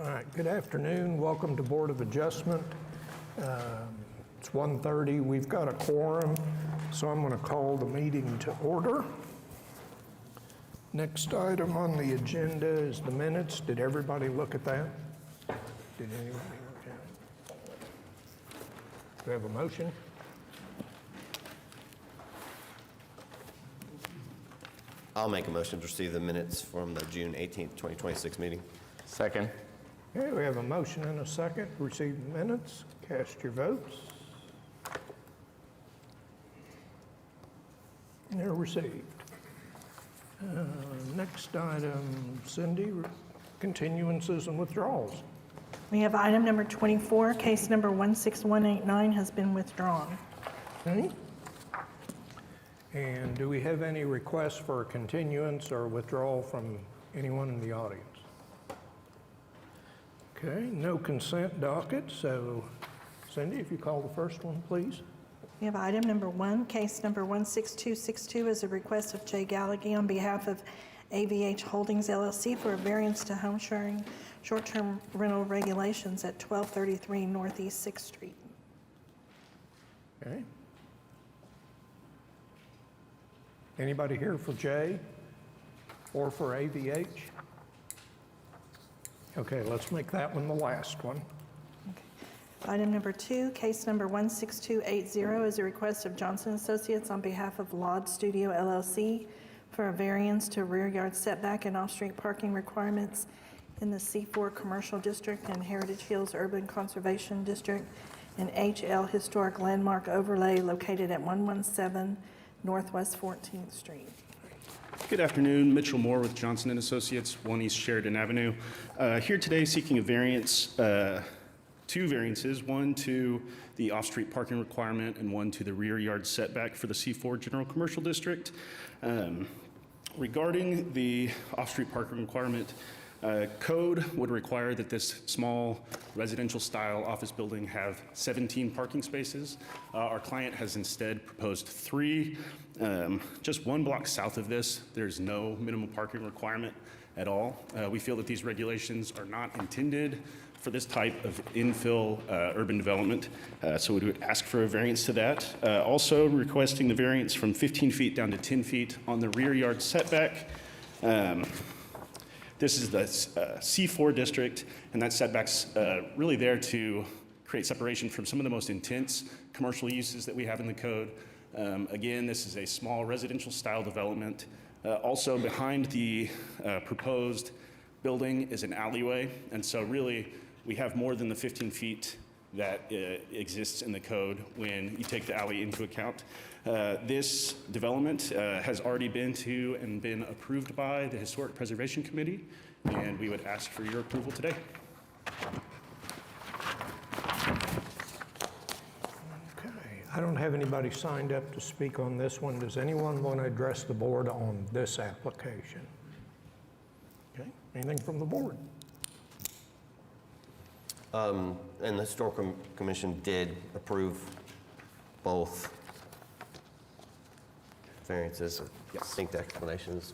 All right, good afternoon. Welcome to Board of Adjustment. It's 1:30. We've got a quorum, so I'm going to call the meeting to order. Next item on the agenda is the minutes. Did everybody look at that? Did anybody look at it? Do we have a motion? I'll make a motion to receive the minutes from the June 18th, 2026 meeting. Second. Okay, we have a motion and a second. Receive the minutes. Cast your votes. They're received. Next item, Cindy, continuances and withdrawals. We have item number 24, case number 16189 has been withdrawn. Okay. And do we have any requests for a continuance or withdrawal from anyone in the audience? Okay, no consent docket, so Cindy, if you call the first one, please. We have item number 1, case number 16262 is a request of Jay Gallagher on behalf of AVH Holdings LLC for a variance to home sharing short-term rental regulations at 1233 Northeast 6th Street. Okay. Anybody here for Jay or for AVH? Okay, let's make that one the last one. Item number 2, case number 16280 is a request of Johnson Associates on behalf of Laud Studio LLC for a variance to rear yard setback and off-street parking requirements in the C4 Commercial District and Heritage Hills Urban Conservation District and HL Historic Landmark Overlay located at 117 Northwest 14th Street. Good afternoon, Mitchell Moore with Johnson & Associates, 1 East Sheridan Avenue. Here today seeking a variance, two variances, one to the off-street parking requirement and one to the rear yard setback for the C4 General Commercial District. Regarding the off-street parking requirement, code would require that this small residential style office building have 17 parking spaces. Our client has instead proposed 3. Just 1 block south of this, there's no minimum parking requirement at all. We feel that these regulations are not intended for this type of infill urban development, so we would ask for a variance to that. Also requesting the variance from 15 feet down to 10 feet on the rear yard setback. This is the C4 district, and that setback's really there to create separation from some of the most intense commercial uses that we have in the code. Again, this is a small residential style development. Also behind the proposed building is an alleyway, and so really we have more than the 15 feet that exists in the code when you take the alley into account. This development has already been to and been approved by the Historic Preservation Committee, and we would ask for your approval today. Okay, I don't have anybody signed up to speak on this one. Does anyone want to address the board on this application? Okay, anything from the board? And the Historical Commission did approve both variances. I think the explanation is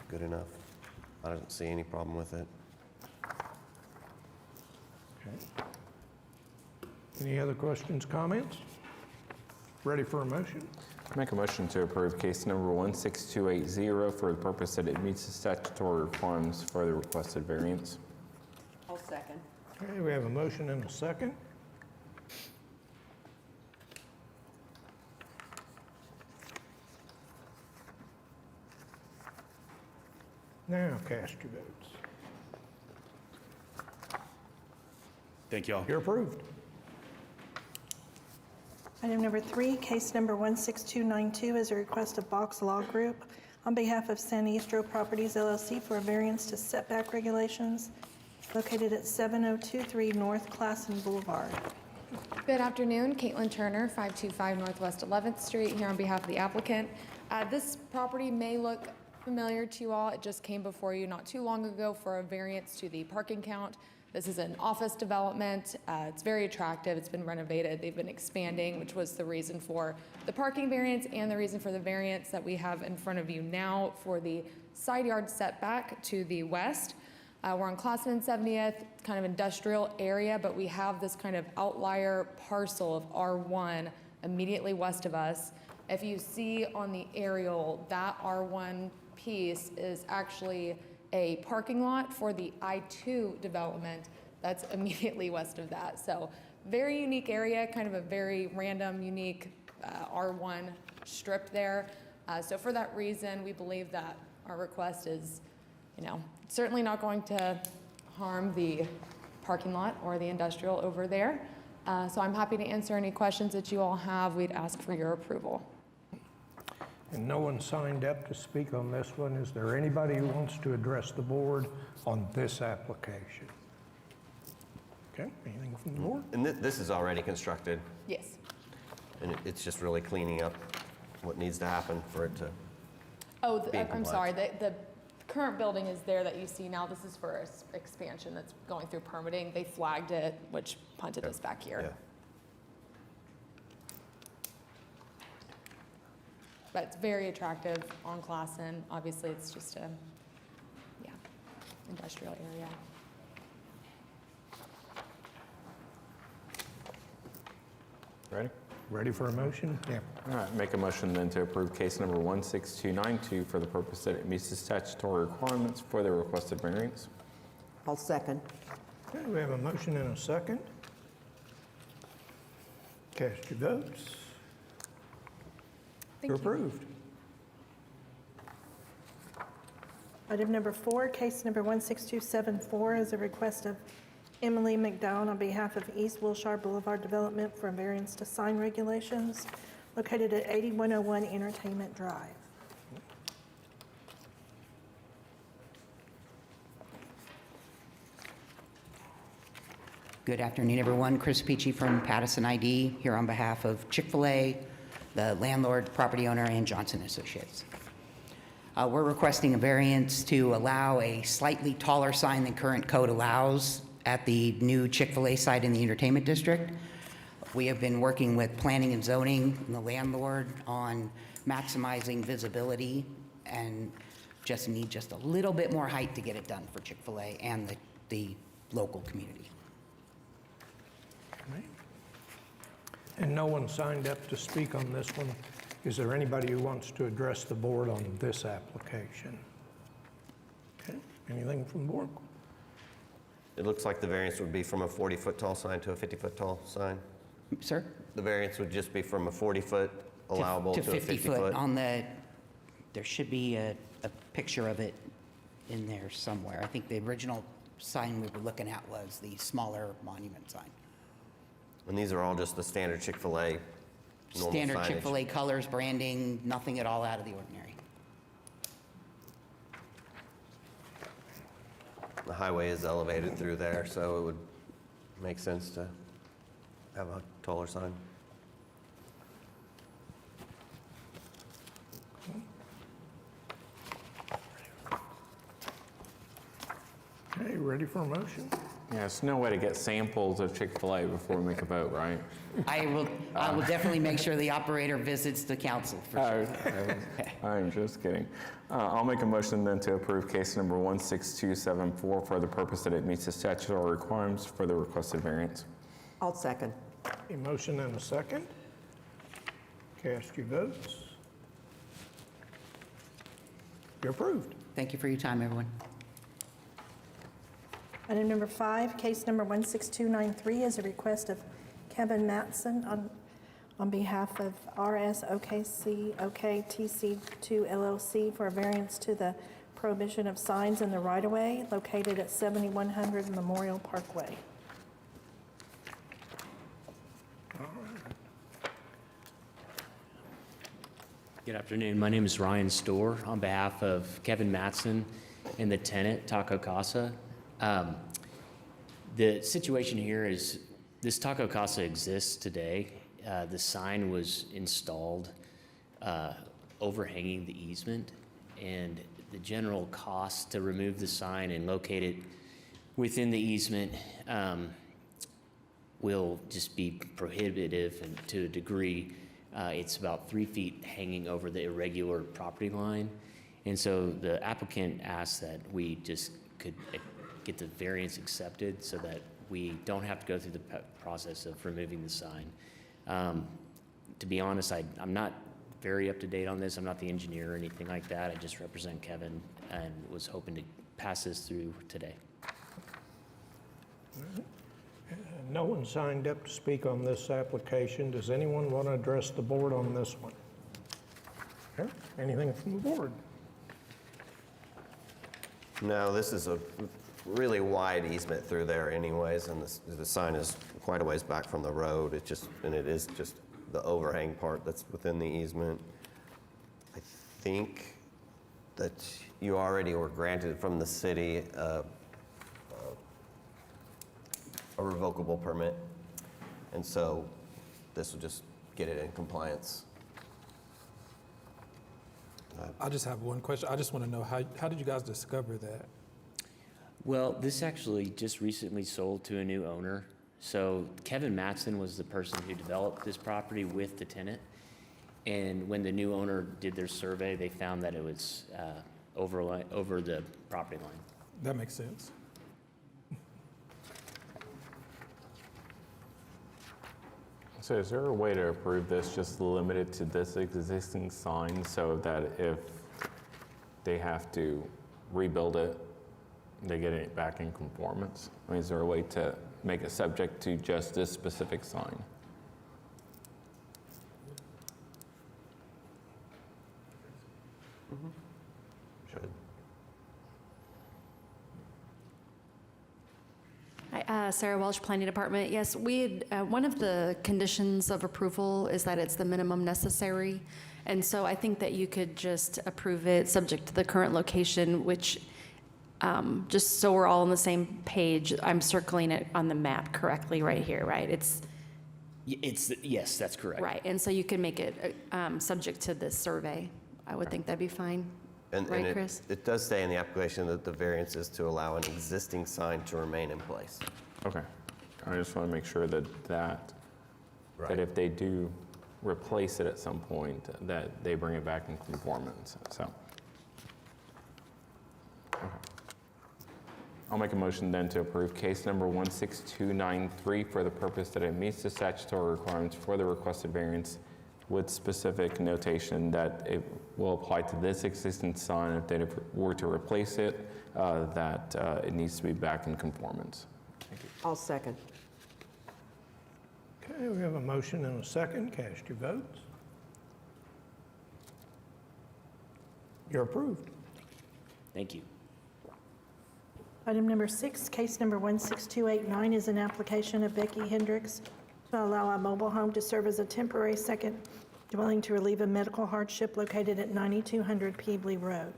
good enough. I don't see any problem with it. Okay. Any other questions, comments? Ready for a motion? Make a motion to approve case number 16280 for the purpose that it meets the statutory requirements for the requested variance. I'll second. Okay, we have a motion and a second. Now cast your votes. Thank you all. You're approved. Item number 3, case number 16292 is a request of Box Law Group on behalf of San Ysidro Properties LLC for a variance to setback regulations located at 7023 North Classen Boulevard. Good afternoon, Caitlin Turner, 525 Northwest 11th Street, here on behalf of the applicant. This property may look familiar to you all. It just came before you not too long ago for a variance to the parking count. This is an office development. It's very attractive. It's been renovated. They've been expanding, which was the reason for the parking variance and the reason for the variance that we have in front of you now for the side yard setback to the west. We're on Classman 70th, kind of industrial area, but we have this kind of outlier parcel of R1 immediately west of us. If you see on the aerial, that R1 piece is actually a parking lot for the I-2 development that's immediately west of that. So very unique area, kind of a very random, unique R1 strip there. So for that reason, we believe that our request is, certainly not going to harm the parking lot or the industrial over there. So I'm happy to answer any questions that you all have. We'd ask for your approval. And no one signed up to speak on this one. Is there anybody who wants to address the board on this application? Okay, anything from the board? And this is already constructed, Yes. and it's just really cleaning up what needs to happen for it to, Oh, Be in I'm sorry, compliance. the current building is there that you see now. This is for expansion that's going through permitting. They flagged it, which punted us back yeah. here. But it's very attractive on Classen. Obviously, it's just a, industrial area. Ready? Ready for a motion? Yeah. All right, make a motion then to approve case number 16292 for the purpose that it meets the statutory requirements for the requested variance. I'll second. Okay, we have a motion and a second. Cast your votes. Thank You're you. approved. Item number 4, case number 16274 is a request of Emily McDowell on behalf of East Wilshire Boulevard Development for a variance to sign regulations located at 8101 Entertainment Drive. Good afternoon, everyone. Chris Peachy from Pattison ID here on behalf of Chick-fil-A, the landlord, property owner, and Johnson Associates. We're requesting a variance to allow a slightly taller sign than current code allows at the new Chick-fil-A site in the entertainment district. We have been working with planning and zoning and the landlord on maximizing visibility and just need just a little bit more height to get it done for Chick-fil-A and the local community. Right. And no one signed up to speak on this one. Is there anybody who wants to address the board on this application? Okay, anything from the board? It looks like the variance would be from a 40-foot tall sign to a 50-foot tall sign. Sir? The variance would just be from a 40-foot allowable to a 50-foot 50-foot. on the, there should be a picture of it in there somewhere. I think the original sign we were looking at was the smaller monument sign. And these are all just the standard Chick-fil-A normal Standard signage. Chick-fil-A colors, branding, nothing at all out of the ordinary. The highway is elevated through there, so it would make sense to have a taller sign. Okay, ready for a motion? Yeah, there's no way to get samples of Chick-fil-A before we make a vote, right? I will definitely make sure the operator visits the council for sure. I'm just kidding. I'll make a motion then to approve case number 16274 for the purpose that it meets the statutory requirements for the requested variance. I'll second. A motion and a second. Cast your votes. You're approved. Thank you for your time, everyone. Item number 5, case number 16293 is a request of Kevin Matson on behalf of RS OKC OKTC2 LLC for a variance to the prohibition of signs in the right-of-way located at 7100 Memorial Parkway. Good afternoon. My name is Ryan Storr on behalf of Kevin Matson and the tenant, Taco Casa. The situation here is this Taco Casa exists today. The sign was installed overhanging the easement, and the general cost to remove the sign and locate it within the easement will just be prohibitive, and to a degree. It's about 3 feet hanging over the irregular property line, And so the applicant asked that we just could get the variance accepted so that we don't have to go through the process of removing the sign. To be honest, I'm not very up to date on this. I'm not the engineer or anything like that. I just represent Kevin and was hoping to pass this through today. No one signed up to speak on this application. Does anyone want to address the board on this one? Okay, anything from the board? No, this is a really wide easement through there anyways, and the sign is quite a ways back from the road. It is just the overhang part that's within the easement. I think that you already were granted from the city a revocable permit, and so this will just get it in compliance. I just have one question. I just want to know, how did you guys discover that? Well, this actually just recently sold to a new owner. So Kevin Matson was the person who developed this property with the tenant. And when the new owner did their survey, they found that it was over the property line. That makes sense. So is there a way to approve this just limited to this existing sign so that if they have to rebuild it, they get it back in conformance? I mean, is there a way to make it subject to just this specific sign? Should. Hi, Sarah Welsh, Planning Department. Yes, one of the conditions of approval is that it's the minimum necessary. And so I think that you could just approve it subject to the current location, which, just so we're all on the same page, I'm circling it on the map correctly right here, right? Yes, that's correct. Right, and so you can make it subject to this survey. I would think that'd be fine. And Right, Chris? it does say in the application that the variance is to allow an existing sign to remain in place. Okay. I just want to make sure that Right. if they do replace it at some point, that they bring it back in conformance, so. Okay. I'll make a motion then to approve case number 16293 for the purpose that it meets the statutory requirements for the requested variance with specific notation that it will apply to this existing sign if they were to replace it, that it needs to be back in conformance. I'll second. Okay, we have a motion and a second. Cast your votes. You're approved. Thank you. Item number 6, case number 16289 is an application of Becky Hendricks to allow a mobile home to serve as a temporary second dwelling to relieve a medical hardship located at 9200 Peebly Road.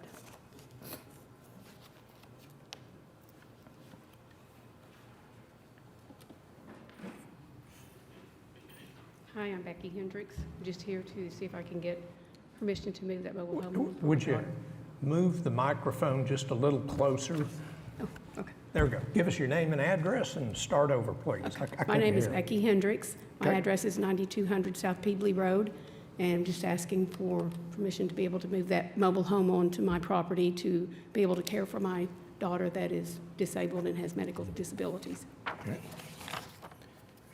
Hi, I'm Becky Hendricks. I'm just here to see if I can get permission to move that mobile home. on for Would my you daughter. move the microphone just a little closer? Oh, okay. There we go. Give us your name and address and start over, please. I My couldn't name is hear. Becky Hendricks. My Okay. address is 9200 South Peebly Road, and I'm just asking for permission to be able to move that mobile home onto my property to be able to care for my daughter that is disabled and has medical disabilities. Okay.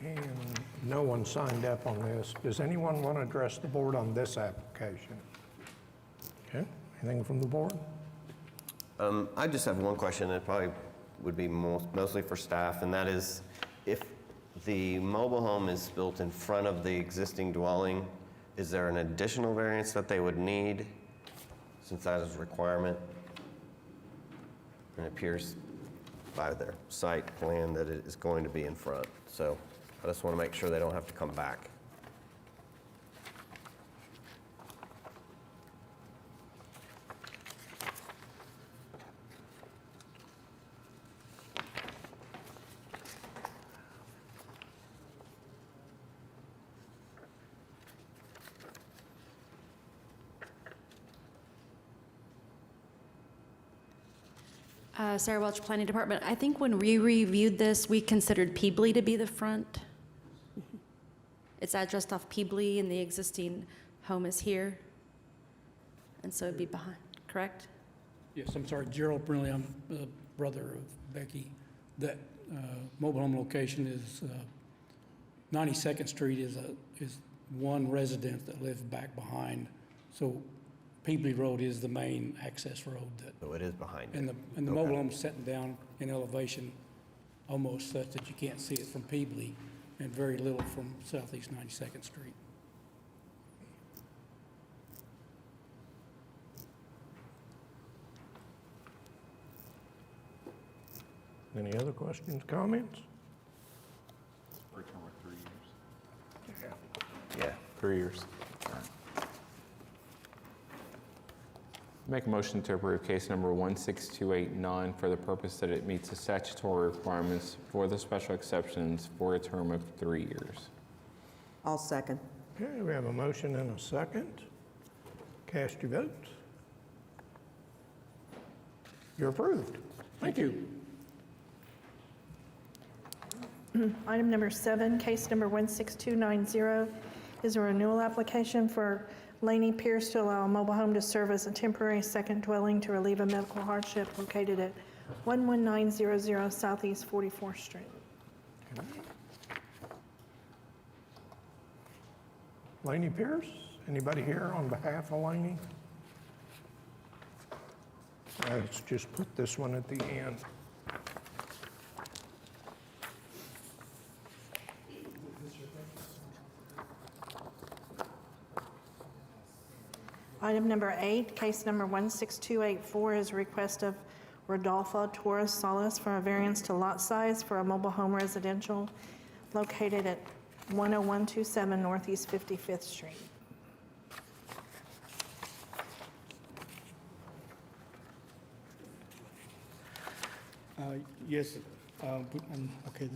And no one signed up on this. Does anyone want to address the board on this application? Okay, anything from the board? I just have one question, it probably would be mostly for staff, and that is, if the mobile home is built in front of the existing dwelling, is there an additional variance that they would need, since that is a requirement? And it appears by their site plan that it is going to be in front, so I just want to make sure they don't have to come back. Sarah Welch, Planning Department. I think when we reviewed this, we considered Peebly to be the front. It's addressed off Peebly, and the existing home is here. And so it'd be behind. correct? Yes, I'm sorry, Gerald Brinley, I'm the brother of Becky. That mobile home location is 92nd Street is one resident that lives back behind. So Peebly Road is the main access road that, So it is behind you. and the mobile home's setting down in elevation almost such that you can't see it from Peebly and very little from Southeast 92nd Street. Any other questions, comments? Yeah. 3 years. Make a motion to approve case number 16289 for the purpose that it meets the statutory requirements for the special exceptions for a term of 3 years. I'll second. Okay, we have a motion and a second. Cast your votes. You're approved. Thank you. Item number 7, case number 16290, is a renewal application for Laney Pierce to allow a mobile home to serve as a temporary second dwelling to relieve a medical hardship located at 11900 Southeast 44th Street. Laney Pierce, anybody here on behalf of Laney? Let's just put this one at the end. Item number 8, case number 16284, is a request of Rodolfo Torres Salas for a variance to lot size for a mobile home residential located at 10127 Northeast 55th Street. Yes, okay.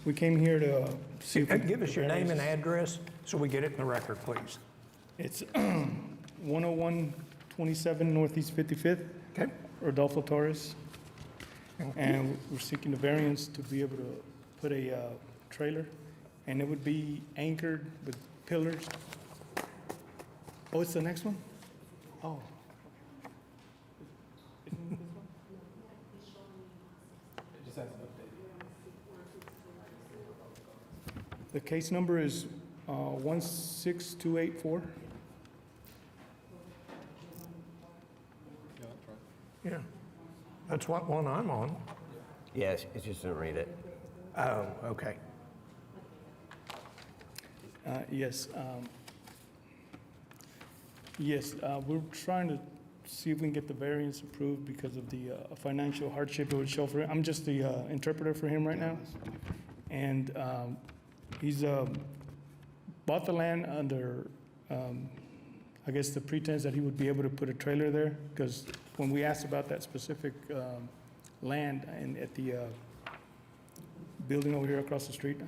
We came here to see if we Give us your name and address so we get it in the record, please. It's 10127 Northeast 55th. Okay. Rodolfo Torres. And we're seeking the variance to be able to put a trailer, and it would be anchored with pillars. Oh, it's the next one? Oh. The case number is 16284. Yeah, that's what one I'm on. Yes, it just didn't read it. Oh, okay. Yes. Yes, we're trying to see if we can get the variance approved because of the financial hardship it would show for him. I'm just the interpreter for him right now. And he's bought the land under, I guess, the pretense that he would be able to put a trailer there, because when we asked about that specific land and at the building over here across the street,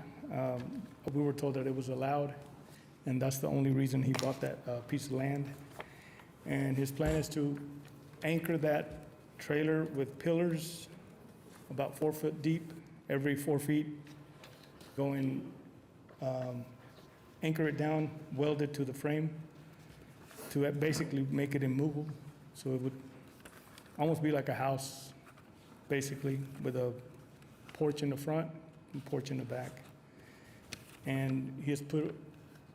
we were told that it was allowed, and that's the only reason he bought that piece of land. And his plan is to anchor that trailer with pillars about 4 foot deep, every 4 feet, going, anchor it down, weld it to the frame to basically make it immovable. So it would almost be like a house, basically, with a porch in the front and porch in the back. And he has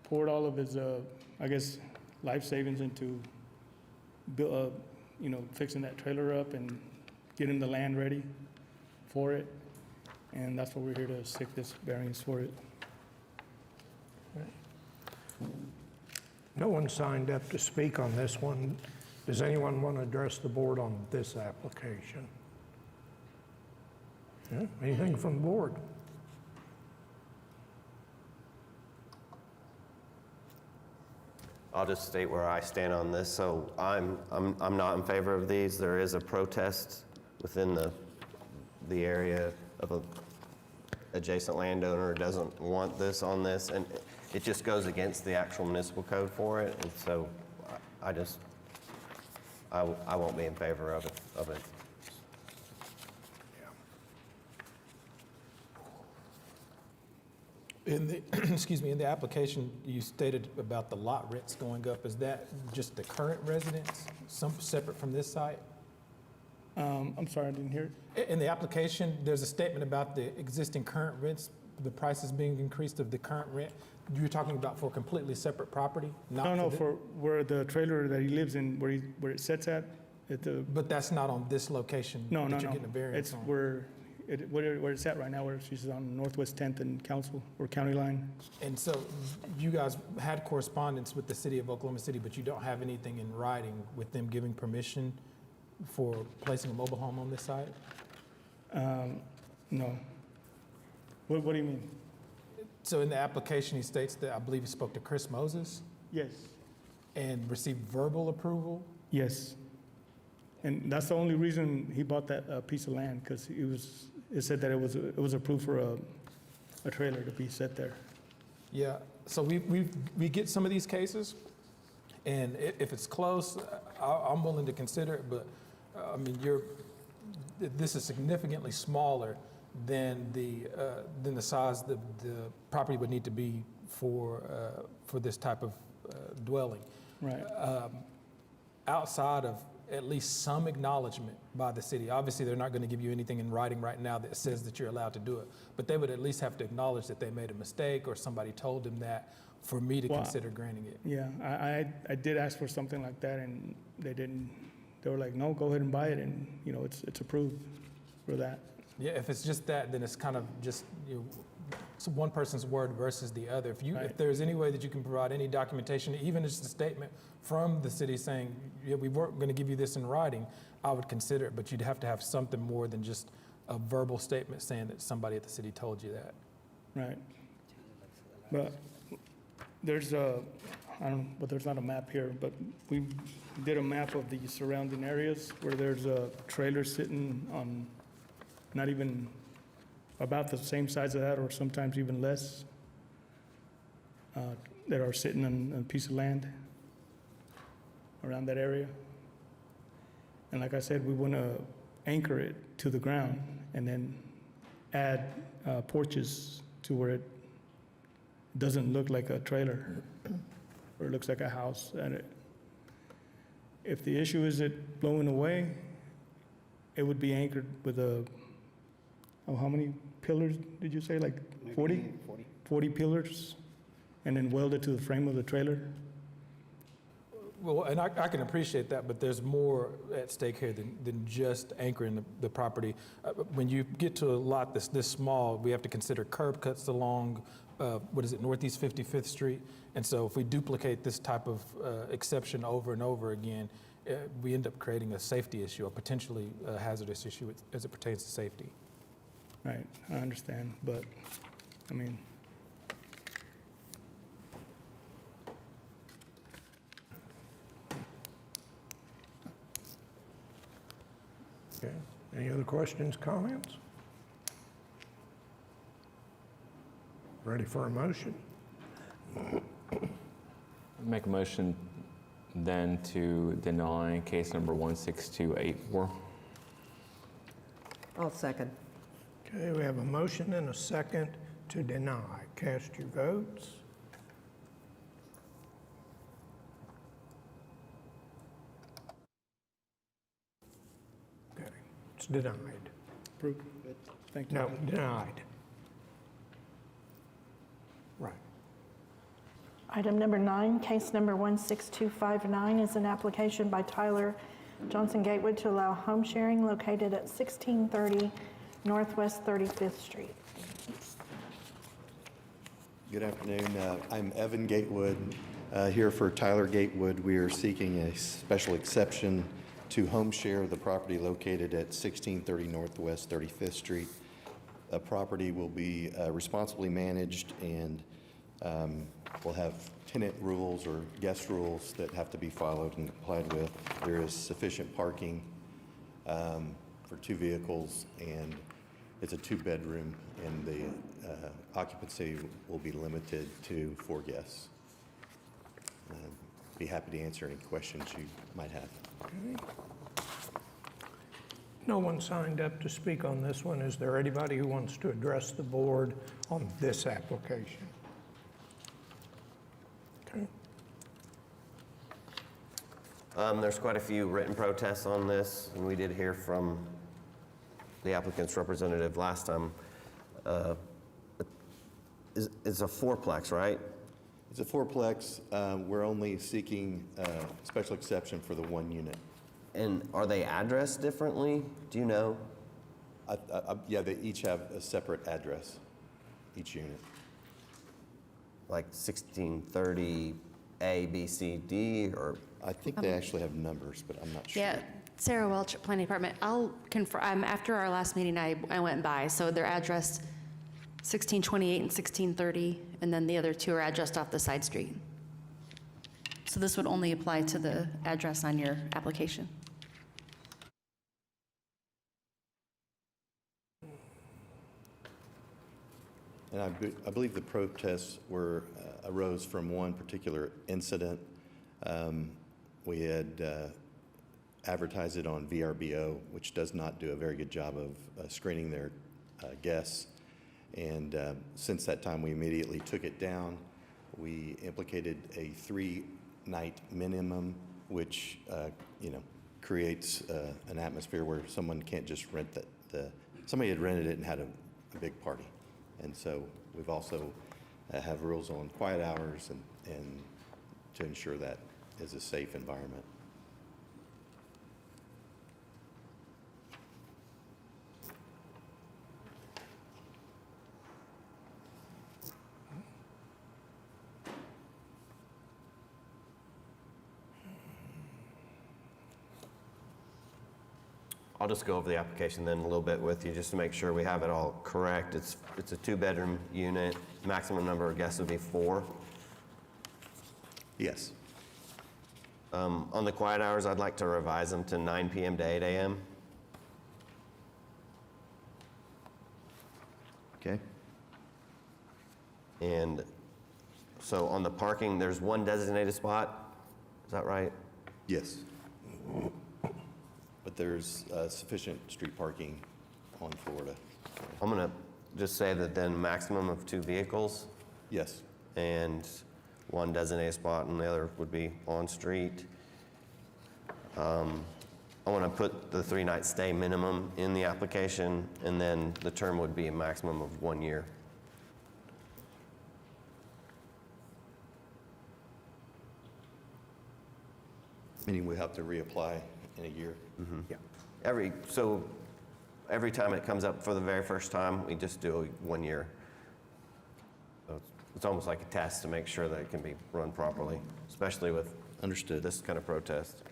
poured all of his, I guess, life savings into fixing that trailer up and getting the land ready for it. And that's what we're here to seek this variance for it. No one signed up to speak on this one. Does anyone want to address the board on this application? Yeah, anything from the board? I'll just state where I stand on this. So I'm not in favor of these. There is a protest within the area of a adjacent landowner who doesn't want this on this, and it just goes against the actual municipal code for it. And so I won't be in favor of it. In the, excuse me, in the application, you stated about the lot rents going up. Is that just the current residents, some separate from this site? I'm sorry, I didn't hear it. In the application, there's a statement about the existing current rents, the prices being increased of the current rent. You're talking about for a completely separate property? not No, the- for where the trailer that he lives in, where it sits at the, But that's not on this location no. that you're getting a variance It's on? where it's at right now, where she's on Northwest 10th and Council, or County Line. And so you guys had correspondence with the city of Oklahoma City, but you don't have anything in writing with them giving permission for placing a mobile home on this site? No. What do you mean? So in the application, he states that, I believe he spoke to Chris Moses Yes, and received verbal approval? yes. And that's the only reason he bought that piece of land, because it said that it was approved for a trailer to be set there. Yeah, so we get some of these cases, and if it's close, I'm willing to consider it, but, I mean, this is significantly smaller than the size the property would need to be for this type of dwelling. Right. Outside of at least some acknowledgement by the city. Obviously, they're not going to give you anything in writing right now that says that you're allowed to do it, but they would at least have to acknowledge that they made a mistake or somebody told them that for me to Well, consider granting it. Yeah, I did ask for something like that, and they didn't. They were like, no, go ahead and buy it, and, it's approved for that. Yeah, if it's just that, then it's kind of just, it's one person's word versus the other. If there's any way that you can provide any documentation, even just a statement from the city saying, yeah, we weren't going to give you this in writing, I would consider it, but you'd have to have something more than just a verbal statement saying that somebody at the city told you that. Right. But there's I don't know, but there's not a map here, but we did a map of the surrounding areas where there's a trailer sitting on not even about the same size of that, or sometimes even less, that are sitting on a piece of land around that area. And like I said, we want to anchor it to the ground and then add porches to where it doesn't look like a trailer, or it looks like a house. And if the issue is it blowing away, it would be anchored with how many pillars did you say, like 40? 40 pillars, and then welded to the frame of the trailer? Well, and I can appreciate that, but there's more at stake here than just anchoring the property. When you get to a lot this small, we have to consider curb cuts along, Northeast 55th Street. And so if we duplicate this type of exception over and over again, we end up creating a safety issue, a potentially hazardous issue as it pertains to safety. Right, I understand, but, I mean, Okay, any other questions, comments? Ready for a motion? Make a motion then to deny case number 16284. I'll second. Okay, we have a motion and a second to deny. Cast your votes. Okay, it's denied. approved. Thank you. No, denied. Right. Item number 9, case number 16259 is an application by Tyler Johnson Gatewood to allow home sharing located at 1630 Northwest 35th Street. Good afternoon. I'm Evan Gatewood, here for Tyler Gatewood. We are seeking a special exception to home share the property located at 1630 Northwest 35th Street. The property will be responsibly managed and will have tenant rules or guest rules that have to be followed and complied with. There is sufficient parking for 2 vehicles, and it's a 2-bedroom, and the occupancy will be limited to 4 guests. Be happy to answer any questions you might have. Okay. No one signed up to speak on this one. Is there anybody who wants to address the board on this application? Okay. There's quite a few written protests on this, and we did hear from the applicant's representative last time. It's a fourplex, right? It's a fourplex. We're only seeking special exception for the one unit. And are they addressed differently? Do you know? Yeah, they each have a separate address, each unit. Like 1630 A, B, C, D, or? I think they actually have numbers, but I'm not sure. Yeah, Sarah Welch, Planning Department. I'll confirm, after our last meeting, I went by, so they're addressed 1628 and 1630, and then the other two are addressed off the side street. So this would only apply to the address on your application. And I believe the protests arose from one particular incident. We had advertised it on VRBO, which does not do a very good job of screening their guests. And since that time, we immediately took it down. We implicated a 3-night minimum, which creates an atmosphere where someone can't just rent somebody had rented it and had a big party. And so we've also have rules on quiet hours and to ensure that is a safe environment. I'll just go over the application then a little bit with you, just to make sure we have it all correct. It's a 2-bedroom unit. Maximum number of guests would be 4. Yes. On the quiet hours, I'd like to revise them to 9 p.m. to 8 a.m. Okay. And so on the parking, there's one designated spot. Is that right? Yes. But there's sufficient street parking on Florida. I'm going to just say that then maximum of 2 vehicles Yes. and one designated spot and the other would be on street. I want to put the 3-night stay minimum in the application, and then the term would be a maximum of 1 year. Meaning we have to reapply in a year. Yeah. Every time it comes up for the very first time, we just do a 1 year. So it's almost like a test to make sure that it can be run properly, especially with Understood. this kind of protest.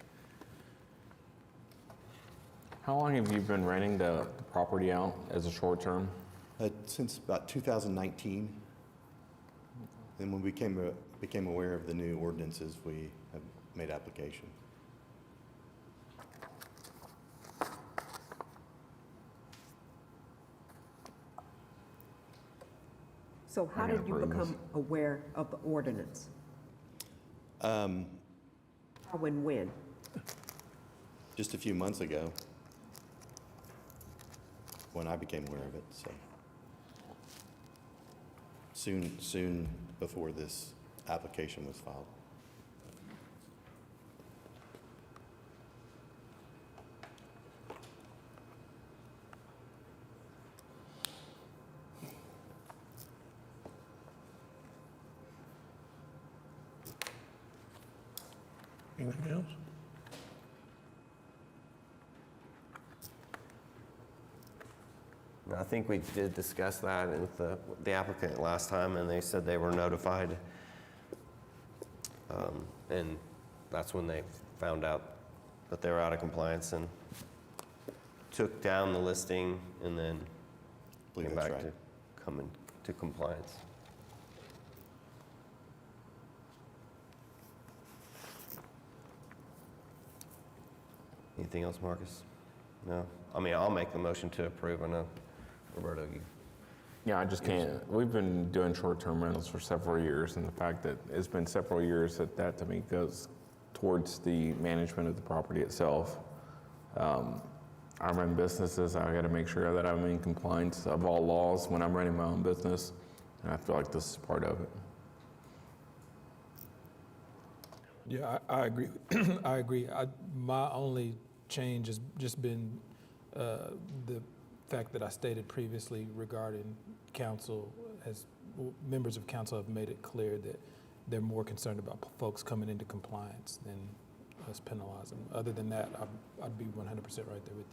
How long have you been renting the property out as a short term? Since about 2019. Then when we became aware of the new ordinances, we have made application. So how did you become aware of the ordinance? How and when? Just a few months ago, when I became aware of it, so. Soon before this application was filed. Anything else? I think we did discuss that with the applicant last time, and they said they were notified. And that's when they found out that they were out of compliance and took down the listing and then Believe came that's back right. to come into compliance. Anything else, Marcus? No? I mean, I'll make the motion to approve. I know, Roberto, you. Yeah, I just can't. We've been doing short-term rentals for several years, and the fact that it's been several years that to me goes towards the management of the property itself. I run businesses. I got to make sure that I'm in compliance of all laws when I'm running my own business. And I feel like this is part of it. Yeah, I agree. I agree. My only change has just been the fact that I stated previously regarding council, members of council have made it clear that they're more concerned about folks coming into compliance than us penalizing them. Other than that, I'd be 100% right there with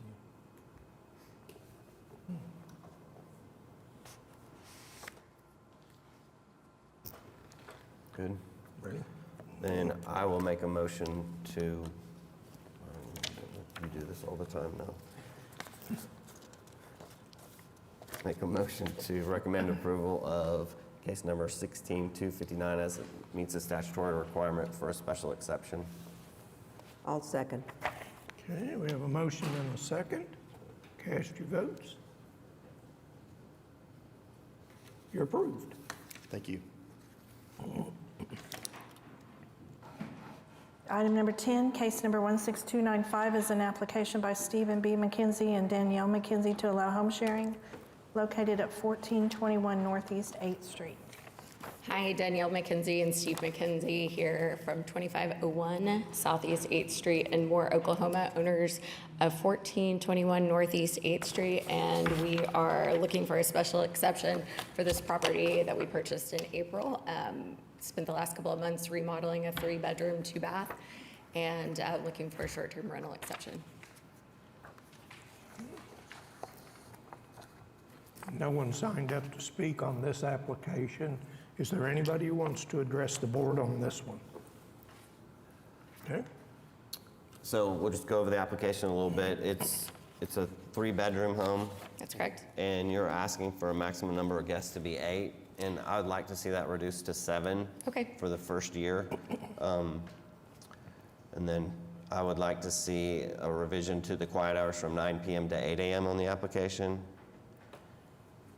you. Good. Then I will make a motion to, you do this all the time now. Make a motion to recommend approval of case number 16259 as it meets the statutory requirement for a special exception. I'll second. Okay, we have a motion and a second. Cast your votes. You're approved. Thank you. Item number 10, case number 16295 is an application by Stephen B. McKenzie and Danielle McKenzie to allow home sharing located at 1421 Northeast 8th Street. Hi, Danielle McKenzie and Steve McKenzie here from 2501 Southeast 8th Street in Moore, Oklahoma, owners of 1421 Northeast 8th Street, and we are looking for a special exception for this property that we purchased in April. Spent the last couple of months remodeling a 3-bedroom, 2-bath, and looking for a short-term rental exception. No one signed up to speak on this application. Is there anybody who wants to address the board on this one? Okay. So we'll just go over the application a little bit. It's a 3-bedroom home. That's correct. And you're asking for a maximum number of guests to be 8, and I would like to see that reduced to 7 Okay. for the first year. And then I would like to see a revision to the quiet hours from 9 p.m. to 8 a.m. on the application.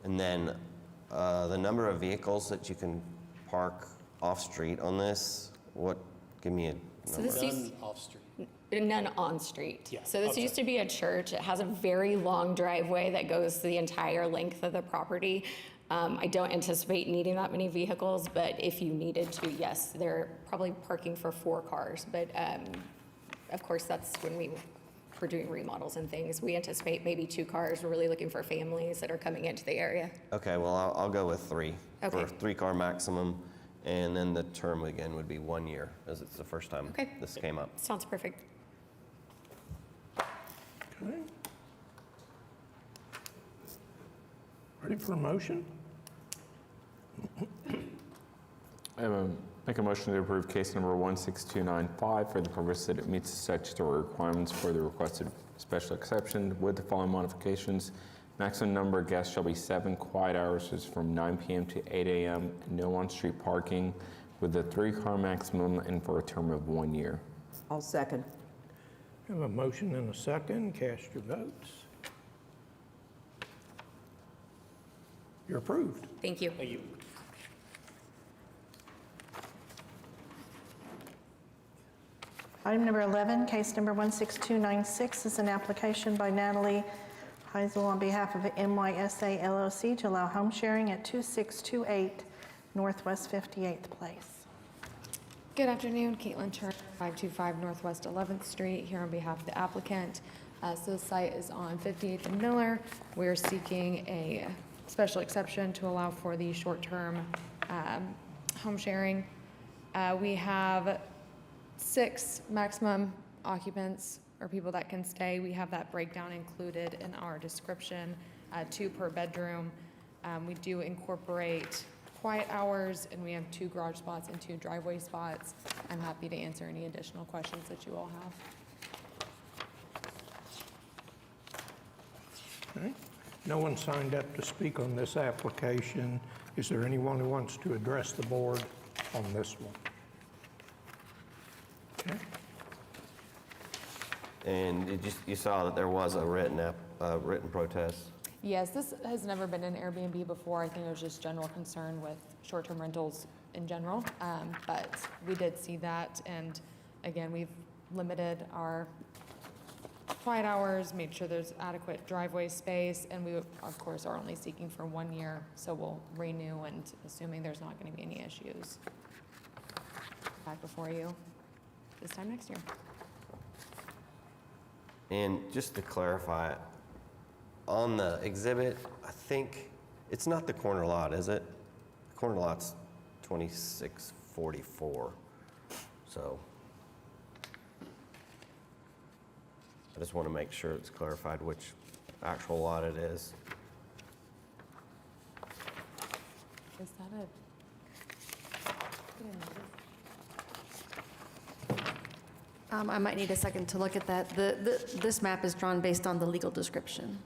And then the number of vehicles that you can park off-street on this, give me a number. So this used, off-street. none on-street. Yeah, So this used to be a church. It has a very long driveway that goes the entire length of the property. I don't anticipate needing that many vehicles, but if you needed to, yes, they're probably parking for 4 cars. But of course, that's when we're doing remodels and things. We anticipate maybe 2 cars. We're really looking for families that are coming into the area. Okay, well, I'll go with 3 for Okay. a 3-car maximum. And then the term again would be 1 year, as it's the first time Okay. this came up. Sounds perfect. Okay. Ready for a motion? Make a motion to approve case number 16295 for the purpose that it meets the statutory requirements for the requested special exception with the following modifications. Maximum number of guests shall be 7. Quiet hours is from 9 p.m. to 8 a.m. No on-street parking with a 3-car maximum and for a term of 1 year. I'll second. We have a motion and a second. Cast your votes. You're approved. Thank you. Thank you. Item number 11, case number 16296 is an application by Natalie Heisel on behalf of MYSA LLC to allow home sharing at 2628 Northwest 58th Place. Good afternoon, Caitlin Turner, 525 Northwest 11th Street, here on behalf of the applicant. So the site is on 58th and Miller. We're seeking a special exception to allow for the short-term home sharing. We have 6 maximum occupants or people that can stay. We have that breakdown included in our description, 2 per bedroom. We do incorporate quiet hours, and we have 2 garage spots and 2 driveway spots. I'm happy to answer any additional questions that you all have. Okay. No one signed up to speak on this application. Is there anyone who wants to address the board on this one? Okay. And you saw that there was a written protest. Yes, this has never been an Airbnb before. I think it was just general concern with short-term rentals in general. But we did see that, and again, we've limited our quiet hours, made sure there's adequate driveway space, and we, of course, are only seeking for 1 year, so we'll renew, and assuming there's not going to be any issues, back before you this time next year. And just to clarify, on the exhibit, I think, it's not the corner lot, is it? The corner lot's 2644, so. I just want to make sure it's clarified which actual lot it is. Is that a? I might need a second to look at that. This map is drawn based on the legal description.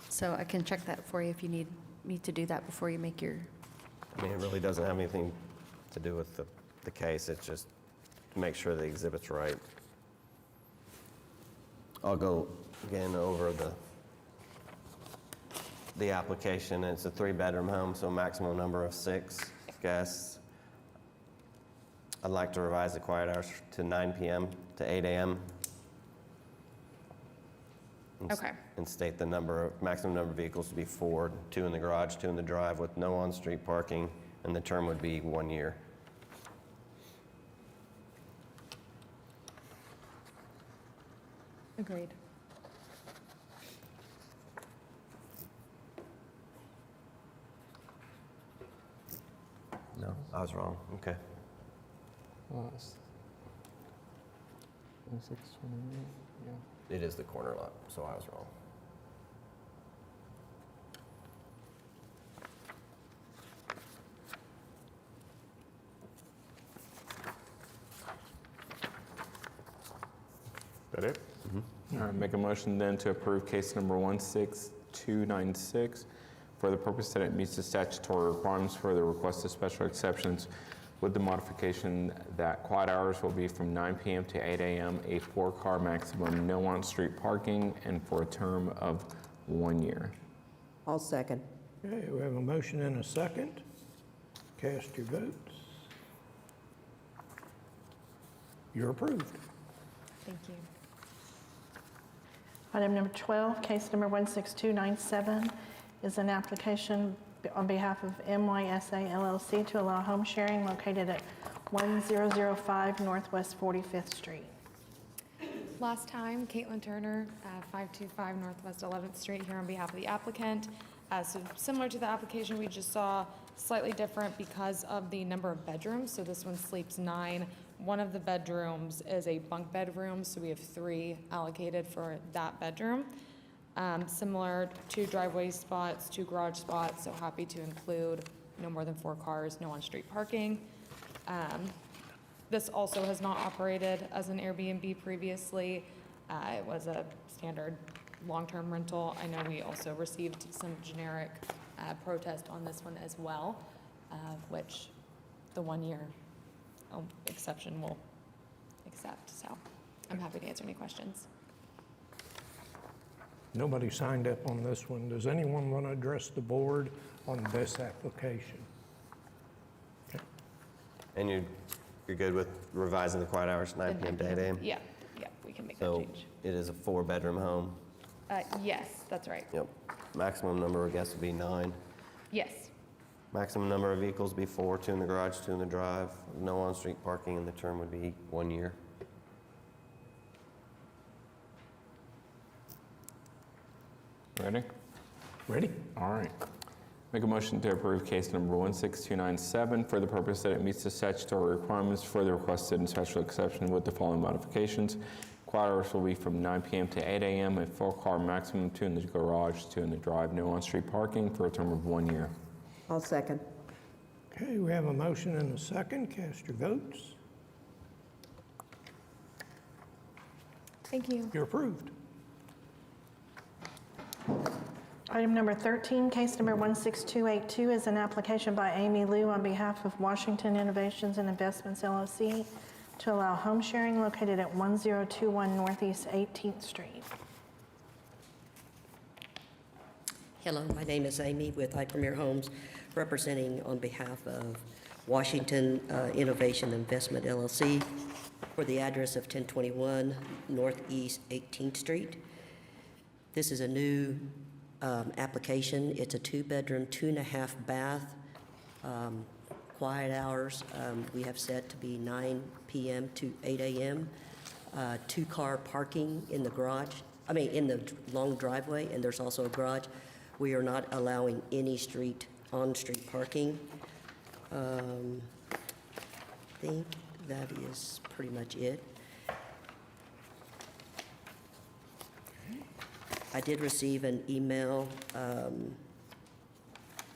So I can check that for you if you need me to do that before you make your, I mean, it really doesn't have anything to do with the case, it's just to make sure the exhibit's right. I'll go again over the application. It's a 3-bedroom home, so maximum number of 6 guests. I'd like to revise the quiet hours to 9 p.m. to 8 a.m. Okay. And state the maximum number of vehicles to be 4, 2 in the garage, 2 in the drive, with no on-street parking, and the term would be 1 year. Agreed. No, I was wrong. Okay. Lost. 2628, yeah. It is the corner lot, so I was wrong. That it? All right, make a motion then to approve case number 16296 for the purpose that it meets the statutory requirements for the requested special exceptions with the modification that quiet hours will be from 9 p.m. to 8 a.m., a 4-car maximum, no on-street parking, and for a term of 1 year. I'll second. Okay, we have a motion and a second. Cast your votes. You're approved. Thank you. Item number 12, case number 16297, is an application on behalf of MYSA LLC to allow home sharing located at 1005 Northwest 45th Street. Last time, Caitlin Turner, 525 Northwest 11th Street, here on behalf of the applicant. So similar to the application we just saw, slightly different because of the number of bedrooms. So this one sleeps 9. One of the bedrooms is a bunk bedroom, so we have 3 allocated for that bedroom. Similar to driveway spots, 2 garage spots, so happy to include no more than 4 cars, no on-street parking. This also has not operated as an Airbnb previously. It was a standard long-term rental. I know we also received some generic protest on this one as well, which the 1-year exception will accept. So I'm happy to answer any questions. Nobody signed up on this one. Does anyone want to address the board on this application? Okay. And you're good with revising the quiet hours to 9 p.m. to 8 a.m.? Yeah, we can make that So change. it is a 4-bedroom home? Yes, that's right. Yep. Maximum number of guests would be 9. Yes. Maximum number of vehicles would be 4, 2 in the garage, 2 in the drive, no on-street parking, and the term would be 1 year. Ready? Ready? All right. Make a motion to approve case number 16297 for the purpose that it meets the statutory requirements for the requested and special exception with the following modifications. Quiet hours will be from 9 p.m. to 8 a.m., a 4-car maximum, 2 in the garage, 2 in the drive, no on-street parking for a term of 1 year. I'll second. Okay, we have a motion and a second. Cast your votes. Thank you. You're approved. Item number 13, case number 16282, is an application by Amy Liu on behalf of Washington Innovations and Investments LLC to allow home sharing located at 1021 Northeast 18th Street. Hello, my name is Amy with I Premier Homes, representing on behalf of Washington Innovation Investment LLC. for the address of 1021 Northeast 18th Street. This is a new application. It's a 2-bedroom, 2.5 bath. Quiet hours, we have set to be 9 p.m. to 8 a.m. 2-car parking in the garage, in the long driveway, and there's also a garage. We are not allowing any on-street parking. I think that is pretty much it. I did receive an email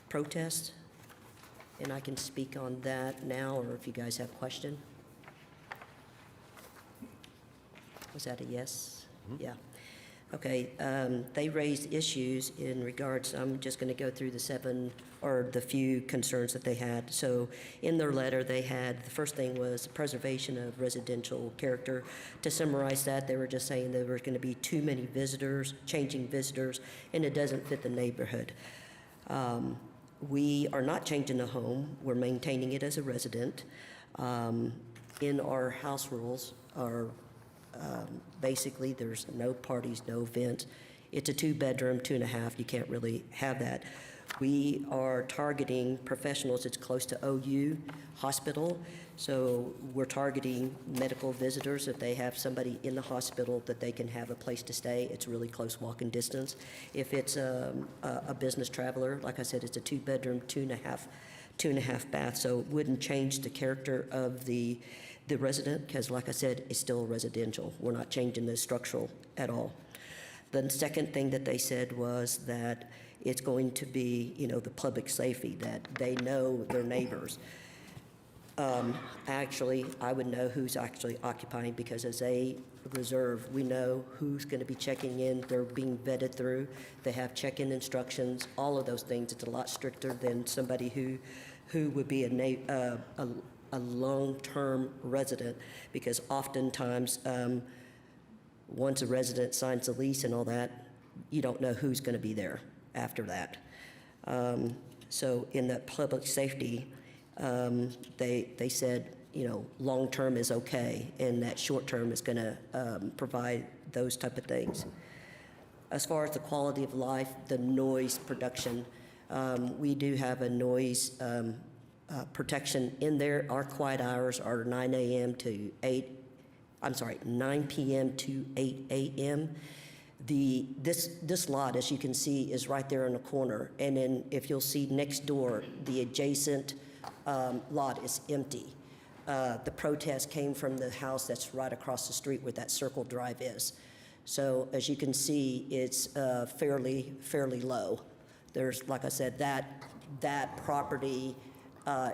protest, and I can speak on that now, or if you guys have a question. Was that a yes? Yeah. Okay, they raised issues in regards, I'm just going to go through the few concerns that they had. So in their letter, they had, the first thing was preservation of residential character. To summarize that, they were just saying there were going to be too many visitors, changing visitors, and it doesn't fit the neighborhood. We are not changing the home. We're maintaining it as a resident. In our house rules are basically there's no parties, no events. It's a 2-bedroom, 2.5. You can't really have that. We are targeting professionals. It's close to OU hospital. So we're targeting medical visitors. If they have somebody in the hospital that they can have a place to stay, it's really close walking distance. If it's a business traveler, like I said, it's a 2-bedroom, 2.5 bath. So it wouldn't change the character of the resident, because like I said, it's still residential. We're not changing the structural at all. The second thing that they said was that it's going to be, the public safety, that they know their neighbors. Actually, I would know who's actually occupying, because as a reserve, we know who's going to be checking in. They're being vetted through. They have check-in instructions, all of those things. It's a lot stricter than somebody who would be a long-term resident, because oftentimes once a resident signs a lease and all that, you don't know who's going to be there after that. So in that public safety, they said, long-term is okay, and that short-term is going to provide those type of things. As far as the quality of life, the noise production, we do have a noise protection in there. Our quiet hours are 9 p.m. to 8 a.m. This lot, as you can see, is right there in the corner. And then if you'll see next door, the adjacent lot is empty. The protest came from the house that's right across the street where that Circle Drive is. So as you can see, it's fairly low. There's, like I said, that property,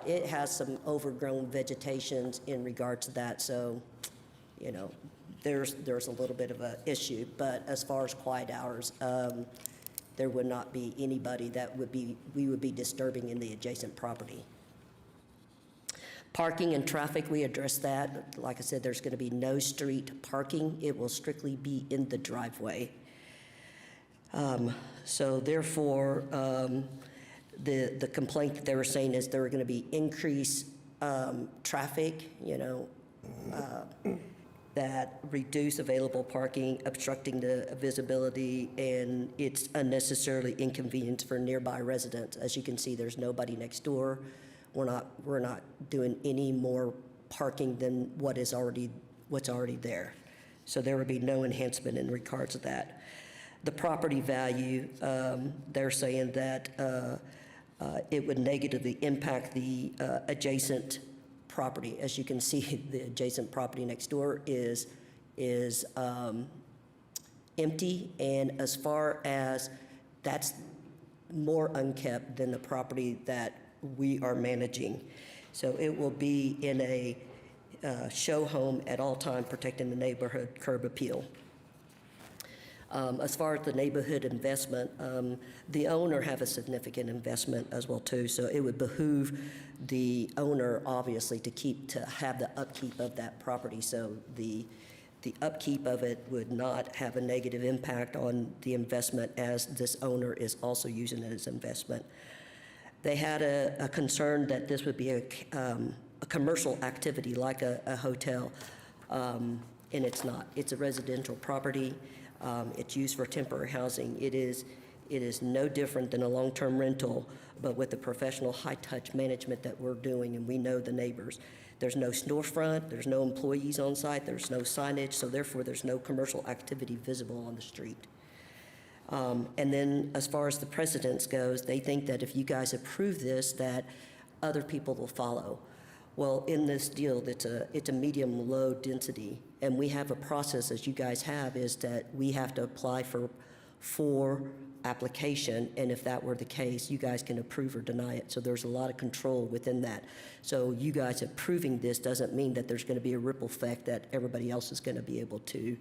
it has some overgrown vegetations in regard to that. So, there's a little bit of an issue. But as far as quiet hours, there would not be anybody that we would be disturbing in the adjacent property. Parking and traffic, we addressed that. Like I said, there's going to be no street parking. It will strictly be in the driveway. So therefore, the complaint that they were saying is there were going to be increased traffic, that reduce available parking, obstructing the visibility, and it's unnecessarily inconvenience for nearby residents. As you can see, there's nobody next door. We're not doing any more parking than what's already there. So there would be no enhancement in regards to that. The property value, they're saying that it would negatively impact the adjacent property. As you can see, the adjacent property next door is empty, and as far as that's more unkept than the property that we are managing. So it will be in a show home at all time, protecting the neighborhood curb appeal. As far as the neighborhood investment, the owner have a significant investment as well too. So it would behoove the owner obviously to have the upkeep of that property. So the upkeep of it would not have a negative impact on the investment, as this owner is also using it as investment. They had a concern that this would be a commercial activity like a hotel. and it's not. It's a residential property. It's used for temporary housing. It is no different than a long-term rental, but with the professional high-touch management that we're doing, and we know the neighbors. There's no storefront, there's no employees on site, there's no signage, so therefore there's no commercial activity visible on the street. And then as far as the precedence goes, they think that if you guys approve this, that other people will follow. Well, in this deal, it's a medium-low density, and we have a process, as you guys have, is that we have to apply for application, and if that were the case, you guys can approve or deny it. So there's a lot of control within that. So you guys approving this doesn't mean that there's going to be a ripple effect that everybody else is going to be able to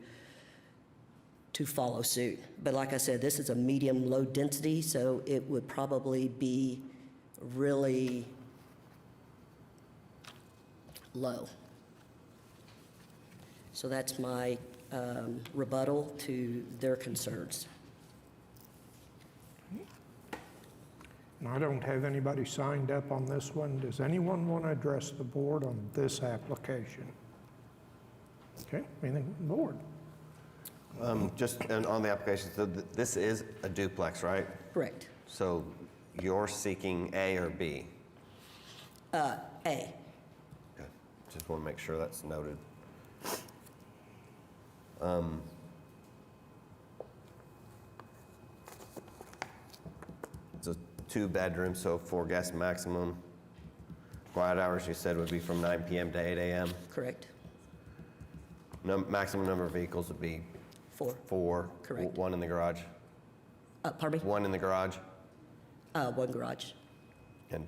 follow suit. But like I said, this is a medium-low density, so it would probably be really low. So that's my rebuttal to their concerns. And I don't have anybody signed up on this one. Does anyone want to address the board on this application? Okay, anything from the board? Just on the application, so this is a duplex, right? Correct. So you're seeking A or B? A. Okay. Just want to make sure that's noted. It's a 2-bedroom, so 4 guest maximum. Quiet hours, you said, would be from 9 p.m. to 8 a.m.? Correct. Maximum number of vehicles would be 4. 4. Correct. 1 in the garage? Pardon me? 1 in the garage? 1 garage. And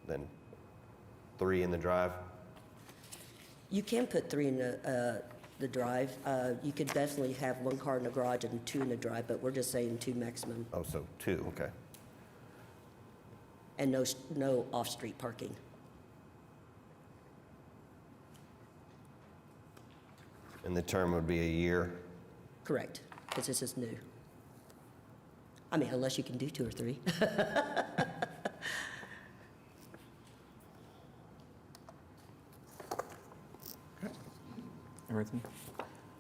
then 3 in the drive? You can put 3 in the drive. You could definitely have 1 car in the garage and 2 in the drive, but we're just saying 2 maximum. Oh, so 2, okay. And no off-street parking. And the term would be a year? Correct, because this is new. I mean, unless you can do 2 or 3. Everything?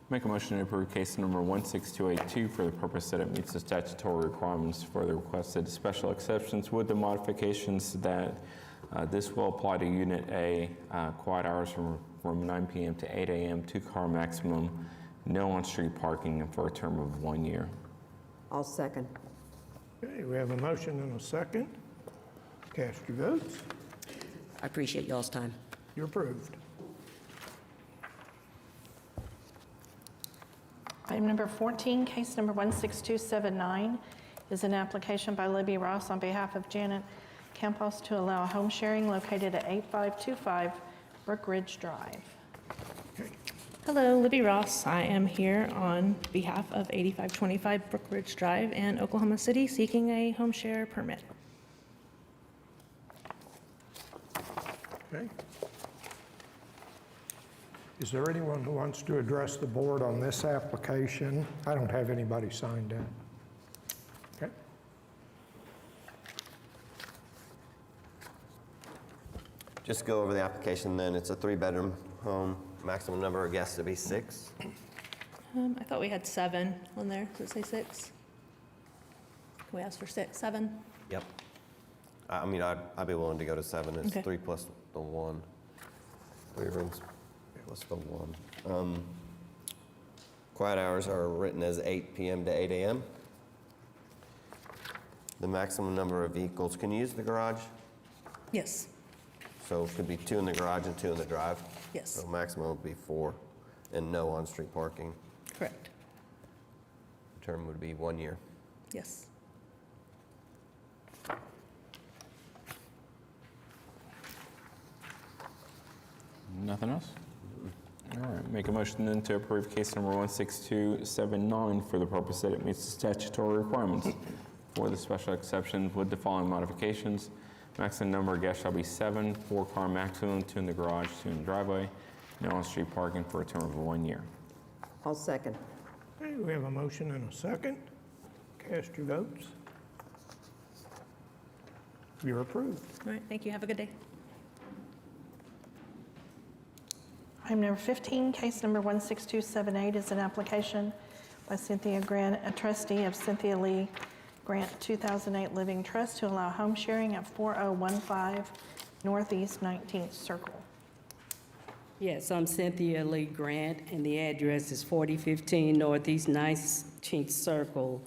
Make a motion to approve case number 16282 for the purpose that it meets the statutory requirements for the requested special exceptions with the modifications that this will apply to Unit A, quiet hours from 9 p.m. to 8 a.m., 2-car maximum, no on-street parking, and for a term of 1 year. I'll second. Okay, we have a motion and a second. Cast your votes. I appreciate y'all's time. You're approved. Item number 14, case number 16279, is an application by Libby Ross on behalf of Janet Campos to allow home sharing located at 8525 Brook Ridge Drive. Hello, Libby Ross. I am here on behalf of 8525 Brook Ridge Drive in Oklahoma City seeking a home share permit. Okay. Is there anyone who wants to address the board on this application? I don't have anybody signed up. Okay. Just go over the application then. It's a 3-bedroom home, maximum number of guests to be 6. I thought we had 7 on there. Does it say 6? Can we ask for 6, 7? Yep. I mean, I'd be willing to go to 7. It's Okay. 3 plus the 1. 3 rooms plus the 1. Quiet hours are written as 8 p.m. to 8 a.m. The maximum number of vehicles, can you use the garage? Yes. So it could be 2 in the garage and 2 in the drive? Yes. So maximum would be 4, and no on-street parking. Correct. Term would be 1 year. Yes. Nothing else? All right, make a motion then to approve case number 16279 for the purpose that it meets the statutory requirements for the special exceptions with the following modifications. Maximum number of guests shall be 7, 4-car maximum, 2 in the garage, 2 in the driveway, no on-street parking for a term of 1 year. I'll second. Okay, we have a motion and a second. Cast your votes. You're approved. All right, thank you. Have a good day. Item number 15, case number 16278 is an application by Cynthia Grant, a trustee of Cynthia Lee Grant 2008 Living Trust to allow home sharing at 4015 Northeast 19th Circle. Yes, I'm Cynthia Lee Grant, and the address is 4015 Northeast 19th Circle.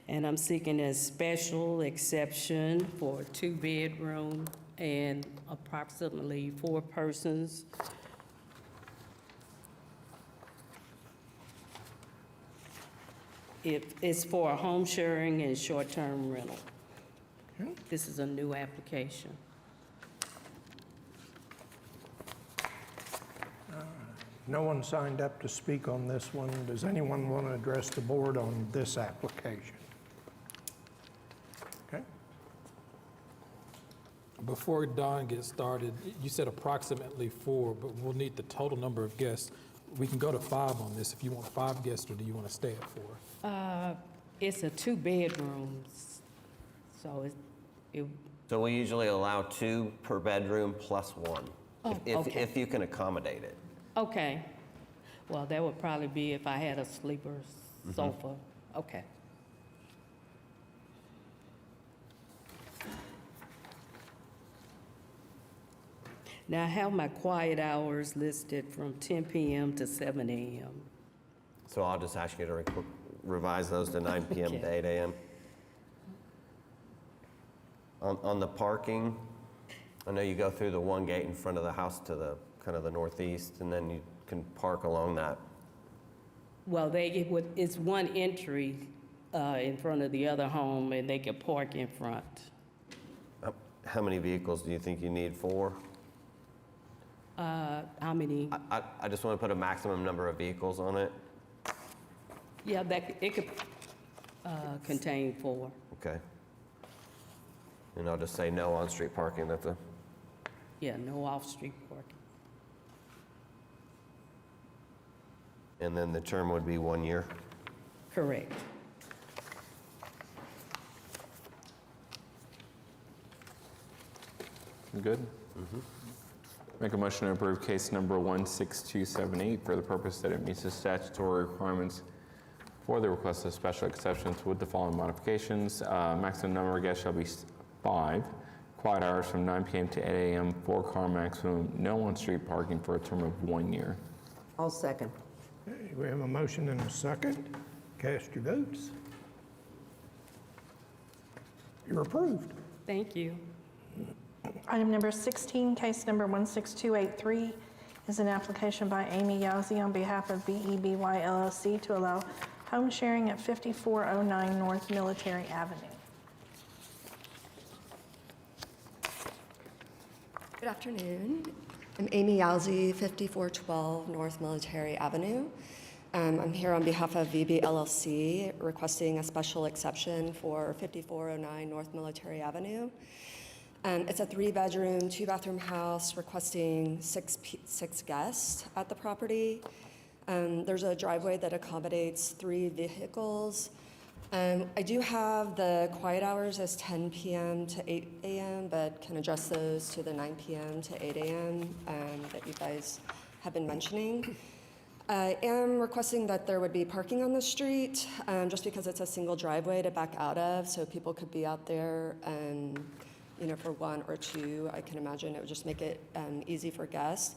And I'm seeking a special exception for a 2-bedroom and approximately 4 persons. It's for a home sharing and short-term rental. This is a new application. No one signed up to speak on this one. Does anyone want to address the board on this application? Okay. Before Don gets started, you said approximately 4, but we'll need the total number of guests. We can go to 5 on this if you want 5 guests, or do you want to stay at 4? It's a 2-bedroom, so So we usually allow 2 per bedroom plus 1, okay. if you can accommodate it. Okay. Well, that would probably be if I had a sleeper sofa. Okay. Now, I have my quiet hours listed from 10 p.m. to 7 a.m. So I'll just ask you to revise those to 9 p.m. to 8 a.m. On the parking, I know you go through the one gate in front of the house to the kind of the northeast, and then you can park along that. Well, it's one entry in front of the other home, and they can park in front. How many vehicles do you think you need? 4? How many? I just want to put a maximum number of vehicles on it. Yeah, it could contain 4. Okay. And I'll just say no on-street parking. That's a. Yeah, no off-street parking. And then the term would be 1 year. Correct. Good? Make a motion to approve case number 16278 for the purpose that it meets the statutory requirements for the request of special exceptions with the following modifications. Maximum number of guests shall be 5. Quiet hours from 9 p.m. to 8 a.m. 4-car maximum. No on-street parking for a term of 1 year. I'll second. Okay, we have a motion and a second. Cast your votes. You're approved. Thank you. Item number 16, case number 16283, is an application by Amy Yowzy on behalf of BEBY LLC to allow home sharing at 5409 North Military Avenue. Good afternoon. I'm Amy Yowzy, 5412 North Military Avenue. I'm here on behalf of VB LLC requesting a special exception for 5409 North Military Avenue. It's a 3-bedroom, 2-bathroom house requesting 6 guests at the property. There's a driveway that accommodates 3 vehicles. I do have the quiet hours as 10 p.m. to 8 a.m., but can adjust those to the 9 p.m. to 8 a.m. That you guys have been mentioning. I am requesting that there would be parking on the street, just because it's a single driveway to back out of, so people could be out there, for 1 or 2. I can imagine it would just make it easy for guests.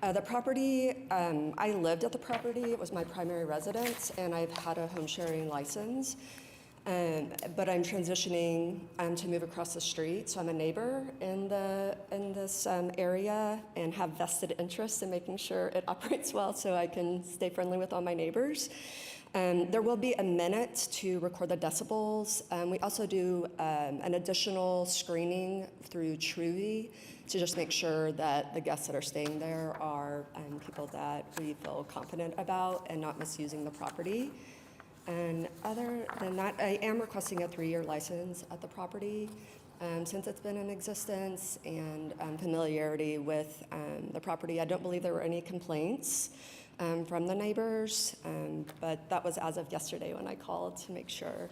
The property, I lived at the property. It was my primary residence, and I've had a home sharing license. But I'm transitioning to move across the street, so I'm a neighbor in this area and have vested interest in making sure it operates well so I can stay friendly with all my neighbors. There will be a minute to record the decibels. We also do an additional screening through Truly to just make sure that the guests that are staying there are people that we feel confident about and not misusing the property. And other than that, I am requesting a 3-year license at the property since it's been in existence, and familiarity with the property. I don't believe there were any complaints from the neighbors, but that was as of yesterday when I called to make sure.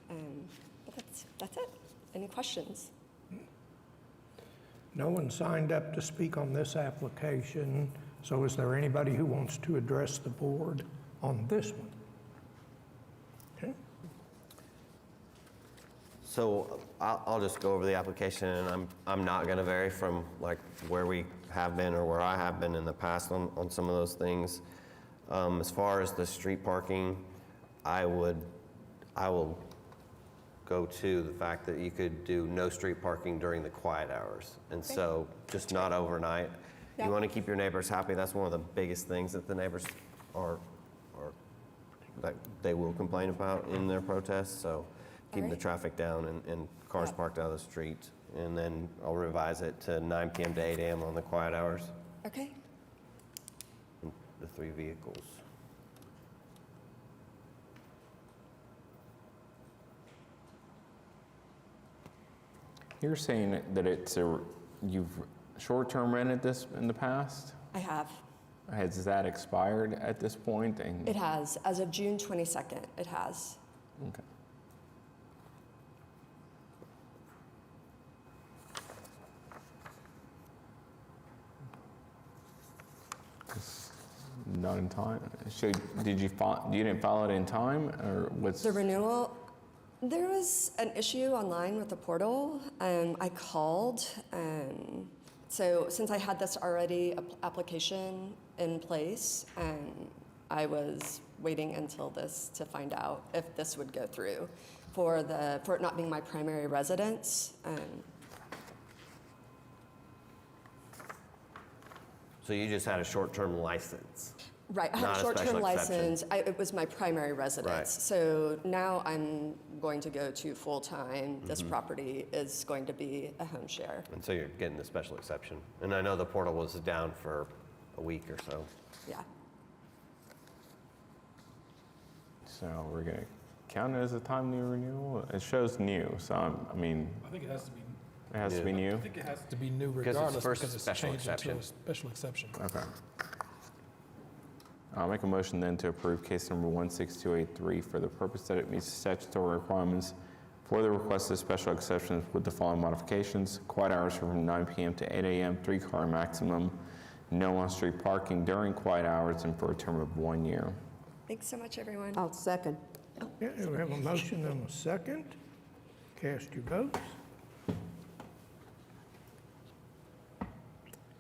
But that's it. Any questions? No one signed up to speak on this application. So is there anybody who wants to address the board on this one? Okay. So I'll just go over the application, and I'm not going to vary from like where we have been or where I have been in the past on some of those things. As far as the street parking, I will go to the fact that you could do no street parking during the quiet hours, and so just not overnight. You want to keep your neighbors happy. That's one of the biggest things that the neighbors are that they will complain about in their protests. So keeping the traffic down and cars parked out of the street. And then I'll revise it to 9 p.m. to 8 a.m. on the quiet hours. Okay. And the 3 vehicles. You're saying that you've short-term rented this in the past? I have. Has that expired at this point? And It has. As of June 22nd, it has. okay. Not in time. So did you didn't file it in time, or what's The renewal, there was an issue online with the portal. I called. So since I had this application in place, I was waiting until this to find out if this would go through for it not being my primary residence. So you just had a short-term license? Right, I had Not a a short-term special license. It was my primary residence. Right. So now I'm going to go to full-time. This property is going to be a home share. And so you're getting the special exception. And I know the portal was down for a week or so. Yeah. So we're going to count it as a timely renewal? It shows new, so I mean, I think it has to be. It has to be new? I think it has to be new Because it's regardless first because it's special changed into exception. a special exception. Okay. I'll make a motion then to approve case number 16283 for the purpose that it meets statutory requirements for the requested special exceptions with the following modifications. Quiet hours from 9 p.m. to 8 a.m., 3-car maximum, no on-street parking during quiet hours, and for a term of 1 year. Thanks so much, everyone. I'll second. Yeah, we have a motion and a second. Cast your votes.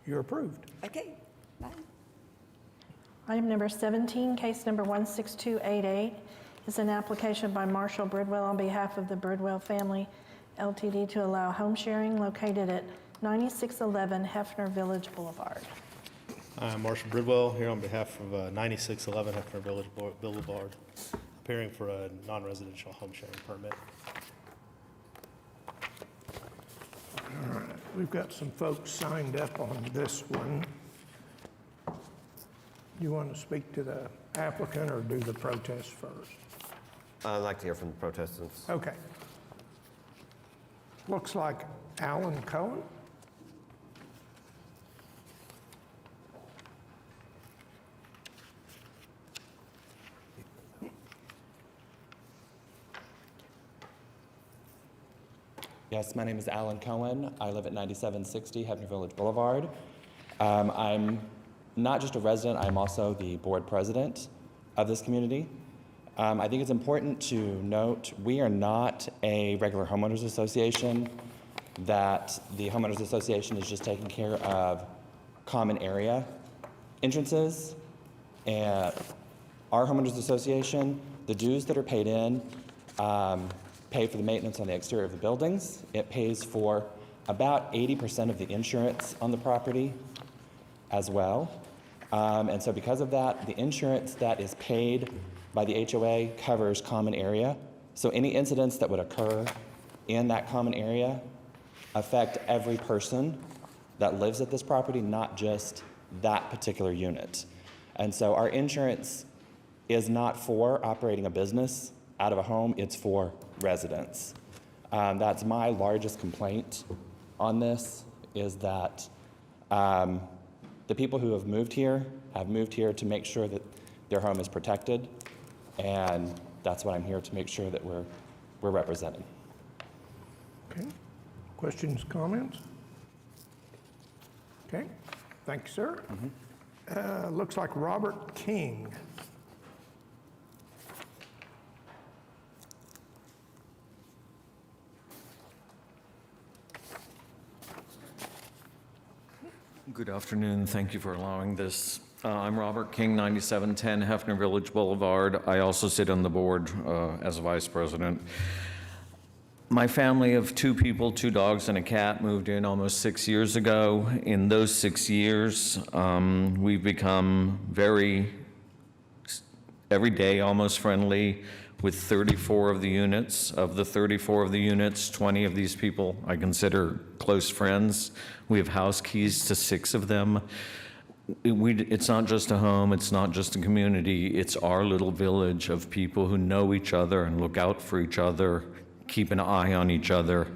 You're approved. Okay, bye. Item number 17, case number 16288, is an application by Marshall Bridwell on behalf of the Bridwell Family LTD to allow home sharing located at 9611 Hefner Village Boulevard. I'm Marshall Bridwell here on behalf of 9611 Hefner Village Boulevard, appearing for a non-residential home sharing permit. All right, we've got some folks signed up on this one. You want to speak to the applicant or do the protest first? I'd like to hear from the protestants. Okay. Looks like Alan Cohen. Yes, my name is Alan Cohen. I live at 9760 Hefner Village Boulevard. I'm not just a resident, I'm also the board president of this community. I think it's important to note we are not a regular homeowners association, that the homeowners association is just taking care of common area entrances. And our homeowners association, the dues that are paid in, pay for the maintenance on the exterior of the buildings. It pays for about 80% of the insurance on the property as well. And so because of that, the insurance that is paid by the HOA covers common area. So any incidents that would occur in that common area affect every person that lives at this property, not just that particular unit. And so our insurance is not for operating a business out of a home, it's for residents. That's my largest complaint on this, is that the people who have moved here to make sure that their home is protected, and that's what I'm here to make sure that we're representing. Okay. Questions, comments? Okay. Thank you, sir. Looks like Robert King. Good afternoon. Thank you for allowing this. I'm Robert King, 9710 Hefner Village Boulevard. I also sit on the board as a vice president. My family of 2 people, 2 dogs and a cat moved in almost 6 years ago. In those 6 years, we've become every day almost friendly with 34 of the units. Of the 34 of the units, 20 of these people I consider close friends. We have house keys to 6 of them. It's not just a home, it's not just a community, it's our little village of people who know each other and look out for each other, keep an eye on each other.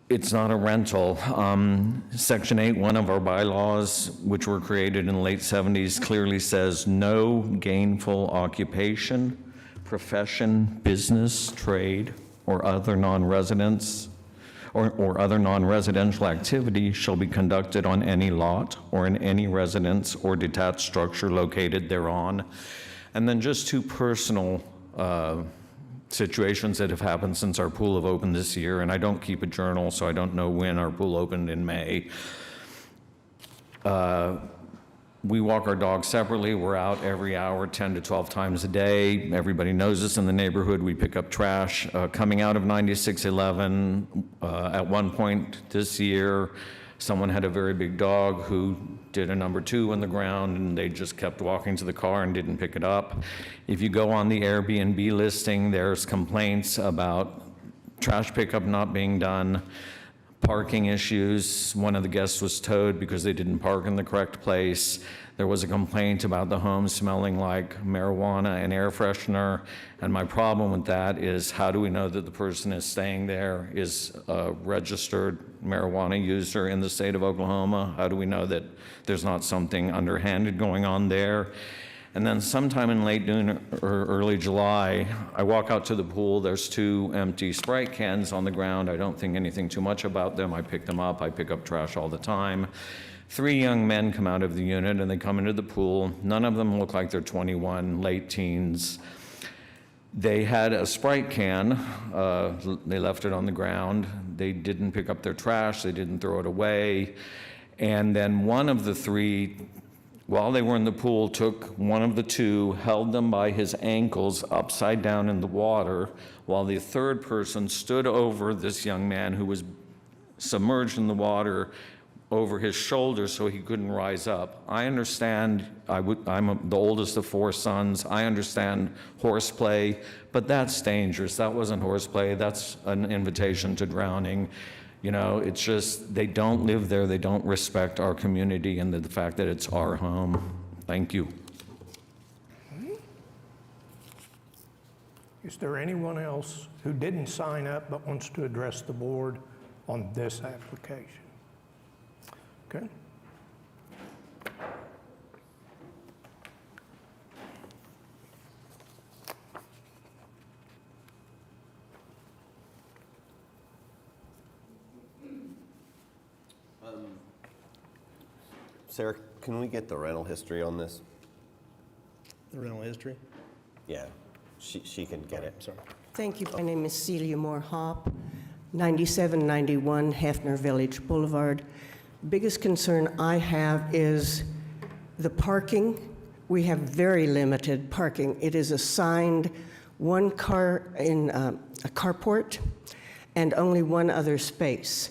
It's not a rental. Section 8, one of our bylaws, which were created in the late 70s, clearly says no gainful occupation, profession, business, trade, or other non-residents or other non-residential activity shall be conducted on any lot or in any residence or detached structure located thereon. And then just 2 personal situations that have happened since our pool have opened this year, and I don't keep a journal, so I don't know when our pool opened in May. We walk our dogs separately. We're out every hour, 10 to 12 times a day. Everybody knows us in the neighborhood. We pick up trash. Coming out of 9611, at one point this year, someone had a very big dog who did a number 2 on the ground, and they just kept walking to the car and didn't pick it up. If you go on the Airbnb listing, there's complaints about trash pickup not being done, parking issues. One of the guests was towed because they didn't park in the correct place. There was a complaint about the home smelling like marijuana and air freshener. And my problem with that is, how do we know that the person is staying there is a registered marijuana user in the state of Oklahoma? How do we know that there's not something underhanded going on there? And then sometime in late June or early July, I walk out to the pool. There's 2 empty Sprite cans on the ground. I don't think anything too much about them. I pick them up. I pick up trash all the time. 3 young men come out of the unit, and they come into the pool. None of them look like they're 21, late teens. They had a Sprite can. They left it on the ground. They didn't pick up their trash. They didn't throw it away. And then one of the 3, while they were in the pool, took one of the 2, held them by his ankles upside down in the water, while the 3rd person stood over this young man who was submerged in the water over his shoulders so he couldn't rise up. I understand, I'm the oldest of 4 sons. I understand horseplay, but that's dangerous. That wasn't horseplay. That's an invitation to drowning. You know, it's just, they don't live there. They don't respect our community and the fact that it's our home. Thank you. Is there anyone else who didn't sign up but wants to address the board on this application? Okay. Sarah, can we get the rental history on this? The rental history? Yeah, she can get it. Sorry. Thank you. My name is Celia Moore Hopp, 9791 Hefner Village Boulevard. Biggest concern I have is the parking. We have very limited parking. It is assigned 1 car in a carport and only 1 other space.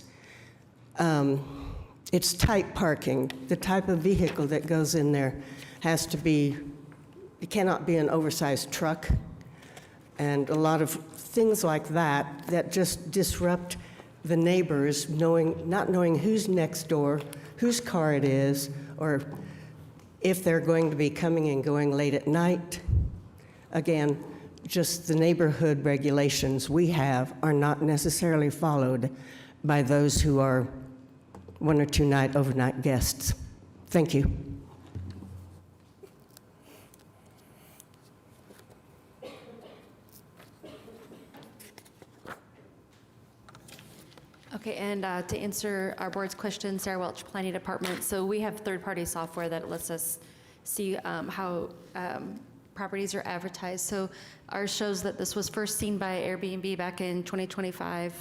It's tight parking. The type of vehicle that goes in there has to be, it cannot be an oversized truck, and a lot of things like that that just disrupt the neighbors, not knowing who's next door, whose car it is, or if they're going to be coming and going late at night. Again, just the neighborhood regulations we have are not necessarily followed by those who are 1 or 2 overnight guests. Thank you. Okay, Okay, and to answer our board's question, Sarah Welch, Planning Department. So we have third-party software that lets us see how properties are advertised. So ours shows that this was first seen by Airbnb back in 2025,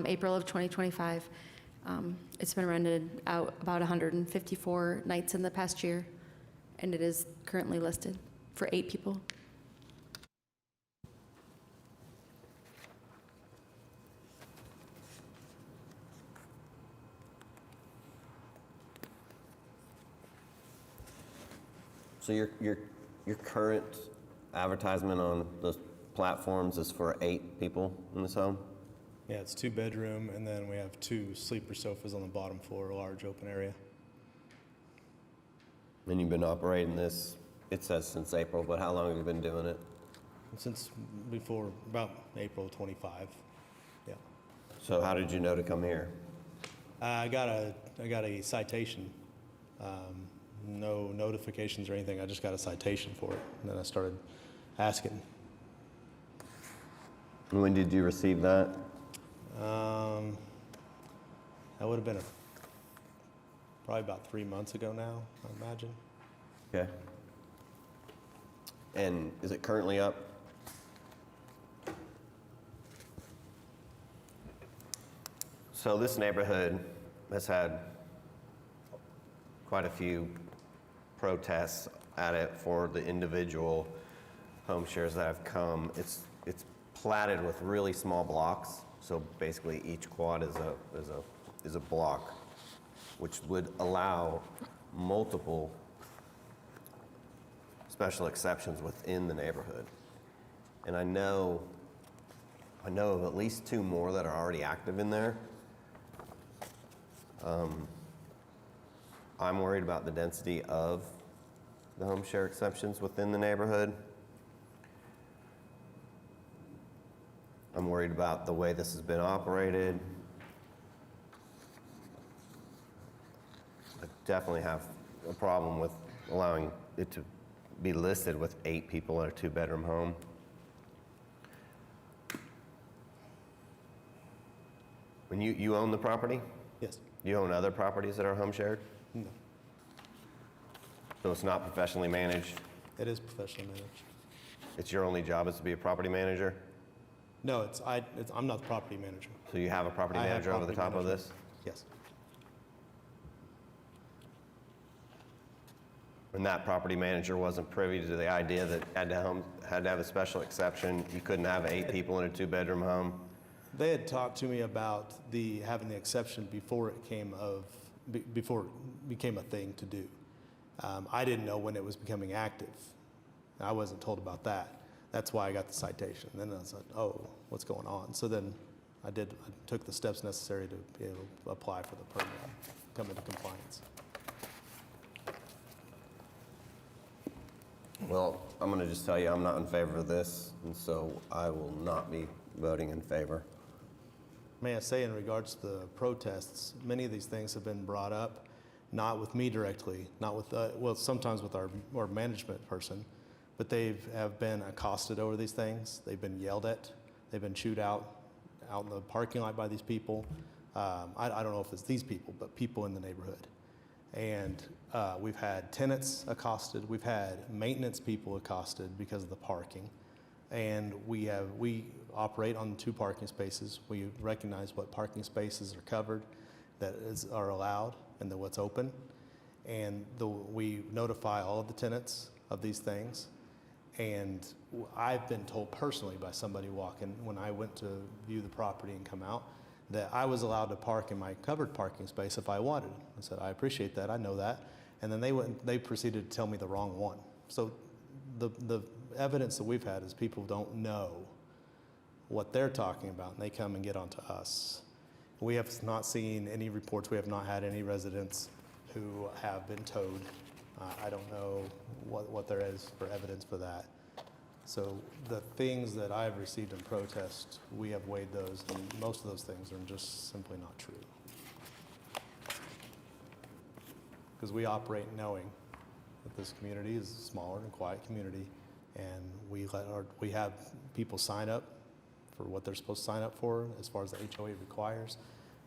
April of 2025. It's been rented out about 154 nights in the past year, and it is currently listed for 8 people. So your current advertisement on those platforms is for 8 people in this home? Yeah, it's 2-bedroom, and then we have 2 sleeper sofas on the bottom floor, a large open area. And you've been operating this, it says since April, but how long have you been doing it? Since before, about April 25, yeah. So how did you know to come here? I got a citation. No notifications or anything. I just got a citation for it, and then I started asking. And when did you receive that? That would have been probably about 3 months ago now, I imagine. Okay. And is it currently up? So this neighborhood has had quite a few protests at it for the individual home shares that have come. It's platted with really small blocks. So basically each quad is a block, which would allow multiple special exceptions within the neighborhood. And I know of at least 2 more that are already active in there. I'm worried about the density of the home share exceptions within the neighborhood. I'm worried about the way this has been operated. I definitely have a problem with allowing it to be listed with 8 people in a 2-bedroom home. When you own the property? Yes. You own other properties that are home shared? No. So it's not professionally managed? It is professionally managed. It's your only job is to be a property manager? No, I'm not the property manager. So you have a property I have manager over the top property of this? management. Yes. When that property manager wasn't privy to the idea that had to have a special exception, you couldn't have 8 people in a 2-bedroom home? They had talked to me about having the exception before it before it became a thing to do. I didn't know when it was becoming active. I wasn't told about that. That's why I got the citation. Then I said, oh, what's going on? So then I took the steps necessary to be able to apply for the permit, come into compliance. Well, I'm going to just tell you I'm not in favor of this, and so I will not be voting in favor. May I say, in regards to the protests, many of these things have been brought up, not with me directly, not with, well, sometimes with our management person, but they have been accosted over these things. They've been yelled at. They've been chewed out in the parking lot by these people. I don't know if it's these people, but people in the neighborhood. And we've had tenants accosted. We've had maintenance people accosted because of the parking. And we operate on 2 parking spaces. We recognize what parking spaces are covered, that are allowed, and then what's open. And we notify all of the tenants of these things. And I've been told personally by somebody walking, when I went to view the property and come out, that I was allowed to park in my covered parking space if I wanted. I said, I appreciate that, I know that. And then they proceeded to tell me the wrong one. So the evidence that we've had is people don't know what they're talking about, and they come and get onto us. We have not seen any reports. We have not had any residents who have been towed. I don't know what there is for evidence for that. So the things that I've received in protest, we have weighed those, and most of those things are just simply not true. Because we operate knowing that this community is a smaller and quiet community, and we have people sign up for what they're supposed to sign up for as far as the HOA requires.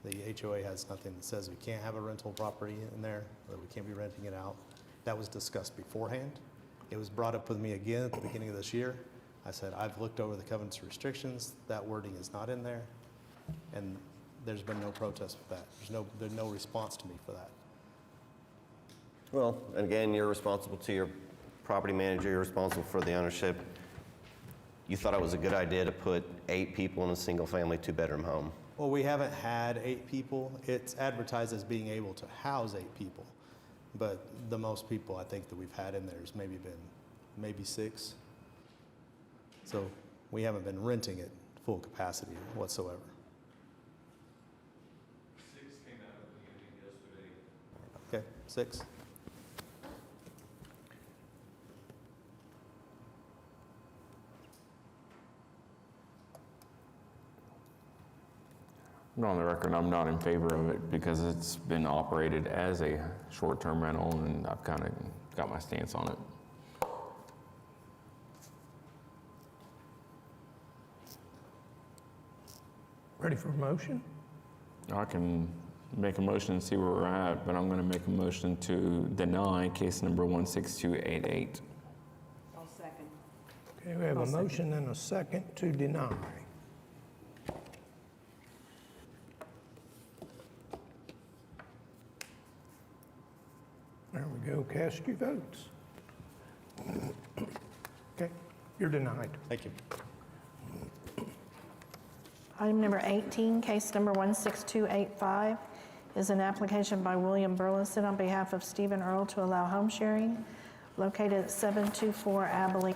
The HOA has nothing that says we can't have a rental property in there, or that we can't be renting it out. That was discussed beforehand. It was brought up with me again at the beginning of this year. I said, I've looked over the covenants and restrictions, that wording is not in there, and there's been no protest with that. There's no response to me for that. Well, and again, you're responsible to your property manager, you're responsible for the ownership. You thought it was a good idea to put 8 people in a single-family, 2-bedroom home. Well, we haven't had 8 people. It's advertised as being able to house 8 people, but the most people I think that we've had in there has maybe 6. So we haven't been renting it full capacity whatsoever. 6 came out of the meeting yesterday. Okay, 6. On the record, I'm not in favor of it because it's been operated as a short-term rental, and I've kind of got my stance on it. Ready for a motion? I can make a motion and see where we're at, but I'm going to make a motion to deny case number 16288. I'll second. Okay, we have a motion and a second to deny. There we go, cast your votes. Okay, you're denied. Thank you. Item number 18, case number 16285, is an application by William Burleson on behalf of Stephen Earl to allow home sharing located at 724 Abilene.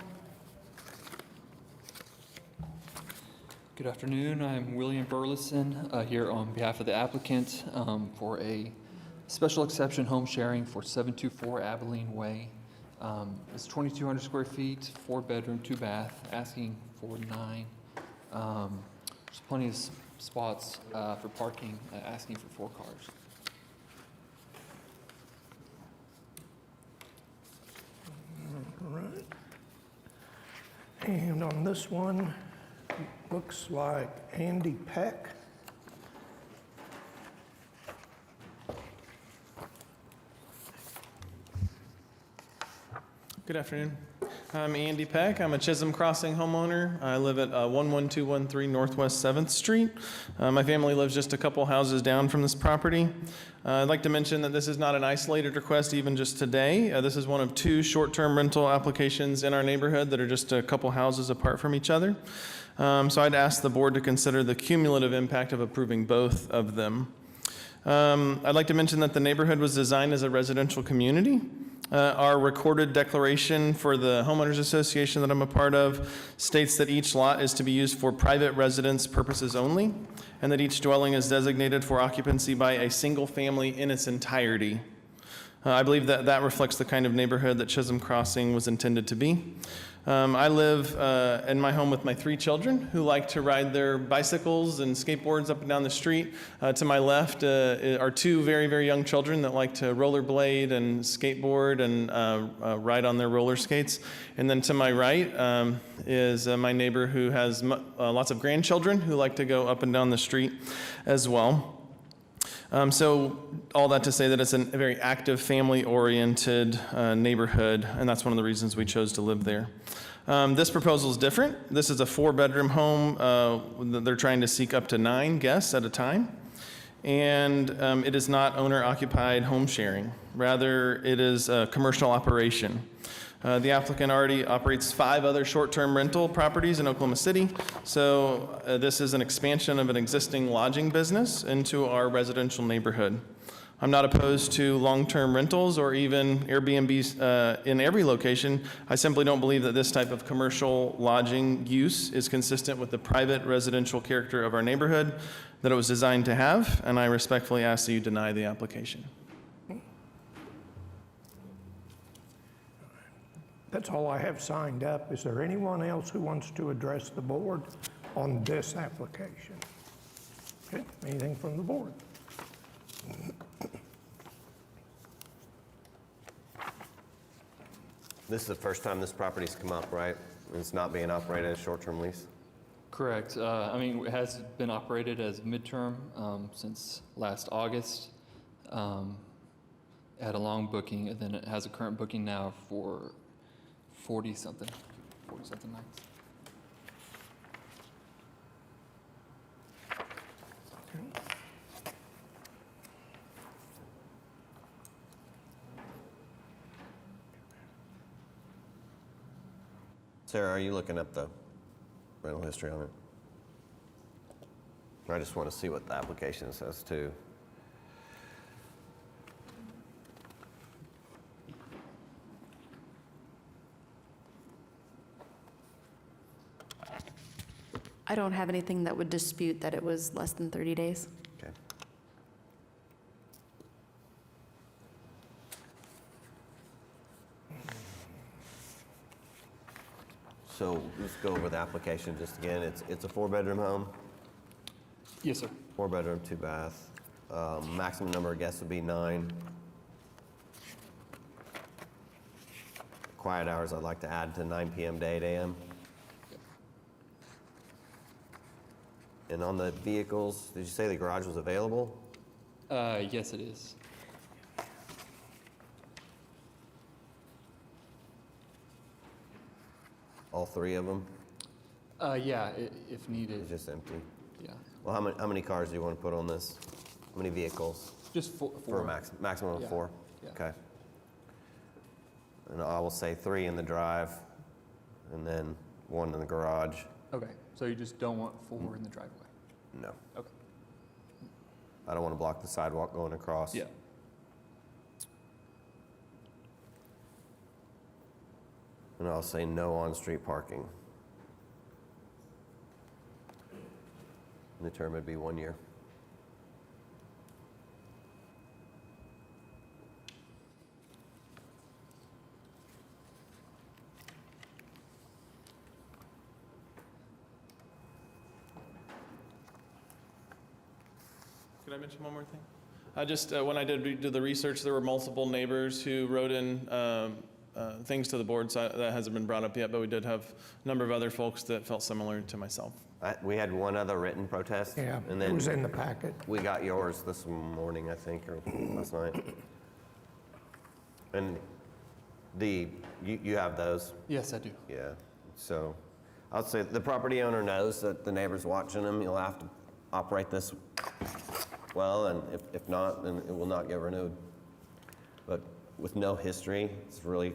Good afternoon. I'm William Burleson here on behalf of the applicant for a special exception home sharing for 724 Abilene Way. It's 2,200 square feet, 4-bedroom, 2-bath, asking for 9. There's plenty of spots for parking, asking for 4 cars. All right. And on this one, looks like Andy Peck. Good afternoon. I'm Andy Peck. I'm a Chisholm Crossing homeowner. I live at 11213 Northwest 7th Street. My family lives just a couple houses down from this property. I'd like to mention that this is not an isolated request even just today. This is one of 2 short-term rental applications in our neighborhood that are just a couple houses apart from each other. So I'd ask the board to consider the cumulative impact of approving both of them. I'd like to mention that the neighborhood was designed as a residential community. Our recorded declaration for the homeowners association that I'm a part of states that each lot is to be used for private residence purposes only, and that each dwelling is designated for occupancy by a single family in its entirety. I believe that that reflects the kind of neighborhood that Chisholm Crossing was intended to be. I live in my home with my 3 children who like to ride their bicycles and skateboards up and down the street. To my left are 2 very, very young children that like to rollerblade and skateboard and ride on their roller skates. And then to my right is my neighbor who has lots of grandchildren who like to go up and down the street as well. So all that to say that it's a very active, family-oriented neighborhood, and that's one of the reasons we chose to live there. This proposal is different. This is a 4-bedroom home. They're trying to seek up to 9 guests at a time. And it is not owner-occupied home sharing. Rather, it is a commercial operation. The applicant already operates 5 other short-term rental properties in Oklahoma City. So this is an expansion of an existing lodging business into our residential neighborhood. I'm not opposed to long-term rentals or even Airbnbs in every location. I simply don't believe that this type of commercial lodging use is consistent with the private residential character of our neighborhood that it was designed to have, and I respectfully ask that you deny the application. That's all I have signed up. Is there anyone else who wants to address the board on this application? Okay, anything from the board? This is the first time this property's come up, right? It's not being operated as a short-term lease? Correct. I mean, it has been operated as midterm since last August. It had a long booking, and then it has a current booking now for 40-something nights. Sarah, are you looking up the rental history on it? I just want to see what the application says too. I don't have anything that would dispute that it was less than 30 days. Okay. So let's go over the application just again. It's a 4-bedroom home, Yes, sir. 4-bedroom, 2-bath. Maximum number of guests would be 9. Quiet hours I'd like to add to 9 p.m. to 8 a.m. And on the vehicles, did you say the garage was available? Yes, it is. All 3 of them? Yeah, if needed. It's just empty. Yeah. Well, how many cars do you want to put on this? How many vehicles? Just four. For a maximum of Yeah. 4? Yeah. Okay. And I will say 3 in the drive, and then 1 in the garage. Okay, so you just don't want 4 in the driveway? No. Okay. I don't want to block the sidewalk going across. Yeah. And I'll say no on-street parking. And the term would be 1 year. Could I mention one more thing? Just when I did do the research, there were multiple neighbors who wrote in things to the board, so that hasn't been brought up yet, but we did have a number of other folks that felt similar to myself. We had one other written protest. Yeah, and it then was in the packet. we got yours this morning, I think, or last night. And you have those? Yes, I do. Yeah, so I'll say the property owner knows that the neighbor's watching him. You'll have to operate this well, and if not, then it will not get renewed. But with no history, it's really,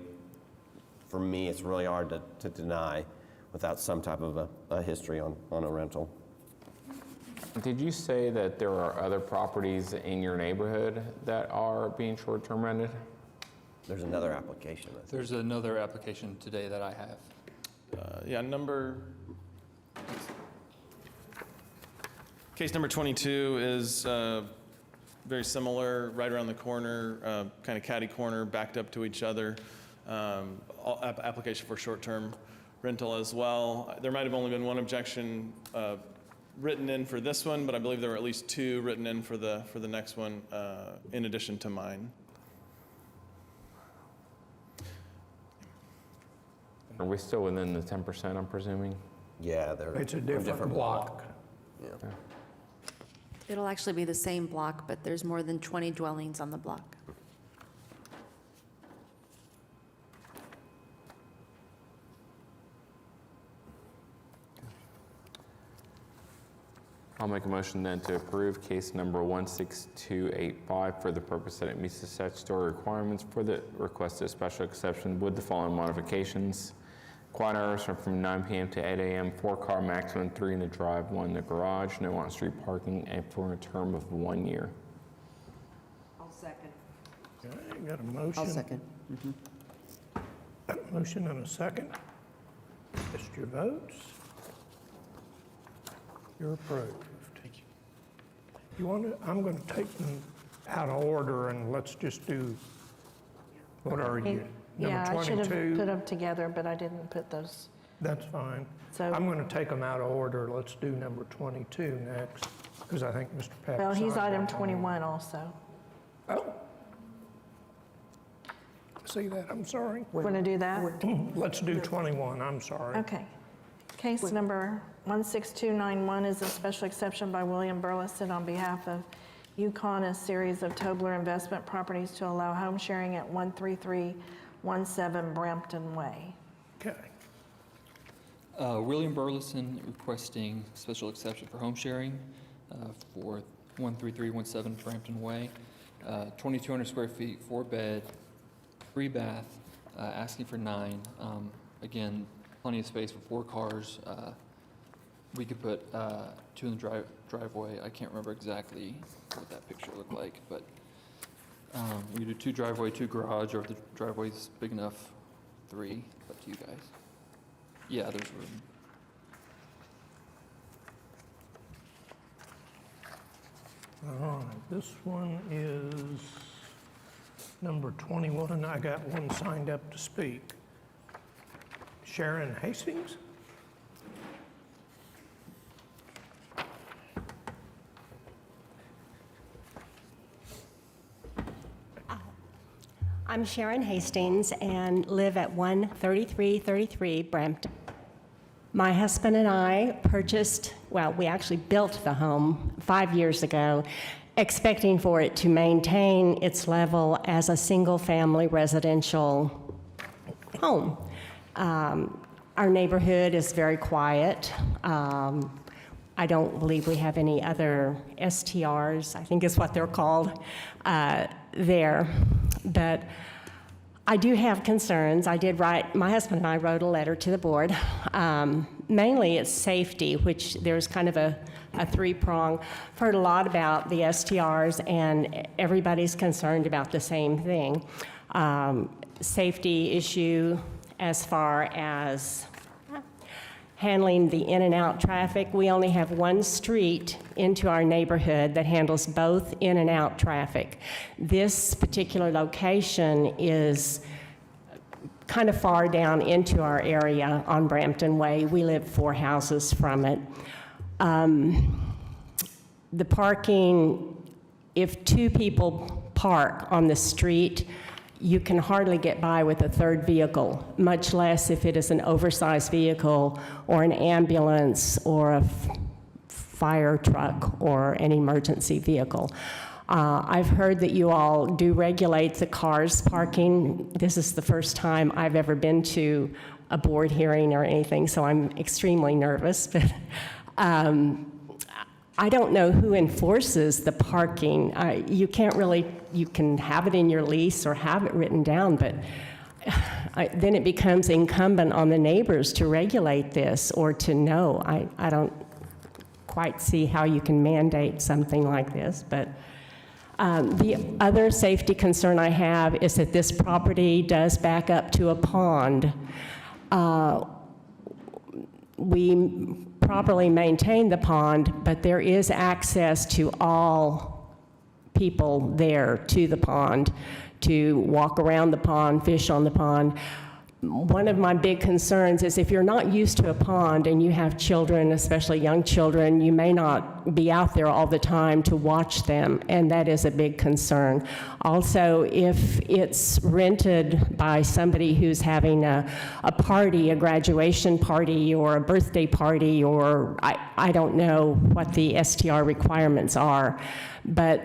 for me, it's really hard to deny without some type of a history on a rental. Did you say that there are other properties in your neighborhood that are being short-term rented? There's another application, I think. There's another application today that I have. Yeah, case number 22 is very similar, right around the corner, kind of catty corner, backed up to each other. Application for short-term rental as well. There might have only been one objection written in for this one, but I believe there were at least 2 written in for the next one, in addition to mine. Are we still within the 10%, I'm presuming? Yeah, It's a different block. Yeah. It'll actually be the same block, but there's more than 20 dwellings on the block. I'll make a motion then to approve case number 16285 for the purpose that it meets the statutory requirements for the requested special exception with the following modifications. Quiet hours are from 9 p.m. to 8 a.m., 4-car maximum, 3 in the drive, 1 in the garage, no on-street parking, and for a term of 1 year. I'll second. Okay, got a motion. I'll second. Got a motion and a second. List your votes. You're approved. Thank you. You want to, I'm going to take them out of order and let's just do, what are you? Yeah, Number I should have 22? put them together, but I didn't put those. That's fine. So- I'm going to take them out of order. Let's do number 22 next, because I think Mr. Peck. Well, he's signed item off on it. 21 also. Oh. See that? I'm sorry. Want to do that? Let's do 21, I'm sorry. Okay. Case number 16291 is a special exception by William Burleson on behalf of Yukon, a series of Tobler investment properties to allow home sharing at 13317 Brampton Way. Okay. William Burleson requesting special exception for home sharing for 13317 Brampton Way. 2,200 square feet, 4-bed, 3-bath, asking for 9. Again, plenty of space for 4 cars. We could put 2 in the driveway. I can't remember exactly what that picture looked like, but we could do 2 driveway, 2 garage, or if the driveway's big enough, 3. Up to you guys. Yeah, there's room. All right, this one is number 21. I got one signed up to speak. Sharon Hastings? I'm Sharon Hastings and live at 13333 Brampton. My husband and I we actually built the home 5 years ago, expecting for it to maintain its level as a single-family residential home. Our neighborhood is very quiet. I don't believe we have any other STRs, I think is what they're called, there. But I do have concerns. My husband and I wrote a letter to the board. Mainly it's safety, which there's kind of a 3-prong. I've heard a lot about the STRs, and everybody's concerned about the same thing. Safety issue as far as handling the in and out traffic. We only have one street into our neighborhood that handles both in and out traffic. This particular location is kind of far down into our area on Brampton Way. We live 4 houses from it. The parking, if 2 people park on the street, you can hardly get by with a 3rd vehicle, much less if it is an oversized vehicle or an ambulance or a fire truck or an emergency vehicle. I've heard that you all do regulate the cars parking. This is the first time I've ever been to a board hearing or anything, so I'm extremely nervous. But I don't know who enforces the parking. You can have it in your lease or have it written down, but then it becomes incumbent on the neighbors to regulate this or to know. I don't quite see how you can mandate something like this, but the other safety concern I have is that this property does back up to a pond. We properly maintain the pond, but there is access to all people there to the pond, to walk around the pond, fish on the pond. One of my big concerns is if you're not used to a pond and you have children, especially young children, you may not be out there all the time to watch them, and that is a big concern. Also, if it's rented by somebody who's having a party, a graduation party or a birthday party, or I don't know what the STR requirements are, but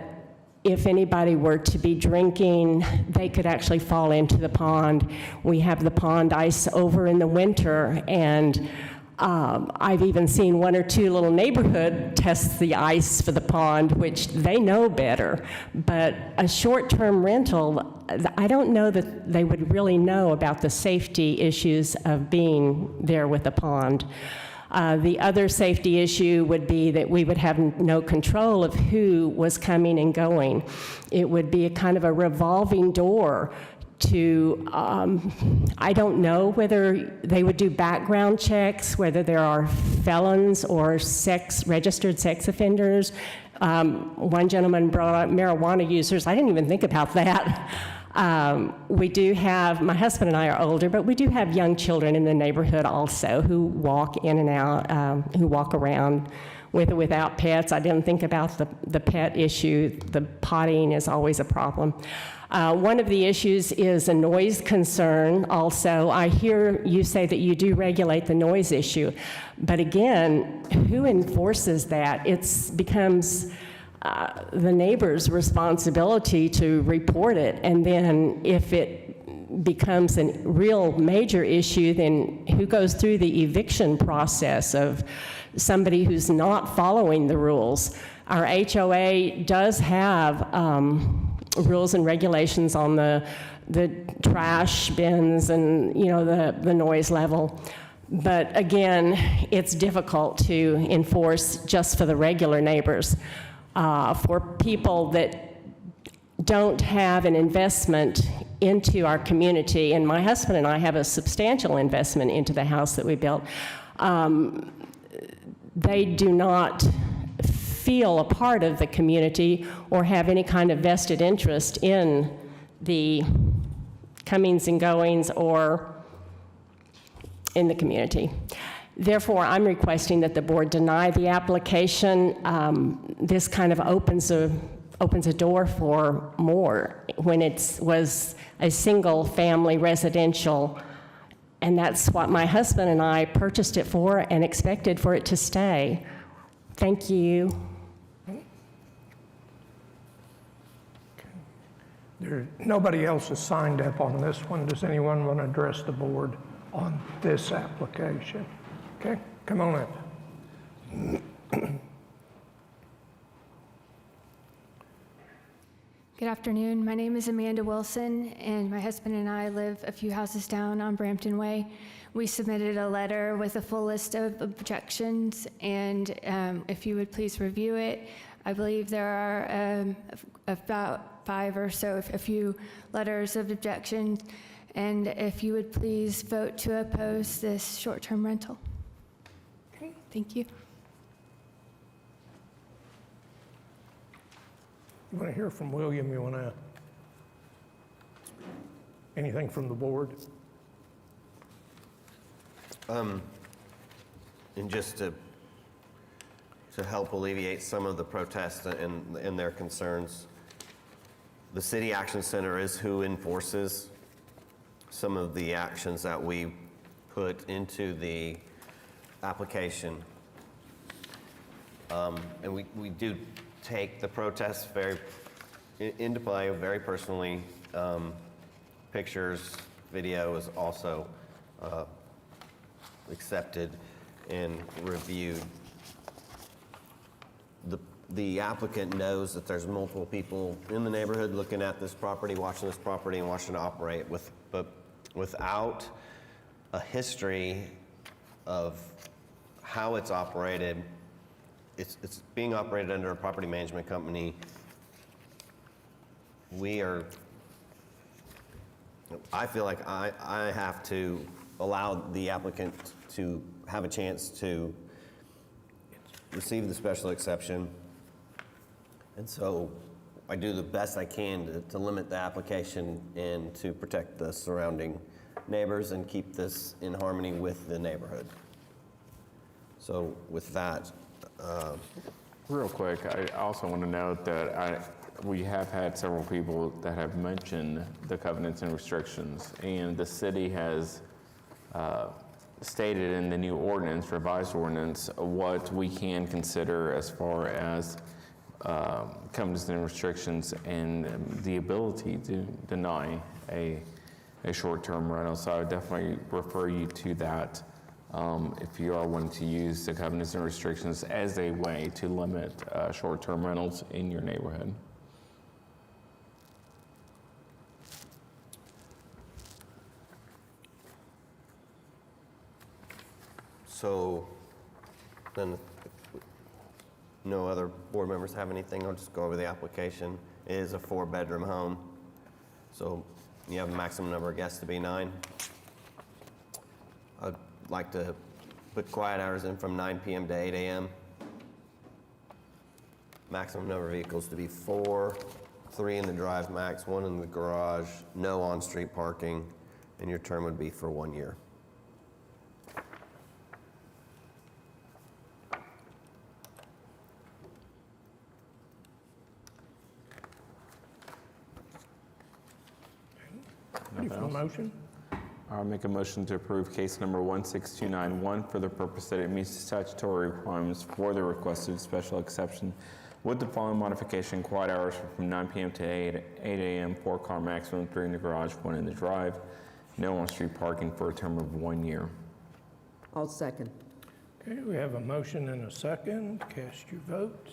if anybody were to be drinking, they could actually fall into the pond. We have the pond ice over in the winter, and I've even seen 1 or 2 little neighborhood test the ice for the pond, which they know better. But a short-term rental, I don't know that they would really know about the safety issues of being there with the pond. The other safety issue would be that we would have no control of who was coming and going. It would be a kind of a revolving door to, I don't know whether they would do background checks, whether there are felons or registered sex offenders. One gentleman brought up marijuana users. I didn't even think about that. We do have, my husband and I are older, but we do have young children in the neighborhood also who walk in and out, who walk around with or without pets. I didn't think about the pet issue. The potting is always a problem. One of the issues is a noise concern also. I hear you say that you do regulate the noise issue, but again, who enforces that? It becomes the neighbor's responsibility to report it, and then if it becomes a real major issue, then who goes through the eviction process of somebody who's not following the rules? Our HOA does have rules and regulations on the trash bins and, you know, the noise level. But again, it's difficult to enforce just for the regular neighbors. For people that don't have an investment into our community, and my husband and I have a substantial investment into the house that we built, they do not feel a part of the community or have any kind of vested interest in the comings and goings or in the community. Therefore, I'm requesting that the board deny the application. This kind of opens a door for more when it was a single-family residential, and that's what my husband and I purchased it for and expected for it to stay. Thank you. Nobody else has signed up on this one. Does anyone want to address the board on this application? Okay, come on up. Good afternoon. My name is Amanda Wilson, and my husband and I live a few houses down on Brampton Way. We submitted a letter with a full list of objections, and if you would please review it. I believe there are about 5 or so, a few letters of objection, and if you would please vote to oppose this short-term rental. Okay, thank you. You want to hear from William? You want to, anything from the board? And just to help alleviate some of the protests and their concerns, the City Action Center is who enforces some of the actions that we put into the application. And we do take the protests very into play, very personally. Pictures, video is also accepted and reviewed. The applicant knows that there's multiple people in the neighborhood looking at this property, watching this property, and watching it operate. But without a history of how it's operated, it's being operated under a property management company. I feel like I have to allow the applicant to have a chance to receive the special exception. And so I do the best I can to limit the application and to protect the surrounding neighbors and keep this in harmony with the neighborhood. So with that, real quick, I also want to note that we have had several people that have mentioned the covenants and restrictions, and the city has stated in the new ordinance, revised ordinance, what we can consider as far as covenants and restrictions and the ability to deny a short-term rental. So I would definitely refer you to that if you are wanting to use the covenants and restrictions as a way to limit short-term rentals in your neighborhood. So then, no other board members have anything, I'll just go over the application. It is a 4-bedroom home, so you have a maximum number of guests to be 9. I'd like to put quiet hours in from 9 p.m. to 8 a.m. Maximum number of vehicles to be 4, 3 in the drive max, 1 in the garage, no on-street parking, and your term would be for 1 year. you for the motion. I'll make a motion to approve case number 16291 for the purpose that it meets the statutory requirements for the requested special exception with the following modification: quiet hours from 9 p.m. to 8 a.m., 4-car maximum, 3 in the garage, 1 in the drive, no on-street parking for a term of 1 year. I'll second. Okay, we have a motion and a second. Cast your votes.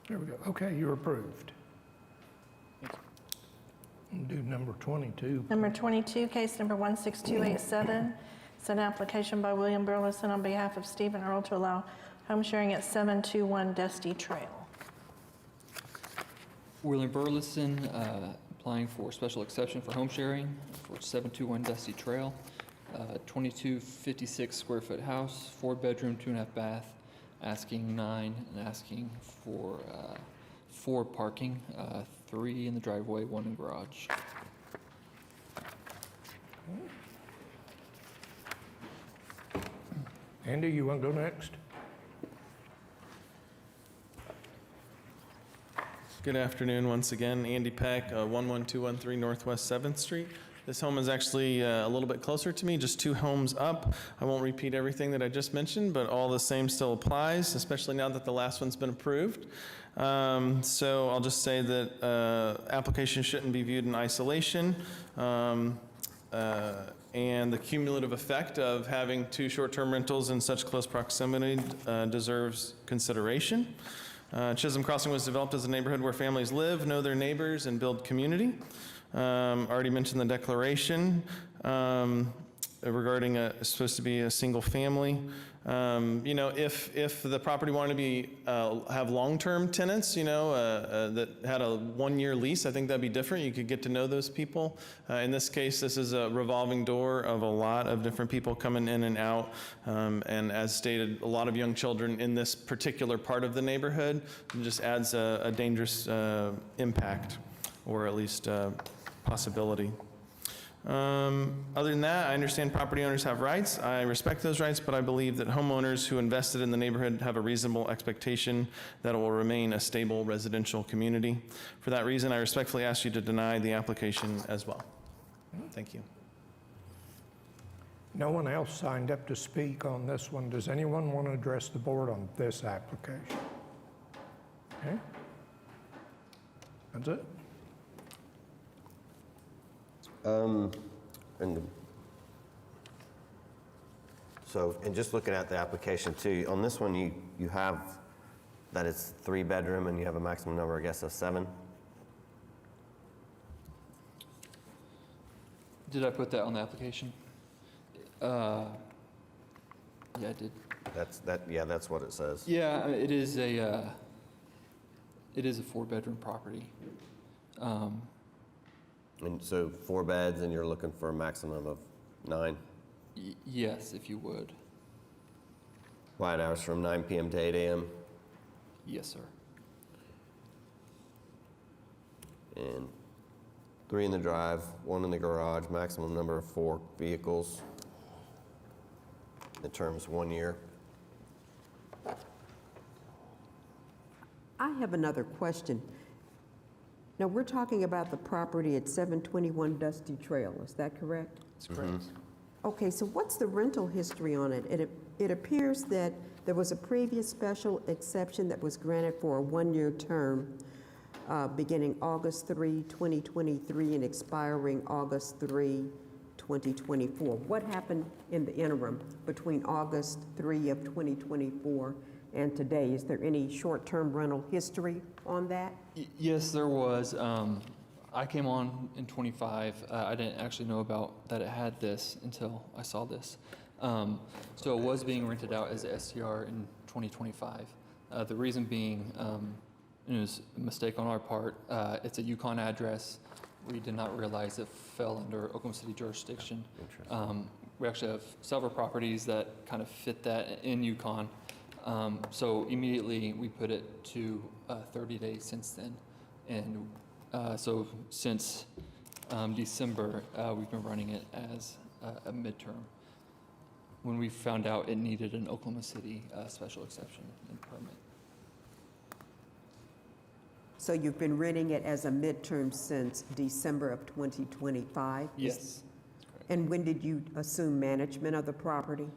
There we go. Okay, you're approved. We'll do number 22. Number 22, case number 16287. It's an application by William Burleson on behalf of Stephen Earl to allow home sharing at 721 Dusty Trail. William Burleson, applying for special exception for home sharing for 721 Dusty Trail. 2256 square foot house, 4-bedroom, 2.5 bath, asking 9 and asking for 4 parking, 3 in the driveway, 1 in garage. Andy, you want to go next? Good afternoon once again. Andy Peck, 11213 Northwest 7th Street. This home is actually a little bit closer to me, just 2 homes up. I won't repeat everything that I just mentioned, but all the same still applies, especially now that the last one's been approved. So I'll just say that application shouldn't be viewed in isolation. And the cumulative effect of having 2 short-term rentals in such close proximity deserves consideration. Chisholm Crossing was developed as a neighborhood where families live, know their neighbors, and build community. Already mentioned the declaration regarding supposed to be a single family. You know, if the property wanted to be have long-term tenants, you know, that had a 1-year lease, I think that'd be different. You could get to know those people. In this case, this is a revolving door of a lot of different people coming in and out. And as stated, a lot of young children in this particular part of the neighborhood. It just adds a dangerous impact, or at least possibility. Other than that, I understand property owners have rights. I respect those rights, but I believe that homeowners who invested in the neighborhood have a reasonable expectation that it will remain a stable residential community. For that reason, I respectfully ask you to deny the application as well. Thank you. No one else signed up to speak on this one. Does anyone want to address the board on this application? Okay. That's it. And just looking at the application too, on this one, you have that it's 3-bedroom and you have a maximum number, I guess, of 7. Did I put that on the application? Yeah, I did. That's what it says. Yeah, it is a 4-bedroom property. And so 4 beds, and you're looking for a maximum of 9? Yes, if you would. Quiet hours from 9 p.m. to 8 a.m.? Yes, sir. And 3 in the drive, 1 in the garage, maximum number of 4 vehicles. The term's 1 year. I have another question. Now, we're talking about the property at 721 Dusty Trail, is that correct? That's correct. Okay, so what's the rental history on it? It appears that there was a previous special exception that was granted for a 1-year term beginning August 3, 2023 and expiring August 3, 2024. What happened in the interim between August 3 of 2024 and today? Is there any short-term rental history on that? Yes, there was. I came on in 25. I didn't actually know about that it had this until I saw this. So it was being rented out as a STR in 2025. The reason being, it was a mistake on our part. It's a Yukon address. We did not realize it fell under Oklahoma City jurisdiction. We actually have several properties that kind of fit that in Yukon. So immediately we put it to 30 days since then. And so since December, we've been running it as a midterm. When we found out it needed an Oklahoma City special exception and permit. So you've been renting it as a midterm since December of 2025? Yes. And when did you assume management of the property?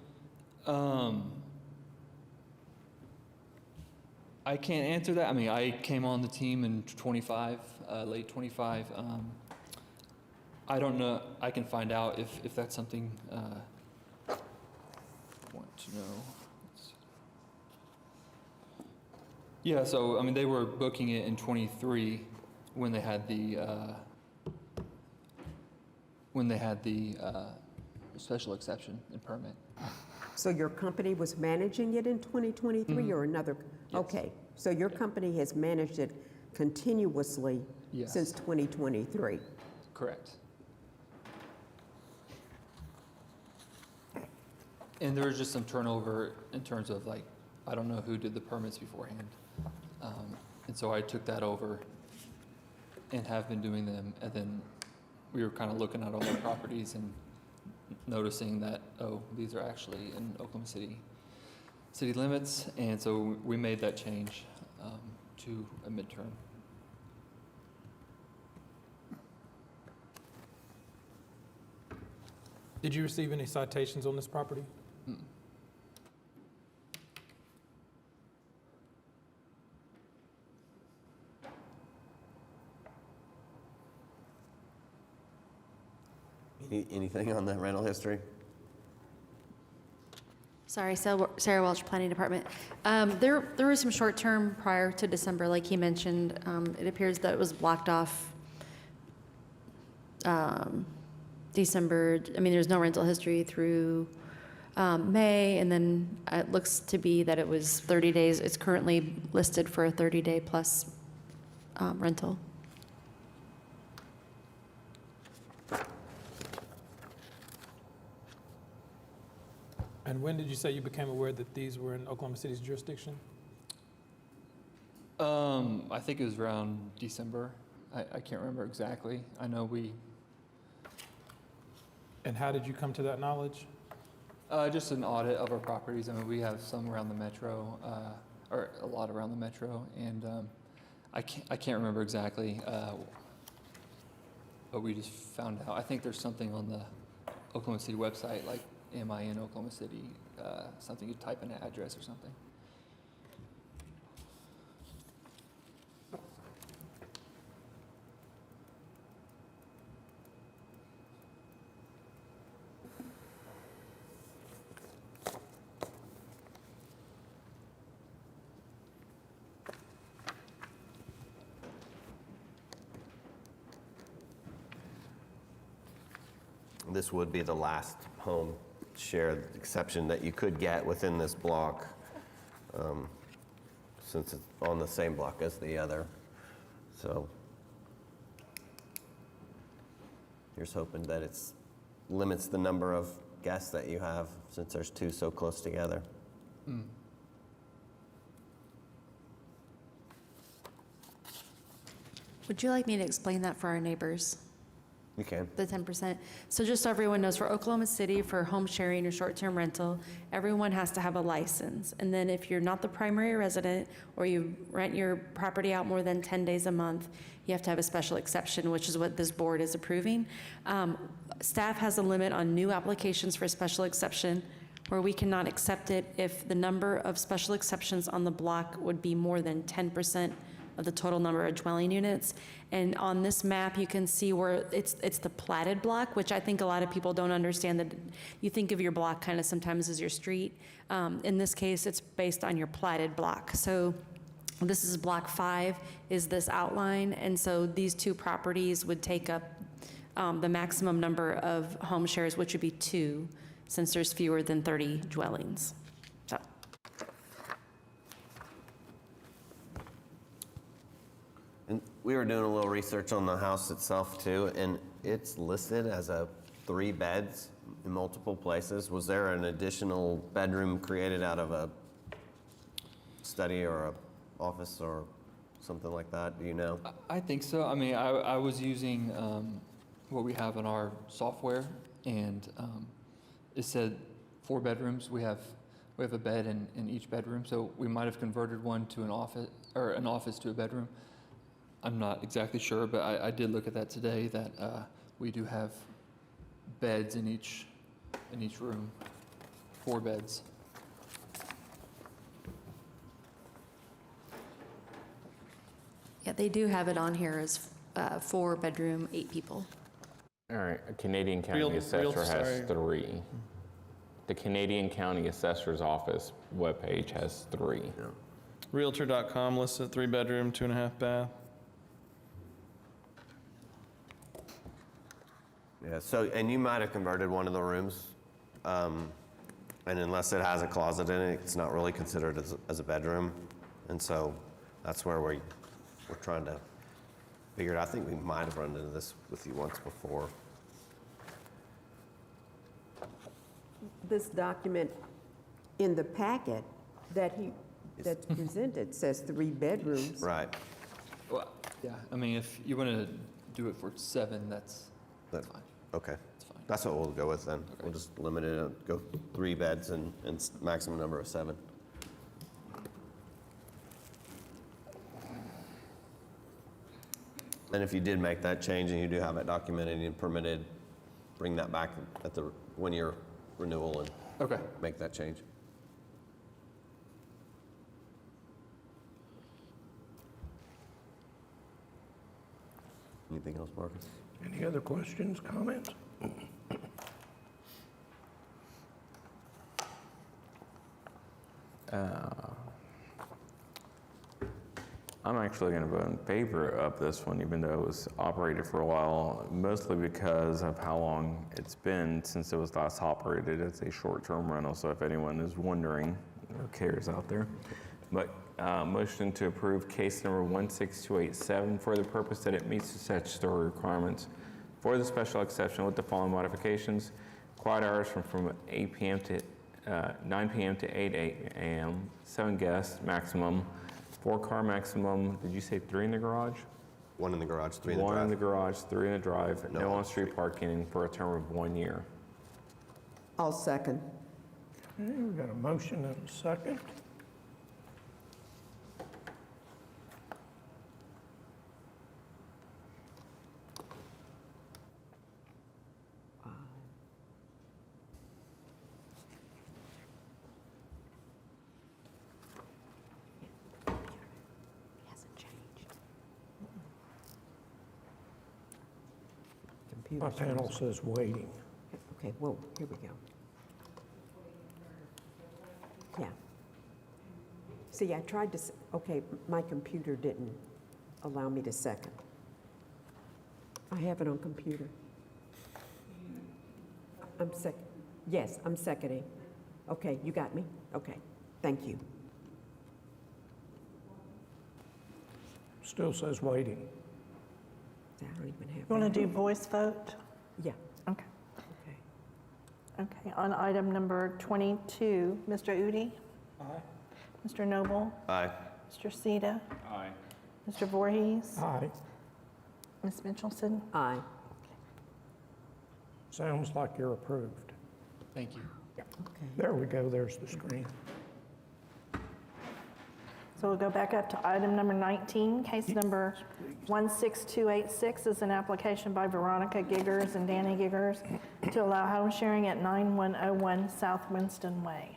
I can't answer that. I mean, I came on the team in 25, late 25. I don't know. I can find out if that's something you want to know. Yeah, so, I mean, they were booking it in 23 when they had the special exception and permit. So your company was managing it in 2023 or another? Yes. Okay, so your company has managed it continuously Yes. since 2023? Correct. And there was just some turnover in terms of like, I don't know who did the permits beforehand. And so I took that over and have been doing them. And then we were kind of looking at all our properties and noticing that, oh, these are actually in Oklahoma city limits. And so we made that change to a midterm. Did you receive any citations on this property? Anything on the rental history? Sorry, Sarah Welch, Planning Department. There was some short-term prior to December, like he mentioned. It appears that it was blocked off December. I mean, there's no rental history through May, and then it looks to be that it was 30 days. It's currently listed for a 30-day plus rental. And when did you say you became aware that these were in Oklahoma City's jurisdiction? I think it was around December. I can't remember exactly. I know we... And how did you come to that knowledge? Just an audit of our properties. I mean, we have some around the metro, or a lot around the metro, and I can't remember exactly, but we just found out. I think there's something on the Oklahoma City website, like, am I in Oklahoma City? Something you type in an address or something. This would be the last home share exception that you could get within this block, since it's on the same block as the other. So you're just hoping that it limits the number of guests that you have, since there's two so close together. Would you like me to explain that for our neighbors? You can. The 10%. So just so everyone knows, for Oklahoma City, for home sharing or short-term rental, everyone has to have a license. And then if you're not the primary resident or you rent your property out more than 10 days a month, you have to have a special exception, which is what this board is approving. Staff has a limit on new applications for special exception where we cannot accept it if the number of special exceptions on the block would be more than 10% of the total number of dwelling units. And on this map, you can see where it's the platted block, which I think a lot of people don't understand, that you think of your block kind of sometimes as your street. In this case, it's based on your platted block. So this is block 5, is this outline. And so these two properties would take up the maximum number of home shares, which would be 2, since there's fewer than 30 dwellings. So. And we were doing a little research on the house itself too, and it's listed as a 3 beds in multiple places. Was there an additional bedroom created out of a study or a office or something like that? Do you know? I think so. I mean, I was using what we have in our software, and it said 4 bedrooms. We have a bed in each bedroom, so we might have converted one to an office, or an office to a bedroom. I'm not exactly sure, but I did look at that today, that we do have beds in each room, 4 beds. Yeah, they do have it on here as 4-bedroom, 8 people. All right, a Canadian County Real- Assessor real- has sorry. 3. The Canadian County Assessor's Office webpage has 3. Realtor.com lists a 3-bedroom, 2.5 bath. Yeah, so, and you might have converted one of the rooms, and unless it has a closet in it, it's not really considered as a bedroom. And so that's where we're trying to figure it out. I think we might have run into this with you once before. This document in the packet that's presented says 3 bedrooms. Right. Well, yeah, I mean, if you want to do it for 7, that's fine. Okay. That's what we'll go with then. We'll just limit it, go 3 beds and maximum number of 7. And if you did make that change and you do have it documented and permitted, bring that back at the 1-year renewal and make that change. Anything else, Marcus? Any other questions, comments? I'm actually going to vote in favor of this one, even though it was operated for a while, mostly because of how long it's been since it was last operated as a short-term rental. So if anyone is wondering, or cares out there. But motion to approve case number 16287 for the purpose that it meets the statutory requirements for the special exception with the following modifications. Quiet hours from 8 p.m. to 9 p.m. to 8 a.m., 7 guests maximum, 4-car maximum. Did you say 3 in the garage? 1 in the garage, 3 in the drive. 1 in the garage, 3 in the drive, No no on on-street parking for a term of 1 year. I'll second. Okay, we've got a motion and a second. Computer My panel says waiting. Okay, whoa, here we go. Yeah. See, I tried to, okay, my computer didn't allow me to second. I have it on computer. Yes, I'm seconding. Okay, you got me? Okay, thank you. Still says waiting. I don't even have. You want to do voice vote? Yeah. Okay. Okay, on item number 22, Mr. Udi? Aye. Mr. Noble? Aye. Mr. Sita? Aye. Mr. Voorhees? Aye. Ms. Mitchelson? Aye. Sounds like you're approved. Thank you. There we go, there's the screen. So we'll go back up to item number 19. Case number 16286 is an application by Veronica Giggers and Danny Giggers to allow home sharing at 9101 South Winston Way.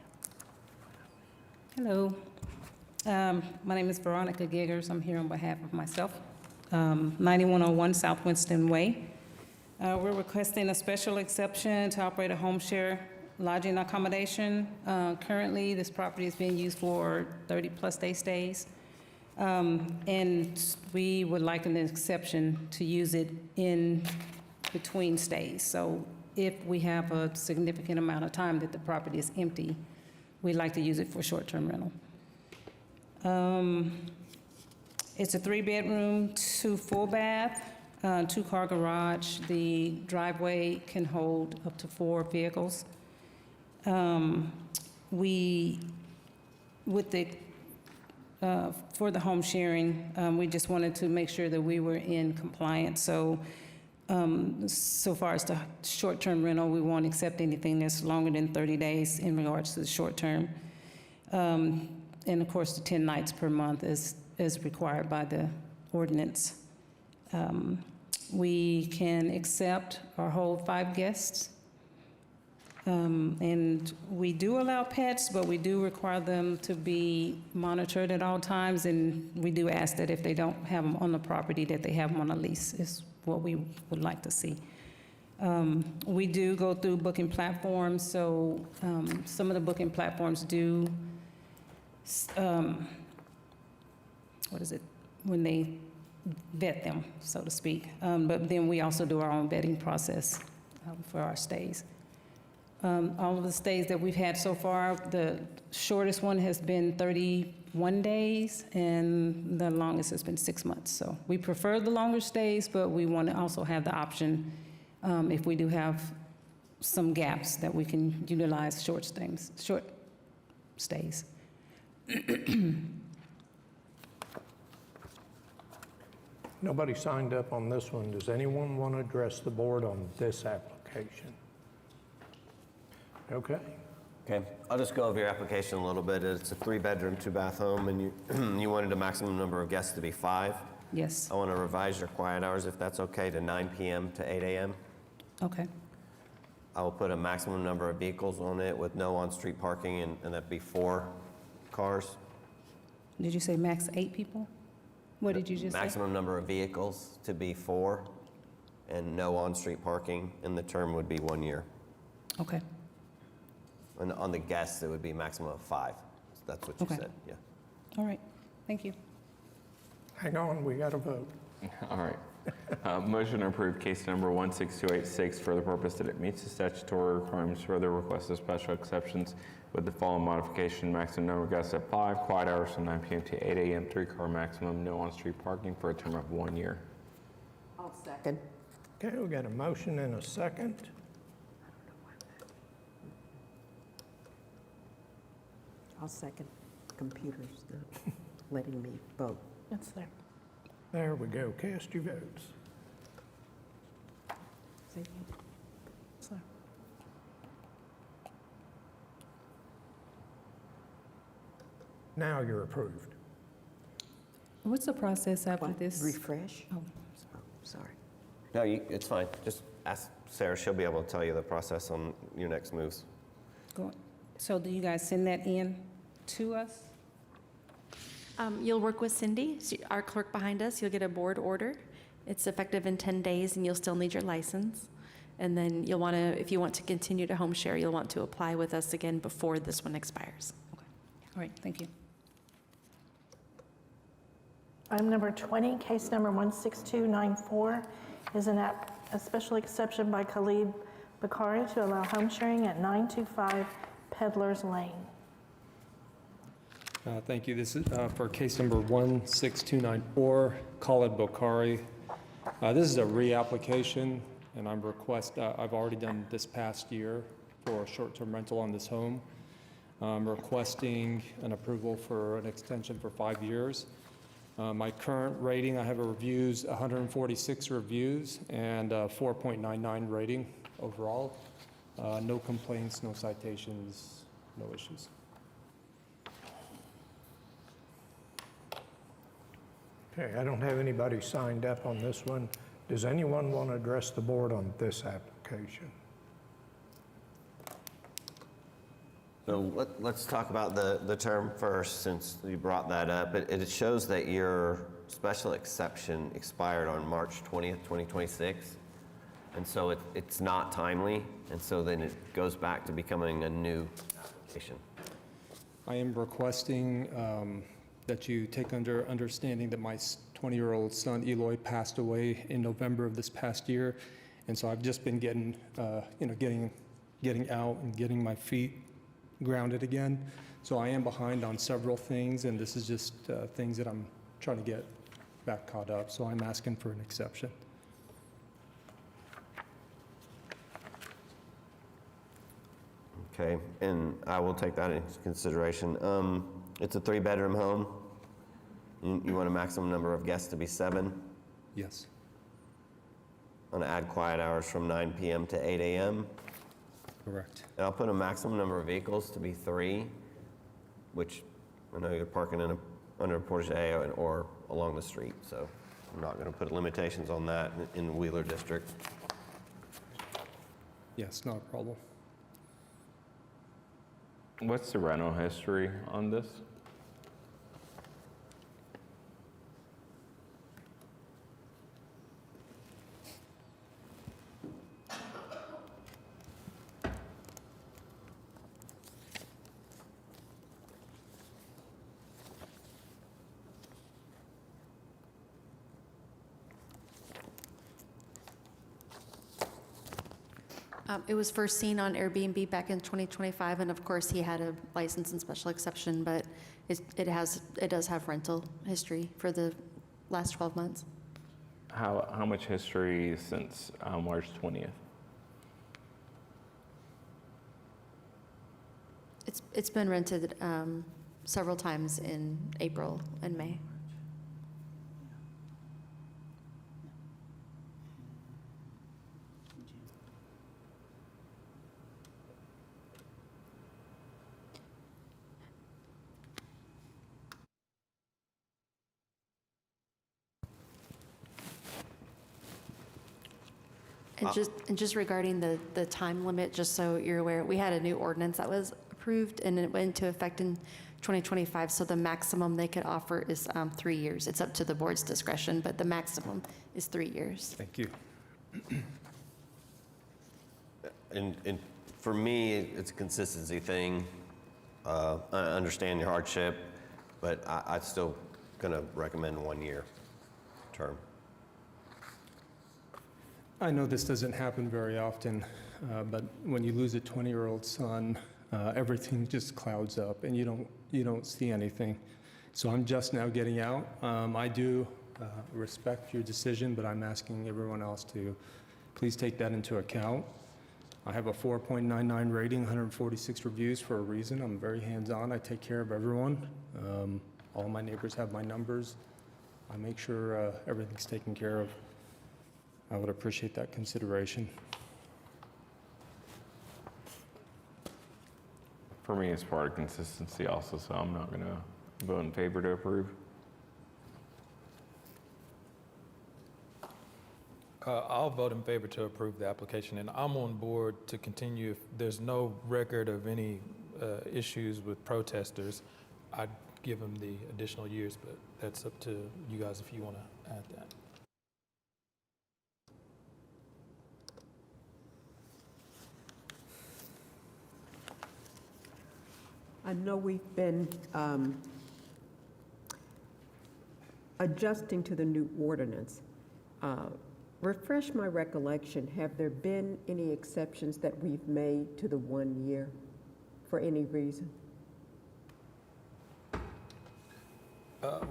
Hello. My name is Veronica Giggers. I'm here on behalf of myself. 9101 South Winston Way. We're requesting a special exception to operate a home share lodging accommodation. Currently, this property is being used for 30-plus day stays. And we would like an exception to use it in between stays. So if we have a significant amount of time that the property is empty, we'd like to use it for short-term rental. It's a 3-bedroom, 2 full bath, 2-car garage. The driveway can hold up to 4 vehicles. For the home sharing, we just wanted to make sure that we were in compliance. So So far as the short-term rental, we won't accept anything that's longer than 30 days in regards to the short-term. And of course, the 10 nights per month is required by the ordinance. We can accept or hold 5 guests. And we do allow pets, but we do require them to be monitored at all times. And we do ask that if they don't have them on the property, that they have them on a lease, is what we would like to see. We do go through booking platforms, so some of the booking platforms do, when they vet them, so to speak. But then we also do our own vetting process for our stays. All of the stays that we've had so far, the shortest one has been 31 days, and the longest has been 6 months. So we prefer the longer stays, but we want to also have the option, if we do have some gaps, that we can utilize short stays. Nobody signed up on this one. Does anyone want to address the board on this application? Okay. Okay, I'll just go over your application a little bit. It's a 3-bedroom, 2-bath home, and you wanted a maximum number of guests to be 5. Yes. I want to revise your quiet hours, if that's okay, to 9 p.m. to 8 a.m. Okay. I will put a maximum number of vehicles on it with no on-street parking, and that'd be 4 cars. Did you say max 8 people? What did you just say? Maximum number of vehicles to be 4, and no on-street parking, and the term would be 1 year. Okay. And on the guests, it would be maximum of 5. That's what you Okay. said, yeah. All right. Thank you. Hang on, we got to vote. All right. Motion to approve case number 16286 for the purpose that it meets the statutory requirements for the request of special exceptions with the following modification: maximum number of guests at 5, quiet hours from 9 p.m. to 8 a.m., 3-car maximum, no on-street parking for a term of 1 year. I'll second. Okay, we got a motion and a second. I'll second. Computer's not letting me vote. It's there. There we go. Cast your votes. So, Now you're approved. What's the process after What? this? Refresh? Oh. Oh, sorry. No, it's fine. Just ask Sarah. She'll be able to tell you the process on your next moves. Go on. So do you guys send that in to us? You'll work with Cindy, our clerk behind us. You'll get a board order. It's effective in 10 days, and you'll still need your license. And then you'll want to, if you want to continue to home share, you'll want to apply with us again before this one expires. Okay. All right. Thank you. Item number 20, case number 16294, is a special exception by Khalid Bakari to allow home sharing at 925 Peddler's Lane. Thank you. This is for case number 16294, Khalid Bokhari. This is a reapplication, and I've already done this past year for a short-term rental on this home. I'm requesting an approval for an extension for 5 years. My current rating, I have 146 reviews, and a 4.99 rating overall. No complaints, no citations, no issues. Okay, I don't have anybody signed up on this one. Does anyone want to address the board on this application? So let's talk about the term first, since you brought that up. It shows that your special exception expired on March 20th, 2026. And so it's not timely, and so then it goes back to becoming a new application. I am requesting that you take under understanding that my 20-year-old son Eloy passed away in November of this past year, and so I've just been getting out and getting my feet grounded again. So I am behind on several things, and this is just things that I'm trying to get back caught up. So I'm asking for an exception. Okay, and I will take that into consideration. It's a 3-bedroom home. You want a maximum number of guests to be 7? Yes. I'm gonna add quiet hours from 9 PM to 8 AM. Correct. And I'll put a maximum number of vehicles to be 3, which I know you're parking under a portage or along the street, so I'm not gonna put limitations on that in the Wheeler District. Yes, not a problem. What's the rental history on this? It was first seen on Airbnb back in 2025, and of course, he had a license and special exception, but it does have rental history for the last 12 months. How much history since March 20th? It's been rented several times in April and May. And just regarding the time limit, just so you're aware, we had a new ordinance that was approved and it went into effect in 2025. So the maximum they could offer is 3 years. It's up to the board's discretion, but the maximum is 3 years. Thank you. And for me, it's a consistency thing. I understand your hardship, but I'm still gonna recommend 1 year term. I know this doesn't happen very often, but when you lose a 20-year-old son, everything just clouds up and you don't see anything. So I'm just now getting out. I do respect your decision, but I'm asking everyone else to please take that into account. I have a 4.99 rating, 146 reviews for a reason. I'm very hands-on. I take care of everyone. All my neighbors have my numbers. I make sure everything's taken care of. I would appreciate that consideration. For me, it's part of consistency also, so I'm not going to vote in favor to approve. I'll vote in favor to approve the application, and I'm on board to continue. If there's no record of any issues with protesters, I'd give them the additional years, but that's up to you guys if you want to add that. I know we've been adjusting to the new ordinance. Refresh my recollection, have there been any exceptions that we've made to the 1 year for any reason?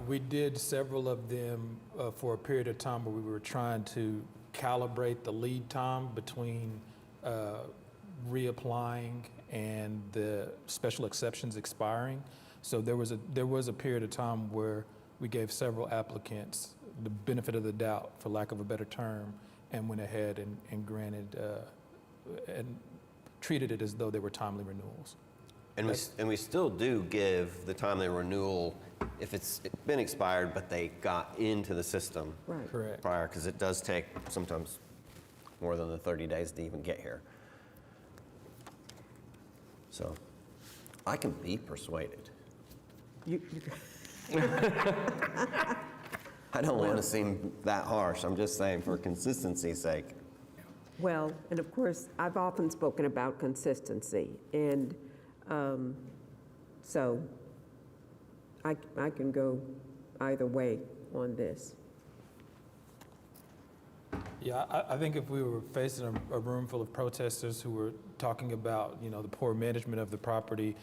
We did several of them for a period of time where we were trying to calibrate the lead time between reapplying and the special exceptions expiring. So there was a period of time where we gave several applicants the benefit of the doubt, for lack of a better term, and went ahead and granted and treated it as though they were timely renewals. And we still do give the timely renewal if it's been expired, but they got into the system Right. Correct. prior, because it does take sometimes more than the 30 days to even get here. So I can be persuaded. I don't want to seem that harsh. I'm just saying for consistency's sake. Well, and of course, I've often spoken about consistency, and so I can go either way on this. Yeah, I think if we were facing a room full of protesters who were talking about, the poor management of the property,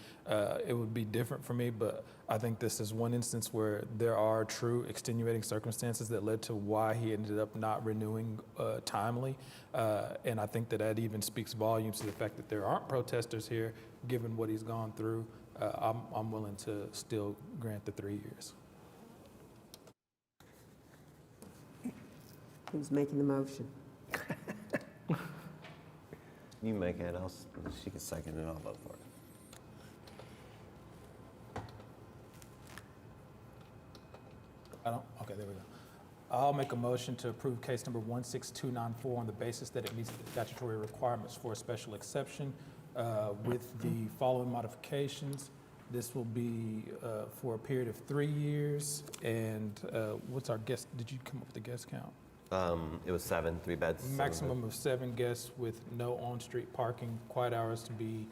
it would be different for me. But I think this is one instance where there are true extenuating circumstances that led to why he ended up not renewing timely. And I think that even speaks volumes to the fact that there aren't protesters here, given what he's gone through. I'm willing to still grant the 3 years. Who's making the motion? You make it, she can second it, I'll vote for it. Okay, there we go. I'll make a motion to approve case number 16294 on the basis that it meets the statutory requirements for a special exception with the following modifications. This will be for a period of 3 years. And what's our guest? Did you come up with the guest count? It was 7, 3 beds. Maximum of 7 guests with no on-street parking. Quiet hours to be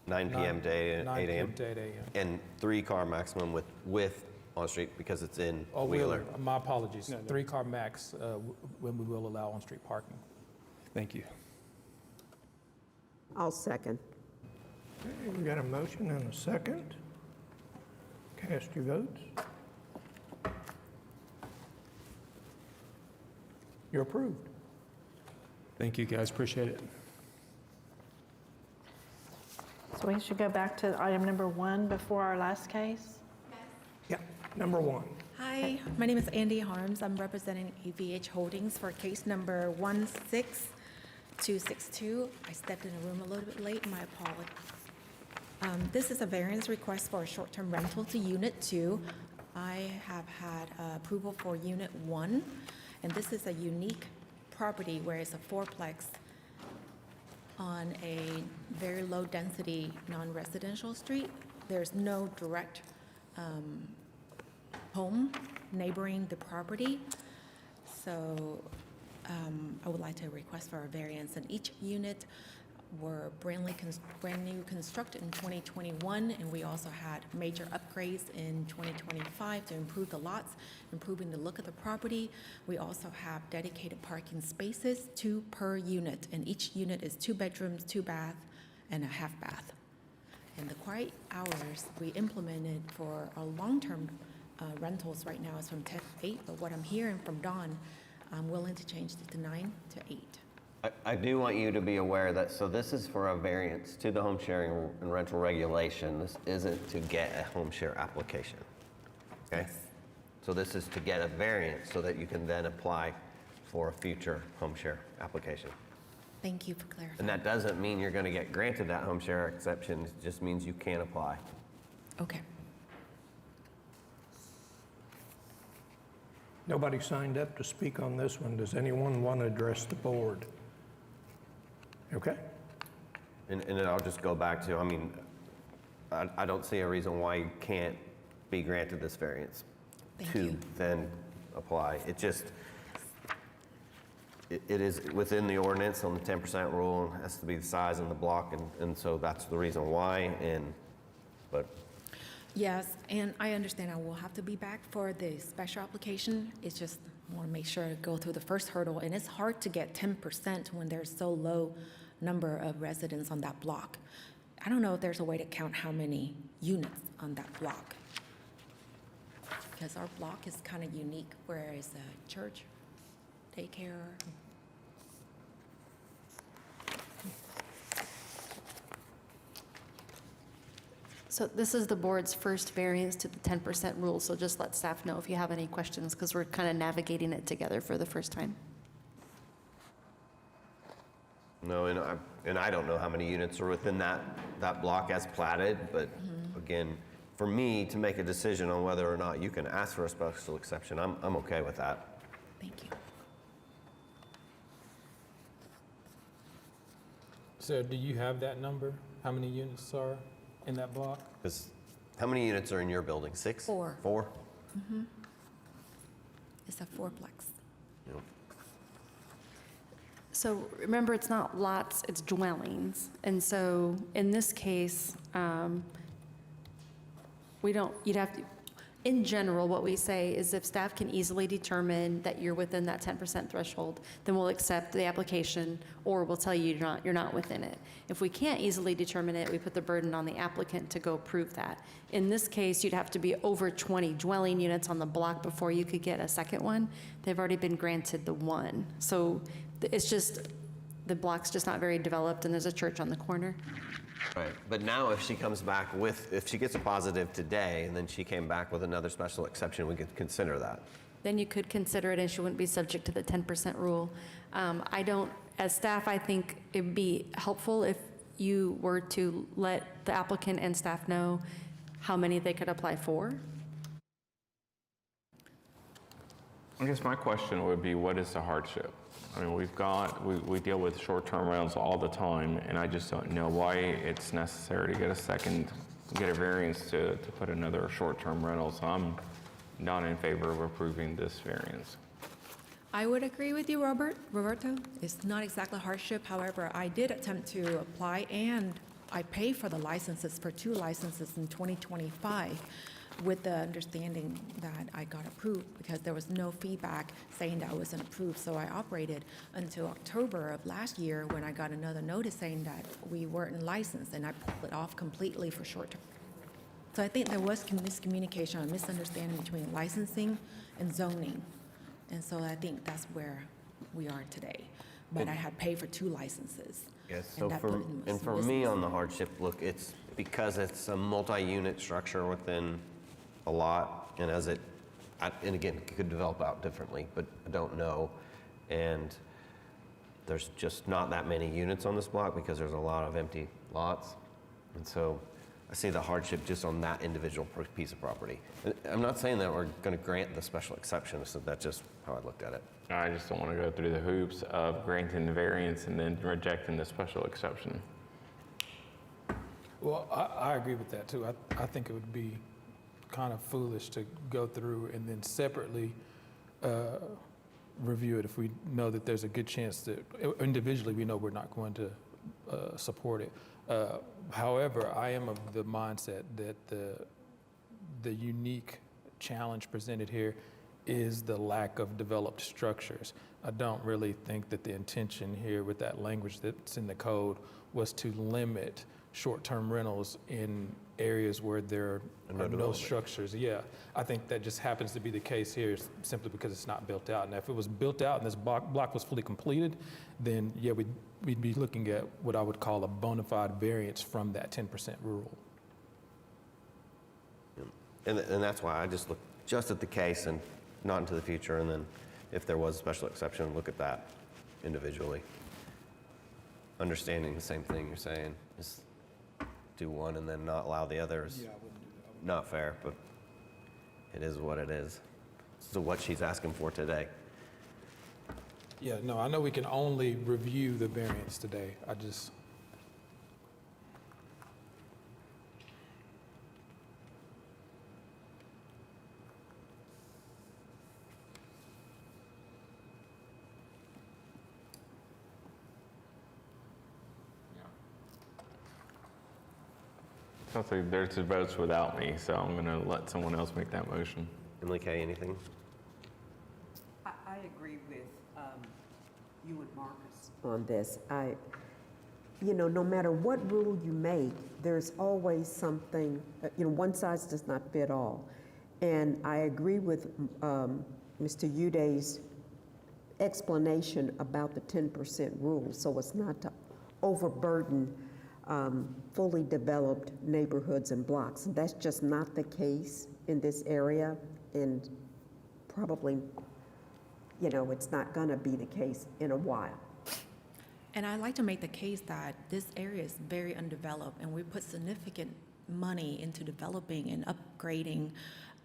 9 p.m. to 8 9 a.m. p.m. to 8 a.m. And 3-car maximum with on-street because it's in Oh, Wheeler. My apologies. No, no. 3-car max when we will allow on-street parking. Thank you. I'll second. Okay, we got a motion and a second. Cast your votes. You're approved. Thank you, guys. Appreciate it. So we should go back to item number 1 before our last case? Yeah, number 1. Hi, my name is Andy Harms. I'm representing AVH Holdings for case number 16262. I stepped in the room a little bit late, my apologies. This is a variance request for a short-term rental to Unit 2. I have had approval for Unit 1, and this is a unique property where it's a fourplex on a very low-density, non-residential street. There's no direct home neighboring the property. So I would like to request for a variance. And each unit were brand new constructed in 2021, and we also had major upgrades in 2025 to improve the lots, improving the look of the property. We also have dedicated parking spaces, 2 per unit, and each unit is 2 bedrooms, 2 bath, and a half bath. And the quiet hours we implemented for our long-term rentals right now is from 10 to 8, but what I'm hearing from Dawn, I'm willing to change it to 9 to 8. I do want you to be aware that, so this is for a variance to the home sharing and rental regulation. This isn't to get a home share application, okay? So this is to get a variance so that you can then apply for a future home share application. Thank you for clarifying. And that doesn't mean you're gonna get granted that home share exception, it just means you can apply. Okay. Nobody signed up to speak on this one. Does anyone want to address the board? Okay. And then I'll just go back to, I mean, I don't see a reason why you can't be granted this variance to then apply. It just, it is within the ordinance on the 10% rule, it has to be the size and the block, and so that's the reason why, but. Yes, and I understand I will have to be back for the special application. It's just want to make sure to go through the first hurdle, and it's hard to get 10% when there's so low number of residents on that block. I don't know if there's a way to count how many units on that block, because our block is kind of unique, where it's a church, daycare. So this is the board's first variance to the 10% rule, so just let staff know if you have any questions, because we're kind of navigating it together for the first time. No, and I don't know how many units are within that block as platted, but again, for me to make a decision on whether or not you can ask for a special exception, I'm okay with that. Thank you. So do you have that number? How many units are in that block? Because how many units are in your building? 6? 4. 4? Mm-hmm. It's a fourplex. Yep. So remember, it's not lots, it's dwellings. And so in this case, in general, what we say is if staff can easily determine that you're within that 10% threshold, then we'll accept the application, or we'll tell you you're not within it. If we can't easily determine it, we put the burden on the applicant to go prove that. In this case, you'd have to be over 20 dwelling units on the block before you could get a second one. They've already been granted the 1. So it's just, the block's just not very developed, and there's a church on the corner. Right, but now if she comes back if she gets a positive today, and then she came back with another special exception, we could consider that. Then you could consider it, and she wouldn't be subject to the 10% rule. I don't as staff, I think it'd be helpful if you were to let the applicant and staff know how many they could apply for. I guess my question would be, what is the hardship? I mean, we deal with short-term rentals all the time, and I just don't know why it's necessary to get a variance to put another short-term rental. So I'm not in favor of approving this variance. I would agree with you, Roberto. It's not exactly hardship. However, I did attempt to apply, and I paid for the licenses, for 2 licenses in 2025, with the understanding that I got approved because there was no feedback saying that I wasn't approved. So I operated until October of last year when I got another notice saying that we weren't licensed, and I pulled it off completely for short term. So I think there was miscommunication or misunderstanding between licensing and zoning. And so I think that's where we are today. But I had paid for 2 licenses. Yes, and so that put in for some me business. on the hardship, look, it's because it's a multi-unit structure within a lot, and and again, it could develop out differently, but I don't know. And there's just not that many units on this block because there's a lot of empty lots. And so I see the hardship just on that individual piece of property. I'm not saying that we're going to grant the special exception, so that's just how I looked at it. I just don't want to go through the hoops of granting the variance and then rejecting the special exception. Well, I agree with that too. I think it would be kind of foolish to go through and then separately review it if we know that there's a good chance that individually we know we're not going to support it. However, I am of the mindset that the unique challenge presented here is the lack of developed structures. I don't really think that the intention here with that language that's in the code was to limit short-term rentals in areas where there are no structures. Yeah, I think that just happens to be the case here simply because it's not built out. And if it was built out and this block was fully completed, then yeah, we'd be looking at what I would call a bona fide variance from that 10% rule. And that's why I just look just at the case and not into the future, and then if there was a special exception, look at that individually. Understanding the same thing you're saying is do one and then not allow the others. Yeah, I wouldn't do that. Not fair, but it is what it is. So what she's asking for today. Yeah, no, I know we can only review the variance today. I just. Sounds like there's votes without me, so I'm going to let someone else make that motion. Emily Kay, anything? I agree with you and Marcus on this. No matter what rule you make, there's always something, one size does not fit all. And I agree with Mr. Uday's explanation about the 10% rule, so it's not to overburden fully developed neighborhoods and blocks. And that's just not the case in this area, and probably, it's not going to be the case in a while. And I'd like to make the case that this area is very undeveloped, and we put significant money into developing and upgrading,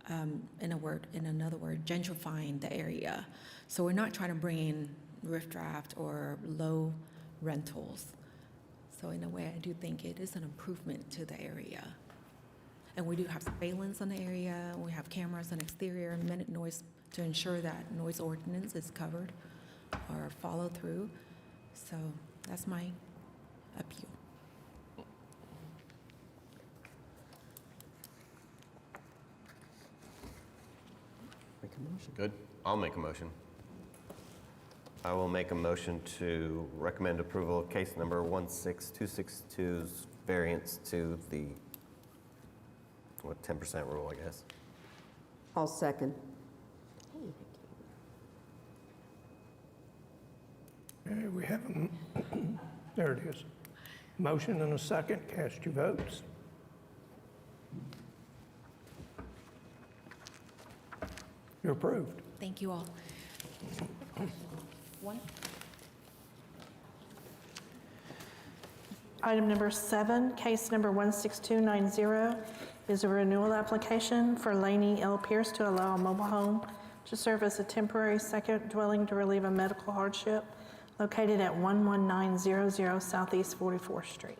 in another word, gentrifying the area. So we're not trying to bring in riffraff or low rentals. So in a way, I do think it is an improvement to the area. And we do have surveillance on the area. We have cameras on exterior and minute noise to ensure that noise ordinance is covered or followed through. So that's my appeal. Make a motion. Good. I'll make a motion. I will make a motion to recommend approval of case number 16262's variance to the 10% rule, I guess. I'll second. Okay, we have there it is. Motion and a second. Cast your votes. You're approved. Thank you all. One. Item number 7, case number 16290, is a renewal application for Laney L. Pierce to allow a mobile home to serve as a temporary second dwelling to relieve a medical hardship located at 11900 Southeast 44th Street.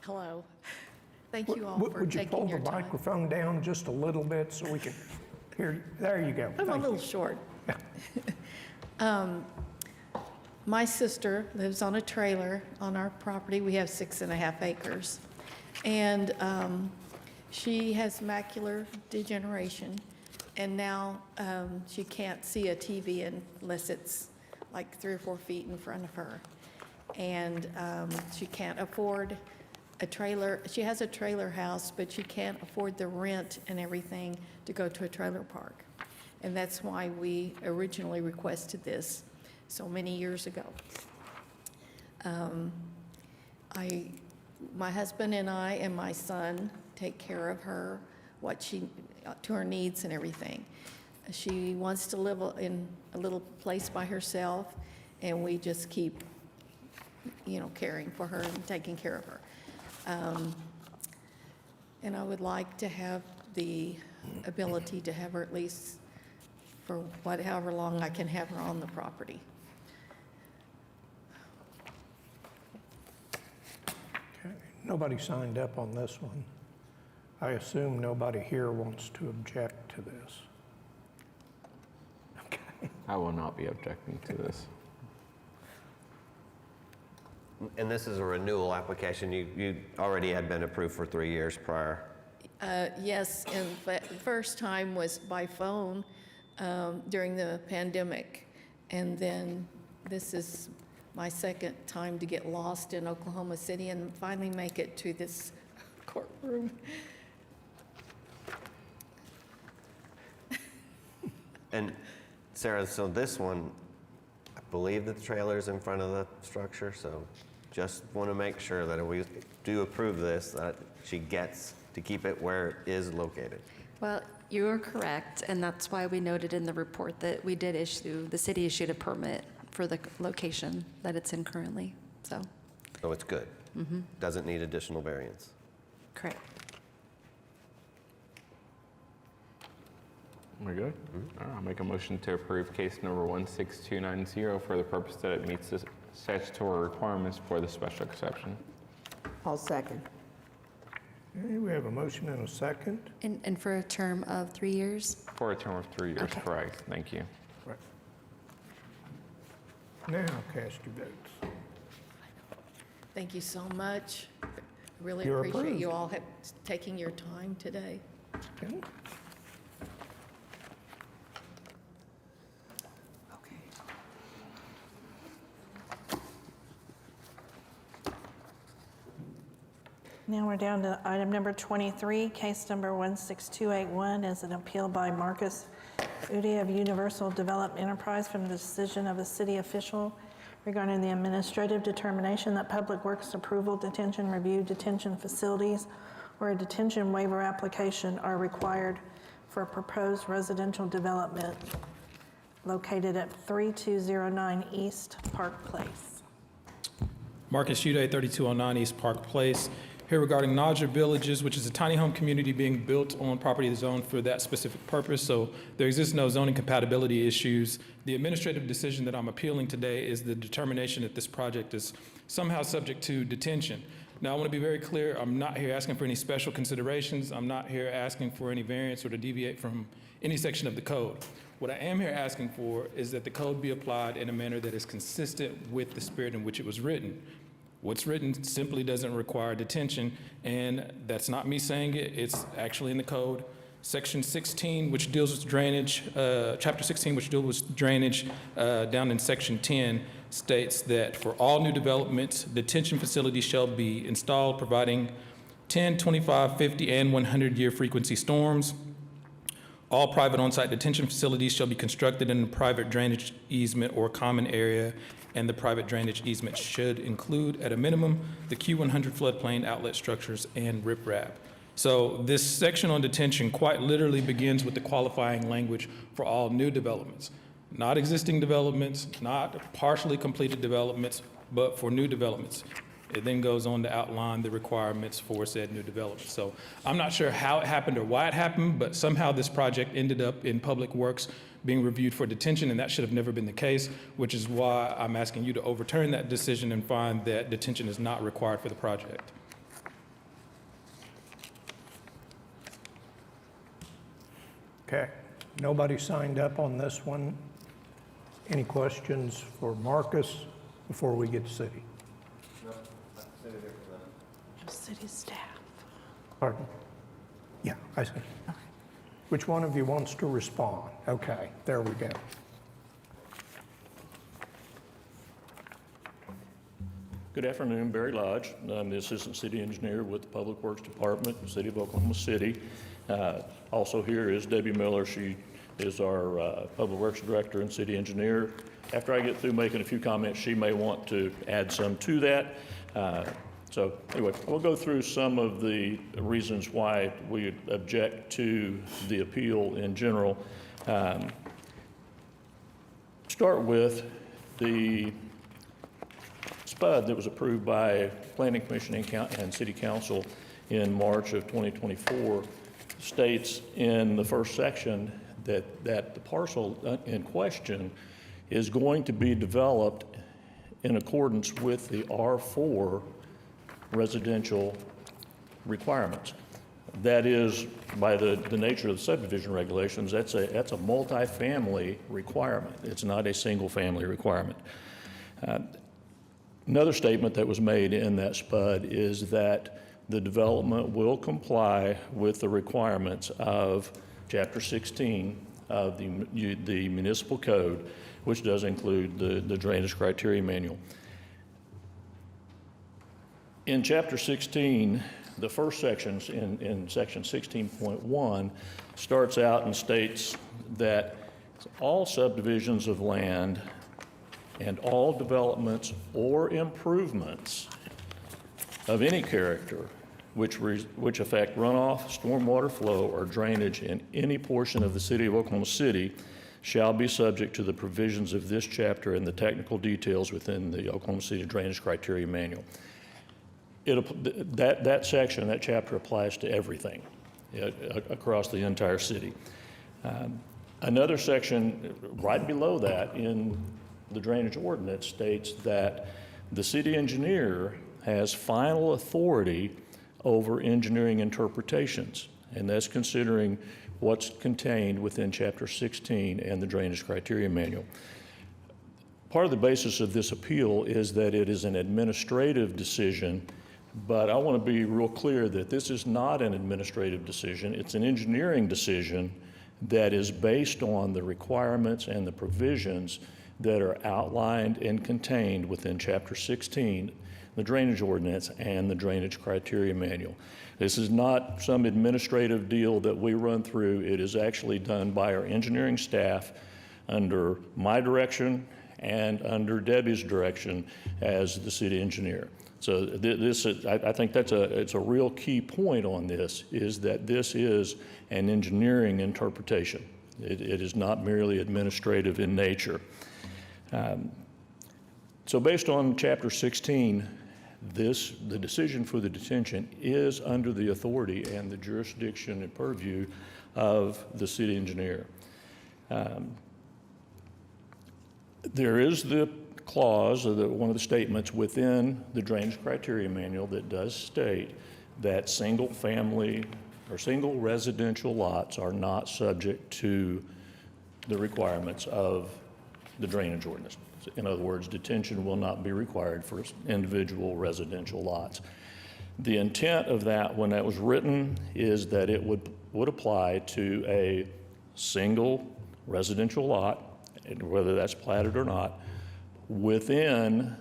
Hello. Thank you all for Would you pull taking the your time. microphone down just a little bit so we can hear you? There you go. I'm a Thank little you. short. My sister lives on a trailer on our property. We have 6.5 acres. And she has macular degeneration, and now she can't see a TV unless it's like 3 or 4 feet in front of her. And she can't afford a trailer. She has a trailer house, but she can't afford the rent and everything to go to a trailer park. And that's why we originally requested this so many years ago. My husband and I and my son take care of her, to her needs and everything. She wants to live in a little place by herself, and we just keep, caring for her and taking care of her. And I would like to have the ability to have her at least for however long I can have her on the property. Okay. Nobody signed up on this one. I assume nobody here wants to object to this. Okay. I will not be objecting to this. And this is a renewal application. You already had been approved for 3 years prior. Yes, and the first time was by phone during the pandemic. And then this is my second time to get lost in Oklahoma City and finally make it to this courtroom. And Sarah, so this one, I believe that the trailer's in front of the structure, so just want to make sure that if we do approve this, that she gets to keep it where it is located. Well, you are correct, and that's why we noted in the report that the city issued a permit for the location that it's in currently, so. So it's good. Doesn't need additional variance. Correct. We're good? All right, I'll make a motion to approve case number 16290 for the purpose that it meets the statutory requirements for the special exception. I'll second. Okay, we have a motion and a second. And for a term of 3 years? For a term of 3 years, Okay. correct. Thank you. Right. Now cast your votes. Thank you so much. I really You're appreciate approved. you all taking your time today. Okay. Now we're down to item number 23, case number 16281, is an appeal by Marcus Udi of Universal Development Enterprise from the decision of a city official regarding the administrative determination that Public Works approval, detention review, detention facilities, or a detention waiver application are required for a proposed residential development located at 3209 East Park Place. Marcus Uday, 3209 East Park Place. Here regarding Nodger Villages, which is a tiny home community being built on property zoned for that specific purpose. So there exists no zoning compatibility issues. The administrative decision that I'm appealing today is the determination that this project is somehow subject to detention. Now, I want to be very clear. I'm not here asking for any special considerations. I'm not here asking for any variance or to deviate from any section of the code. What I am here asking for is that the code be applied in a manner that is consistent with the spirit in which it was written. What's written simply doesn't require detention, and that's not me saying it, it's actually in the code. Section 16, which deals with drainage, Chapter 16, which deals with drainage, down in Section 10, states that for all new developments, detention facilities shall be installed providing 10, 25, 50, and 100-year frequency storms. All private on-site detention facilities shall be constructed in a private drainage easement or common area, and the private drainage easement should include, at a minimum, the Q100 floodplain outlet structures and riprap. So this section on detention quite literally begins with the qualifying language for all new developments, not existing developments, not partially completed developments, but for new developments. It then goes on to outline the requirements for said new development. So I'm not sure how it happened or why it happened, but somehow this project ended up in Public Works being reviewed for detention, and that should have never been the case, which is why I'm asking you to overturn that decision and find that detention is not required for the project. Okay, nobody signed up on this one. Any questions for Marcus before we get to city? City staff. Pardon? Yeah, I see. Which one of you wants to respond? Okay, there we go. Good afternoon, Barry Lodge. I'm the Assistant City Engineer with the Public Works Department, City of Oklahoma City. Also here is Debbie Miller. She is our Public Works Director and City Engineer. After I get through making a few comments, she may want to add some to that. So anyway, we'll go through some of the reasons why we object to the appeal in general. Start with the SPUD that was approved by Planning Commission and City Council in March of 2024 states in the first section that the parcel in question is going to be developed in accordance with the R4 residential requirements. That is, by the nature of the subdivision regulations, that's a multi-family requirement. It's not a single-family requirement. Another statement that was made in that SPUD is that the development will comply with the requirements of Chapter 16 of the Municipal Code, which does include the Drainage Criteria Manual. In Chapter 16, the first sections in Section 16.1 starts out and states that all subdivisions of land and all developments or improvements of any character which affect runoff, stormwater flow, or drainage in any portion of the City of Oklahoma City shall be subject to the provisions of this chapter and the technical details within the Oklahoma City Drainage Criteria Manual. That section, that chapter applies to everything across the entire city. Another section right below that in the drainage ordinance states that the city engineer has final authority over engineering interpretations, and that's considering what's contained within Chapter 16 and the Drainage Criteria Manual. Part of the basis of this appeal is that it is an administrative decision, but I want to be real clear that this is not an administrative decision. It's an engineering decision that is based on the requirements and the provisions that are outlined and contained within Chapter 16, the Drainage Ordinance, and the Drainage Criteria Manual. This is not some administrative deal that we run through. It is actually done by our engineering staff under my direction and under Debbie's direction as the city engineer. So I think it's a real key point on this, is that this is an engineering interpretation. It is not merely administrative in nature. So based on Chapter 16, the decision for the detention is under the authority and the jurisdiction and purview of the city engineer. There is the clause, or one of the statements within the Drainage Criteria Manual that does state that single family or single residential lots are not subject to the requirements of the drainage ordinance. In other words, detention will not be required for individual residential lots. The intent of that, when that was written, is that it would apply to a single residential lot, whether that's platted or not, within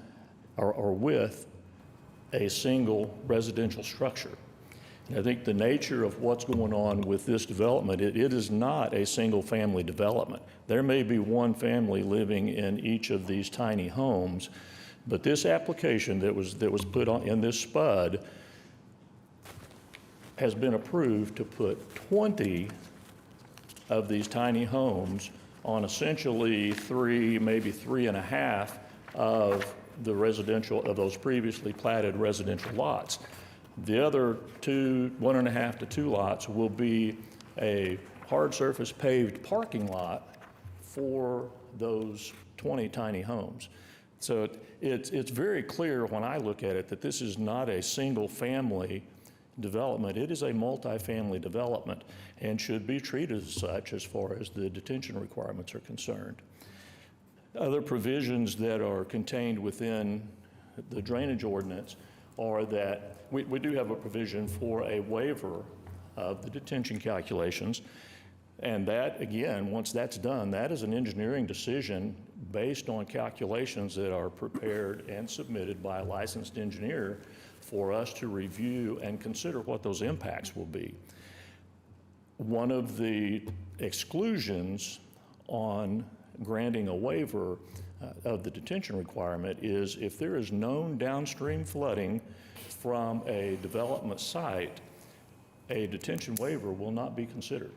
or with a single residential structure. And I think the nature of what's going on with this development, it is not a single family development. There may be one family living in each of these tiny homes, but this application that was put on in this SPUD has been approved to put 20 of these tiny homes on essentially 3, maybe 3.5 of the residential, of those previously platted residential lots. The other 1.5 to 2 lots will be a hard surface paved parking lot for those 20 tiny homes. So it's very clear when I look at it that this is not a single family development. It is a multifamily development and should be treated as such as far as the detention requirements are concerned. Other provisions that are contained within the drainage ordinance are that we do have a provision for a waiver of the detention calculations. And that, again, once that's done, that is an engineering decision based on calculations that are prepared and submitted by a licensed engineer for us to review and consider what those impacts will be. One of the exclusions on granting a waiver of the detention requirement is if there is known downstream flooding from a development site, a detention waiver will not be considered.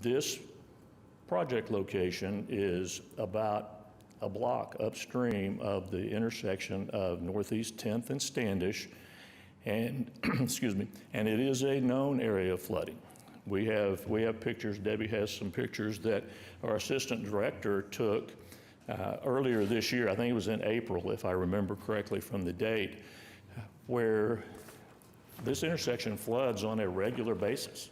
This project location is about a block upstream of the intersection of Northeast 10th and Standish, and excuse me, and it is a known area of flooding. We have pictures. Debbie has some pictures that our assistant director took earlier this year. I think it was in April, if I remember correctly from the date, where this intersection floods on a regular basis.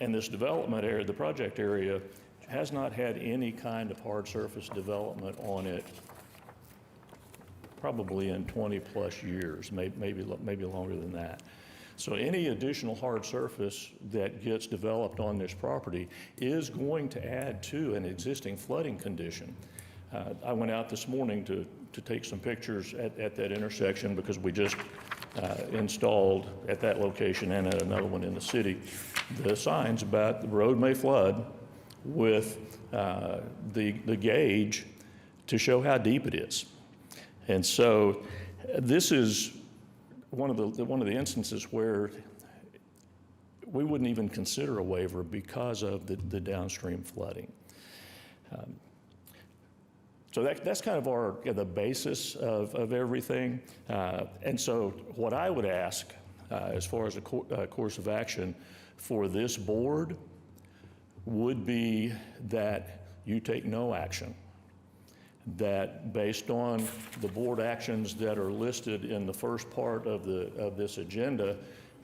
And this development area, the project area, has not had any kind of hard surface development on it probably in 20 plus years, maybe longer than that. So any additional hard surface that gets developed on this property is going to add to an existing flooding condition. I went out this morning to take some pictures at that intersection because we just installed at that location and at another one in the city the signs about the road may flood with the gauge to show how deep it is. And so this is one of the instances where we wouldn't even consider a waiver because of the downstream flooding. So that's kind of the basis of everything. And so what I would ask as far as a course of action for this board would be that you take no action. That based on the board actions that are listed in the first part of this agenda,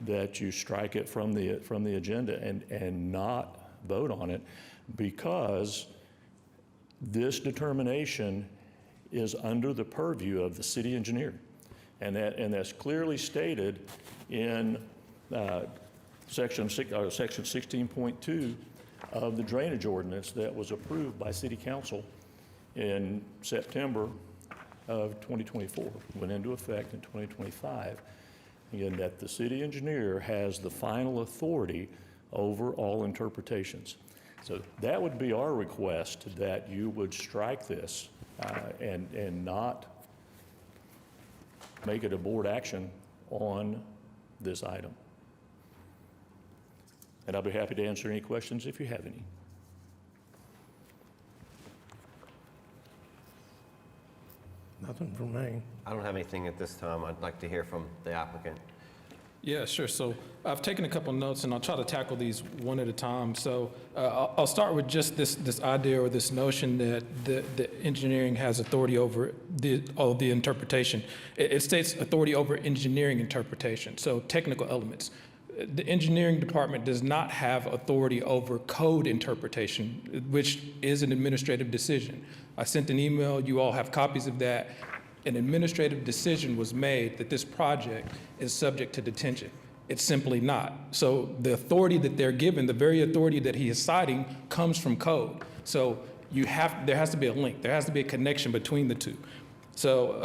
that you strike it from the agenda and not vote on it, because this determination is under the purview of the city engineer, and that's clearly stated in section 16.2 of the drainage ordinance that was approved by City Council in September of 2024, went into effect in 2025, and that the city engineer has the final authority over all interpretations. So that would be our request, that you would strike this and not make it a board action on this item. And I'll be happy to answer any questions if you have any. Nothing from me. I don't have anything at this time. I'd like to hear from the applicant. Yeah, sure. So I've taken a couple notes, and I'll try to tackle these one at a time. So I'll start with just this idea or this notion that the engineering has authority over the interpretation. It states authority over engineering interpretation, so technical elements. The engineering department does not have authority over code interpretation, which is an administrative decision. I sent an email, you all have copies of that. An administrative decision was made that this project is subject to detention. It's simply not. So the authority that they're given, the very authority that he is citing, comes from code. So there has to be a link. There has to be a connection between the two. So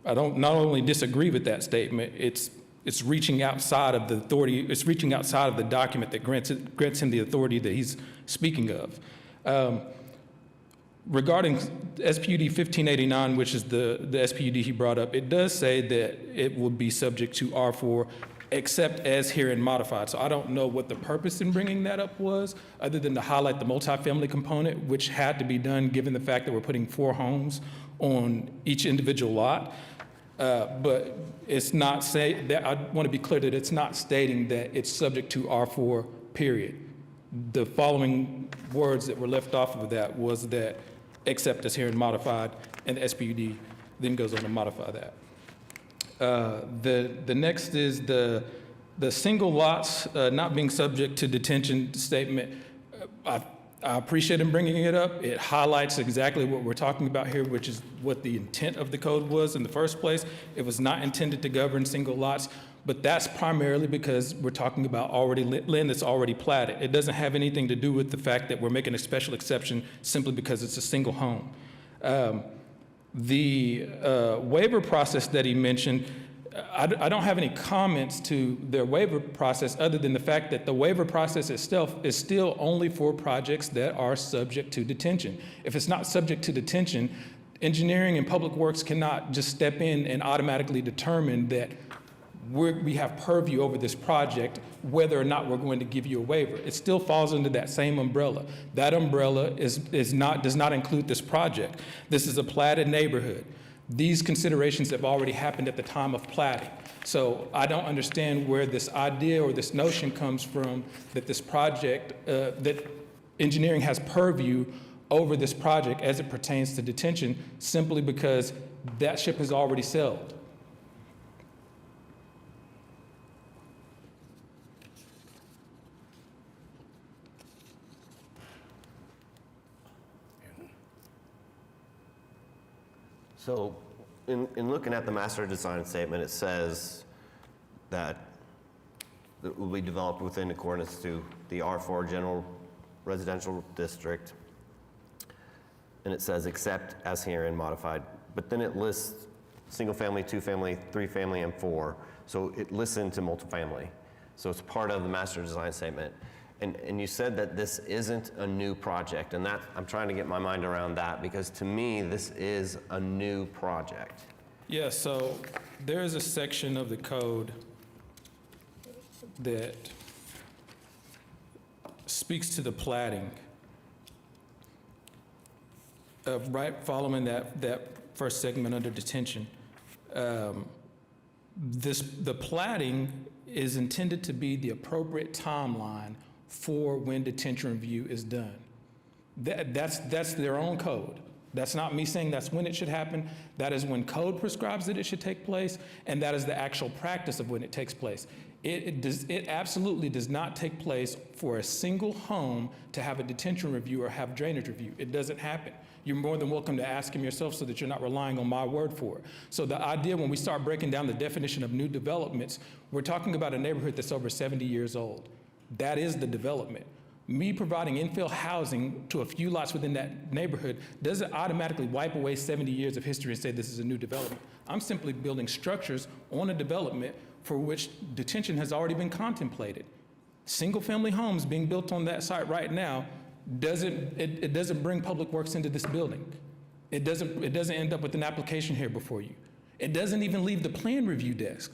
I don't not only disagree with that statement, it's reaching outside of the authority, it's reaching outside of the document that grants him the authority that he's speaking of. Regarding SPUD 1589, which is the SPUD he brought up, it does say that it will be subject to R4 except as herein modified. So I don't know what the purpose in bringing that up was, other than to highlight the multifamily component, which had to be done given the fact that we're putting 4 homes on each individual lot. But it's not say that, I want to be clear that it's not stating that it's subject to R4, period. The following words that were left off of that was that except as herein modified, and the SPUD then goes on to modify that. The next is the single lots not being subject to detention statement. I appreciate him bringing it up. It highlights exactly what we're talking about here, which is what the intent of the code was in the first place. It was not intended to govern single lots, but that's primarily because we're talking about land that's already platted. It doesn't have anything to do with the fact that we're making a special exception simply because it's a single home. The waiver process that he mentioned, I don't have any comments to their waiver process other than the fact that the waiver process itself is still only for projects that are subject to detention. If it's not subject to detention, engineering and public works cannot just step in and automatically determine that we have purview over this project, whether or not we're going to give you a waiver. It still falls under that same umbrella. That umbrella does not include this project. This is a platted neighborhood. These considerations have already happened at the time of platting. So I don't understand where this idea or this notion comes from that this project, that engineering has purview over this project as it pertains to detention simply because that ship has already sailed. So in looking at the master design statement, it says that it will be developed within accordance to the R4 general residential district. And it says except as herein modified, but then it lists single family, 2 family, 3 family, and 4. So it lists into multifamily. So it's part of the master design statement. And you said that this isn't a new project, and that I'm trying to get my mind around that because to me, this is a new project. Yeah, so there is a section of the code that speaks to the platting. Right following that first segment under detention. The platting is intended to be the appropriate timeline for when detention review is done. That's their own code. That's not me saying that's when it should happen. That is when code prescribes that it should take place, and that is the actual practice of when it takes place. It absolutely does not take place for a single home to have a detention review or have drainage review. It doesn't happen. You're more than welcome to ask him yourself so that you're not relying on my word for it. So the idea when we start breaking down the definition of new developments, we're talking about a neighborhood that's over 70 years old. That is the development. Me providing infill housing to a few lots within that neighborhood doesn't automatically wipe away 70 years of history and say this is a new development. I'm simply building structures on a development for which detention has already been contemplated. Single-family homes being built on that site right now doesn't bring public works into this building. It doesn't end up with an application here before you. It doesn't even leave the plan review desk,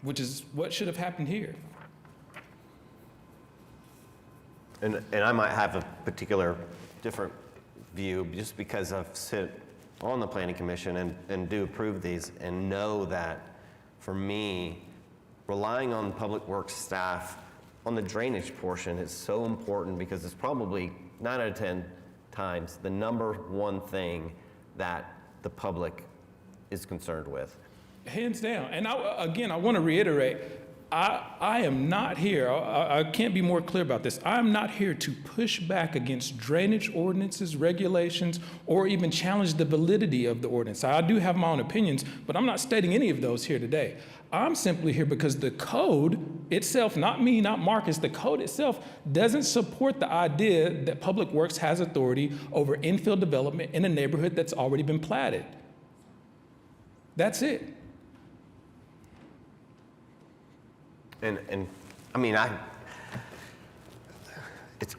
which is what should have happened here. And I might have a particular different view just because I've sit on the planning commission and do approve these and know that for me, relying on public works staff on the drainage portion is so important because it's probably 9 out of 10 times the number one thing that the public is concerned with. Hands down. And I want to reiterate, I am not here, I can't be more clear about this. I'm not here to push back against drainage ordinances, regulations, or even challenge the validity of the ordinance. I do have my own opinions, but I'm not stating any of those here today. I'm simply here because the code itself, not me, not Marcus, the code itself doesn't support the idea that Public Works has authority over infill development in a neighborhood that's already been platted. That's it. And I mean,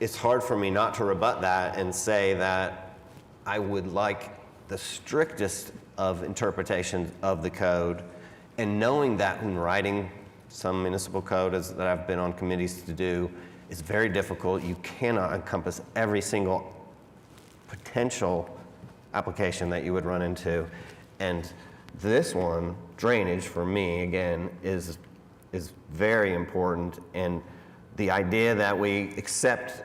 it's hard for me not to rebut that and say that I would like the strictest of interpretations of the code And knowing that when writing some municipal code that I've been on committees to do is very difficult. You cannot encompass every single potential application that you would run into. And this one, drainage, for me, again, is very important. And the idea that we accept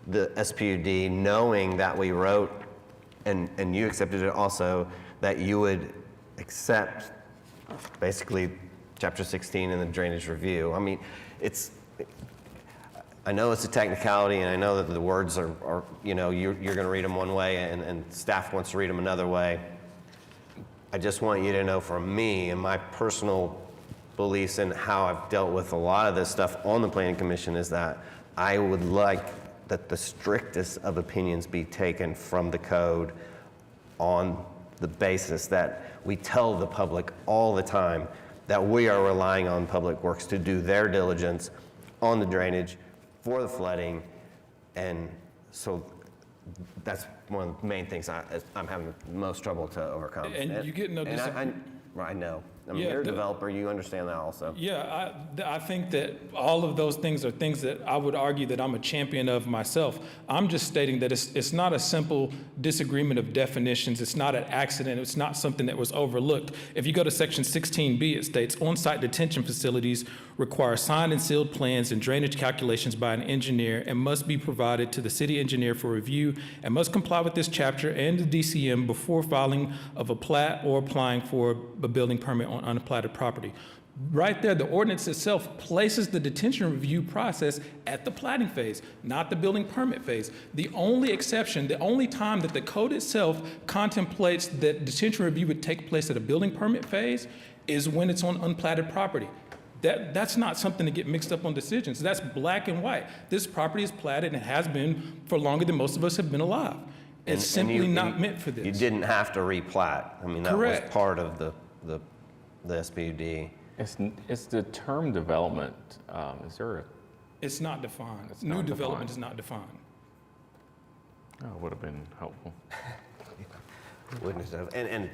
the SPUD, knowing that we wrote, and you accepted it also, that you would accept basically Chapter 16 in the drainage review. I mean, I know it's a technicality, and I know that the words are you know, you're going to read them one way, and staff wants to read them another way. I just want you to know, from me and my personal beliefs and how I've dealt with a lot of this stuff on the Planning Commission, is that I would like that the strictest of opinions be taken from the code on the basis that we tell the public all the time that we are relying on Public Works to do their diligence on the drainage for the flooding. And so that's one of the main things I'm having the most trouble to overcome. And you get no I know. I mean, Yeah, you're a developer, you understand that also. Yeah, I think that all of those things are things that I would argue that I'm a champion of myself. I'm just stating that it's not a simple disagreement of definitions. It's not an accident. It's not something that was overlooked. If you go to section 16B, it states on-site detention facilities require signed and sealed plans and drainage calculations by an engineer and must be provided to the city engineer for review and must comply with this chapter and the DCM before filing of a plat or applying for a building permit on unplatted property. Right there, the ordinance itself places the detention review process at the platting phase, not the building permit phase. The only exception, the only time that the code itself contemplates that detention review would take place at a building permit phase is when it's on unplatted property. That's not something to get mixed up on decisions. That's black and white. This property is platted and has been for longer than most of us have been alive. It's simply not meant for this. You didn't have to replat. I mean, that Correct. was part of the SPUD. It's the term development. Is there a? It's not defined. It's New not development defined. is not defined. Oh, it would have been helpful. Wouldn't it have? And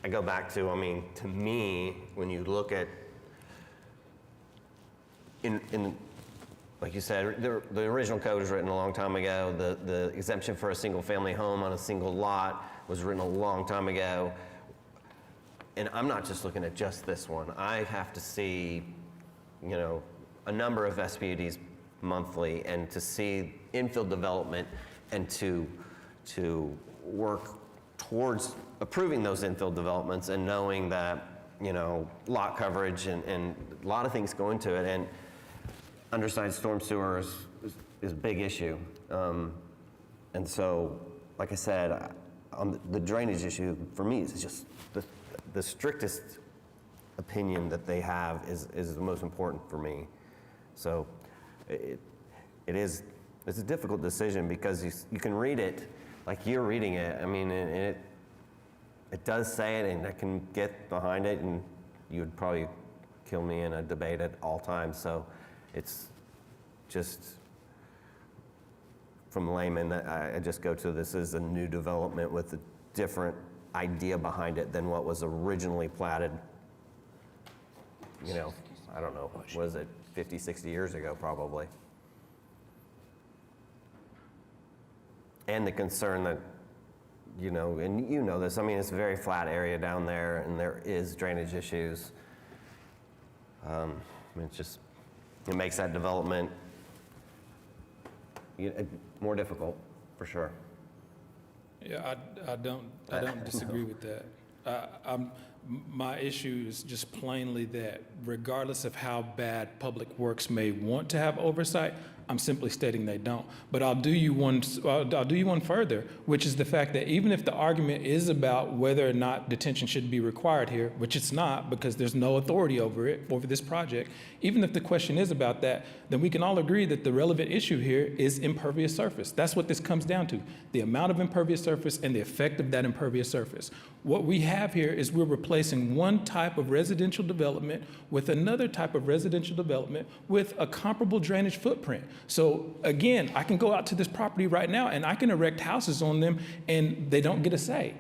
I go back to, I mean, to me, when you look at, like you said, the original code was written a long time ago. The exemption for a single family home on a single lot was written a long time ago. And I'm not just looking at just this one. I have to see, you know, a number of SPUDs monthly, and to see infill development and to work towards approving those infill developments and knowing that, you know, lot coverage and a lot of things go into it. And undersized storm sewer is a big issue. And so, like I said, on the drainage issue, for me, it's just the strictest opinion that they have is the most important for me. So it's a difficult decision, because you can read it like you're reading it. I mean, it does say it, and I can get behind it, and you would probably kill me in a debate at all times. So it's just, from layman, I just go to, this is a new development with a different idea behind it than what was originally platted, you know, I don't know, was it 50, 60 years ago probably. And the concern that, you know, and you know this, I mean, it's a very flat area down there, and there is drainage issues. It's just, it makes that development more difficult, for sure. Yeah, I don't disagree with that. My issue is just plainly that regardless of how bad Public Works may want to have oversight, I'm simply stating they don't. But I'll do you one further, which is the fact that even if the argument is about whether or not detention should be required here, which it's not, because there's no authority over this project, even if the question is about that, then we can all agree that the relevant issue here is impervious surface. That's what this comes down to, the amount of impervious surface and the effect of that impervious surface. What we have here is we're replacing one type of residential development with another type of residential development with a comparable drainage footprint. So again, I can go out to this property right now and I can erect houses on them and they don't get a say.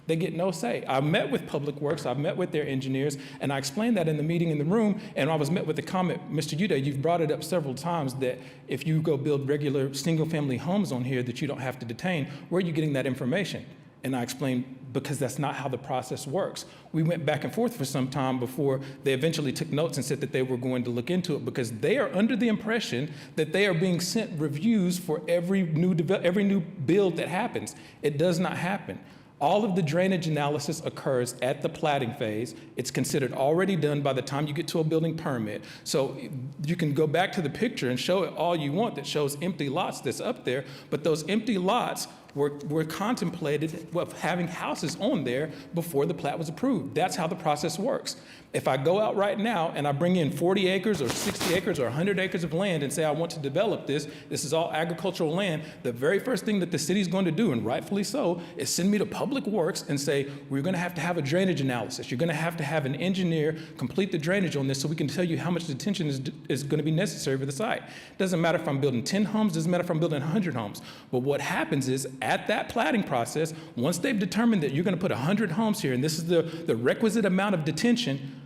They get no say. I met with Public Works, I met with their engineers, and I explained that in the meeting in the room, and I was met with the comment, Mr. Uday, you've brought it up several times that if you go build regular single-family homes on here that you don't have to detain, where are you getting that information? And I explained, because that's not how the process works. We went back and forth for some time before they eventually took notes and said that they were going to look into it, because they are under the impression that they are being sent reviews for every new build that happens. It does not happen. All of the drainage analysis occurs at the platting phase. It's considered already done by the time you get to a building permit. So you can go back to the picture and show it all you want that shows empty lots that's up there, but those empty lots were contemplated with having houses on there before the plat was approved. That's how the process works. If I go out right now and I bring in 40 acres or 60 acres or 100 acres of land and say I want to develop this is all agricultural land, the very first thing that the city's going to do, and rightfully so, is send me to Public Works and say, we're going to have a drainage analysis. You're going to have an engineer complete the drainage on this so we can tell you how much detention is going to be necessary for the site. Doesn't matter if I'm building 10 homes, doesn't matter if I'm building 100 homes. But what happens is, at that platting process, once they've determined that you're going to put 100 homes here and this is the requisite amount of detention,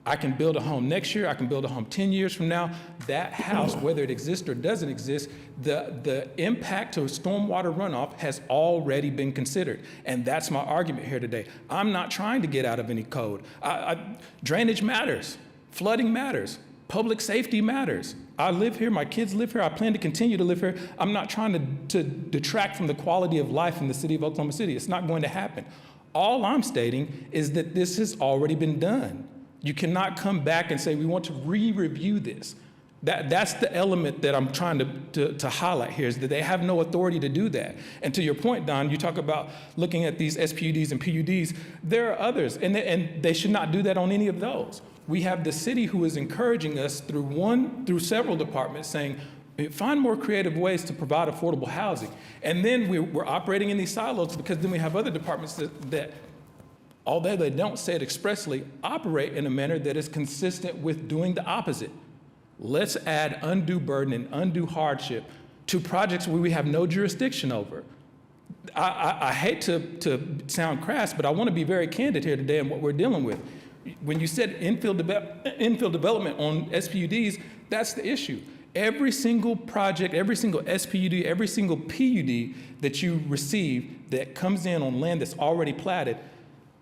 I can build a home next year, I can build a home 10 years from now. That house, whether it exists or doesn't exist, the impact to stormwater runoff has already been considered. And that's my argument here today. I'm not trying to get out of any code. Drainage matters, flooding matters, public safety matters. I live here, my kids live here, I plan to continue to live here. I'm not trying to detract from the quality of life in the city of Oklahoma City. It's not going to happen. All I'm stating is that this has already been done. You cannot come back and say, we want to re-review this. That's the element that I'm trying to highlight here, is that they have no authority to do that. And to your point, Don, you talk about looking at these SPUDs and PUDs. There are others, and they should not do that on any of those. We have the city who is encouraging us through several departments saying, find more creative ways to provide affordable housing. And then we're operating in these silos, because then we have other departments that although they don't say it expressly, operate in a manner that is consistent with doing the opposite. Let's add undue burden and undue hardship to projects where we have no jurisdiction over. I hate to sound crass, but I want to be very candid here today in what we're dealing with. When you said infill development on SPUDs, that's the issue. Every single project, every single SPUD, every single PUD that you receive that comes in on land that's already platted,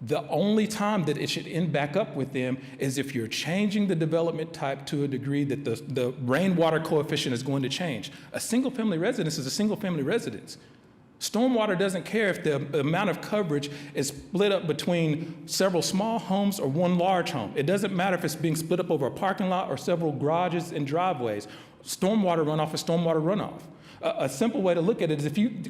the only time that it should end back up with them is if you're changing the development type to a degree that the rainwater coefficient is going to change. A single-family residence is a single-family residence. Stormwater doesn't care if the amount of coverage is split up between several small homes or one large home. It doesn't matter if it's being split up over a parking lot or several garages and driveways. Stormwater runoff is stormwater runoff. A simple way to look at it is if you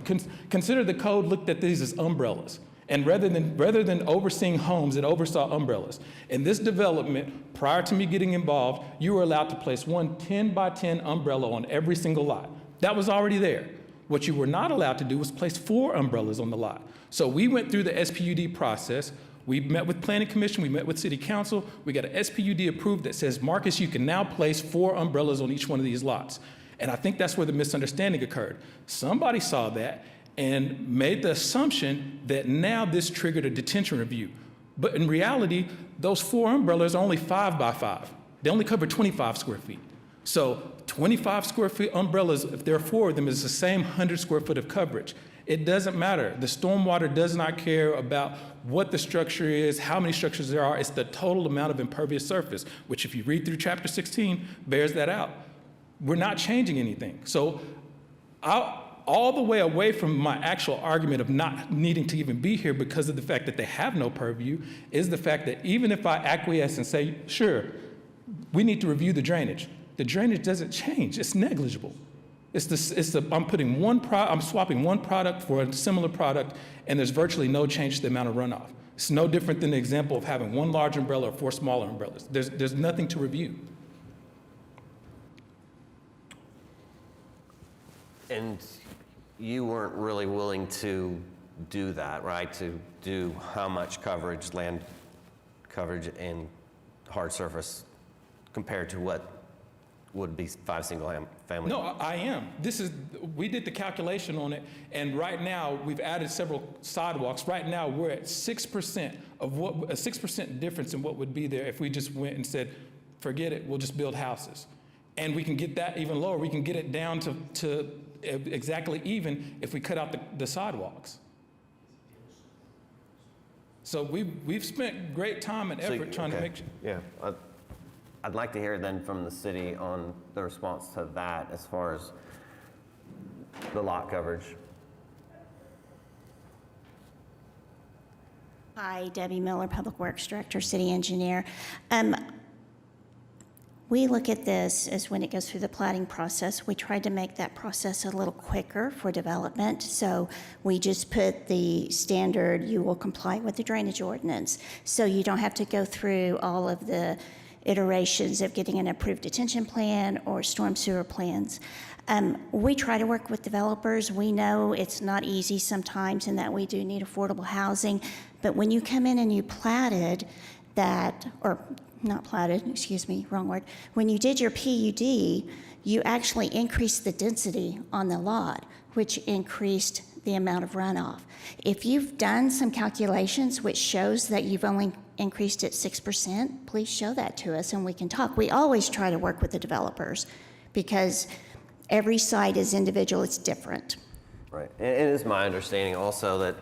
consider the code looked at these as umbrellas. And rather than overseeing homes, it oversaw umbrellas. In this development, prior to me getting involved, you were allowed to place one 10-by-10 umbrella on every single lot. That was already there. What you were not allowed to do was place 4 umbrellas on the lot. So we went through the SPUD process. We met with Planning Commission, we met with City Council. We got an SPUD approved that says, Marcus, you can now place 4 umbrellas on each one of these lots. And I think that's where the misunderstanding occurred. Somebody saw that and made the assumption that now this triggered a detention review. But in reality, those 4 umbrellas are only 5-by-5. They only cover 25 square feet. So 25 square feet umbrellas, if there are 4 of them, is the same 100 square foot of coverage. It doesn't matter. The stormwater does not care about what the structure is, how many structures there are. It's the total amount of impervious surface, which if you read through chapter 16, bears that out. We're not changing anything. So all the way away from my actual argument of not needing to even be here because of the fact that they have no purview is the fact that even if I acquiesce and say, sure, we need to review the drainage doesn't change. It's negligible. I'm swapping one product for a similar product, and there's virtually no change to the amount of runoff. It's no different than the example of having 1 large umbrella or 4 smaller umbrellas. There's nothing to review. And you weren't really willing to do that, right? To do how much coverage, land coverage and hard surface compared to what would be 5 single-family. No, I am. We did the calculation on it, and right now, we've added several sidewalks. Right now, we're at 6% of a 6% difference in what would be there if we just went and said, forget it, we'll just build houses. And we can get that even lower. We can get it down to exactly even if we cut out the sidewalks. So we've spent great time and effort trying to make sure. Yeah. I'd like to hear then from the city on the response to that as far as the lot coverage. Hi, Debbie Miller, Public Works Director, City Engineer. We look at this as when it goes through the plating process, we tried to make that process a little quicker for development. So we just put the standard, you will comply with the drainage ordinance. So you don't have to go through all of the iterations of getting an approved detention plan or storm sewer plans. We try to work with developers. We know it's not easy sometimes and that we do need affordable housing. But when you come in and you platted that, or not platted, excuse me, wrong word. When you did your PUD, you actually increased the density on the lot, which increased the amount of runoff. If you've done some calculations which shows that you've only increased it 6%, please show that to us and we can talk. We always try to work with the developers because every site is individual, it's different. Right. And it is my understanding also that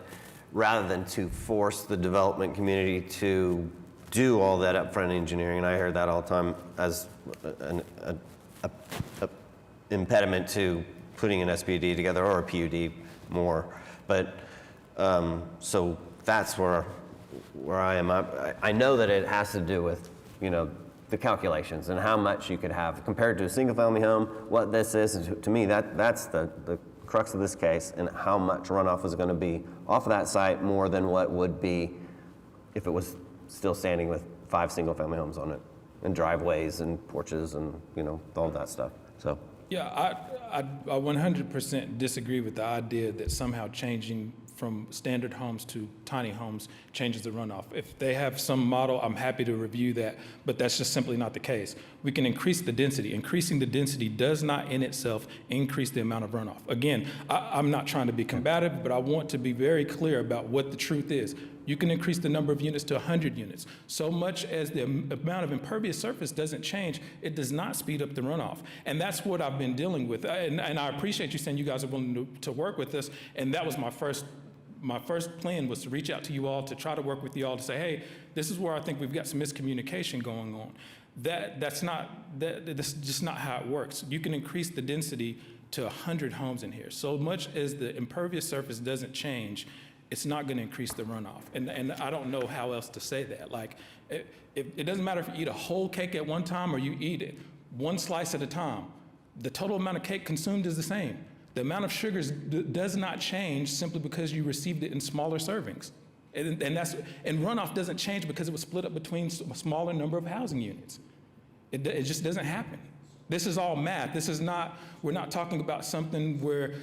rather than to force the development community to do all that upfront engineering, and I hear that all the time as an impediment to putting an SPUD together or a PUD more. But so that's where I am. I know that it has to do with, the calculations and how much you could have compared to a single-family home. What this is to me, that's the crux of this case, and how much runoff is going to be off of that site more than what would be if it was still standing with 5 single-family homes on it, and driveways and porches and, all of that stuff. So. Yeah, I 100% disagree with the idea that somehow changing from standard homes to tiny homes changes the runoff. If they have some model, I'm happy to review that, but that's just simply not the case. We can increase the density. Increasing the density does not in itself increase the amount of runoff. Again, I'm not trying to be combative, but I want to be very clear about what the truth is. You can increase the number of units to 100 units. So much as the amount of impervious surface doesn't change, it does not speed up the runoff. And that's what I've been dealing with. And I appreciate you saying you guys are willing to work with us. And that was my first plan, was to reach out to you all, to try to work with you all to say, hey, this is where I think we've got some miscommunication going on. That's just not how it works. You can increase the density to 100 homes in here. So much as the impervious surface doesn't change, it's not going to increase the runoff. And I don't know how else to say that. Like, it doesn't matter if you eat a whole cake at one time or you eat it one slice at a time. The total amount of cake consumed is the same. The amount of sugars does not change simply because you received it in smaller servings. And runoff doesn't change because it was split up between a smaller number of housing units. It just doesn't happen. This is all math. We're not talking about something where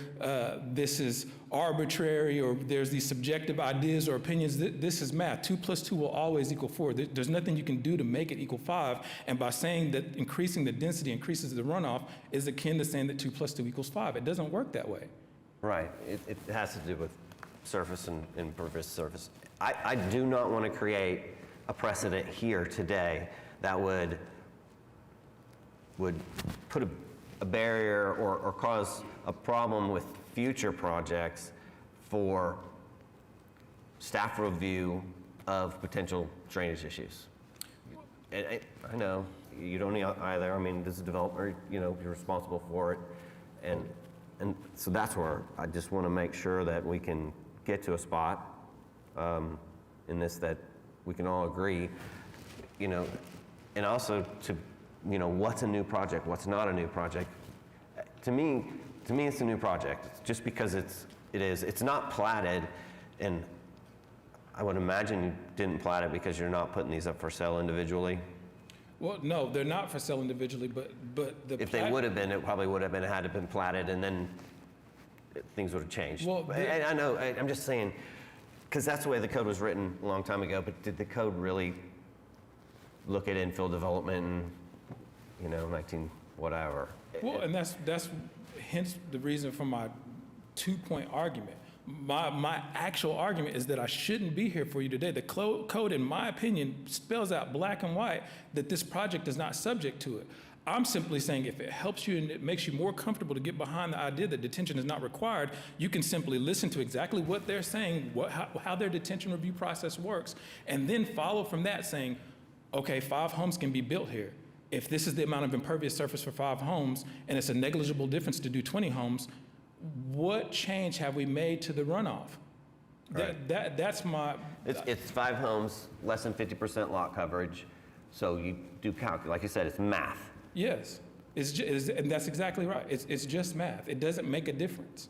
this is arbitrary or there's these subjective ideas or opinions. This is math. 2 + 2 will always equal 4. There's nothing you can do to make it equal 5. And by saying that increasing the density increases the runoff is akin to saying that 2 + 2 = 5. It doesn't work that way. Right. It has to do with surface and impervious surface. I do not want to create a precedent here today that would put a barrier or cause a problem with future projects for staff review of potential drainage issues. And I know you don't either. I mean, as a developer, you're responsible for it. And so that's where I just want to make sure that we can get to a spot in this that we can all agree, and also to what's a new project, what's not a new project. To me, it's a new project, just because it's not platted, and I would imagine you didn't plat it because you're not putting these up for sale individually. Well, no, they're not for sale individually, but if they would have been, it probably would have been had to been platted, and then things would have changed. Well, I know. I'm just saying, because that's the way the code was written a long time ago. But did the code really look at infill development in, whatever. Well, and that's hence the reason for my two-point argument. My actual argument is that I shouldn't be here for you today. The code, in my opinion, spells out black and white that this project is not subject to it. I'm simply saying if it helps you and it makes you more comfortable to get behind the idea that detention is not required, you can simply listen to exactly what they're saying, how their detention review process works, and then follow from that saying, okay, 5 homes can be built here. If this is the amount of impervious surface for 5 homes and it's a negligible difference to do 20 homes, what change have we made to the runoff? Right. That's my... It's 5 homes, less than 50% lot coverage, so you do calculate, like you said, it's math. Yes, and that's exactly right. It's just math. It doesn't make a difference.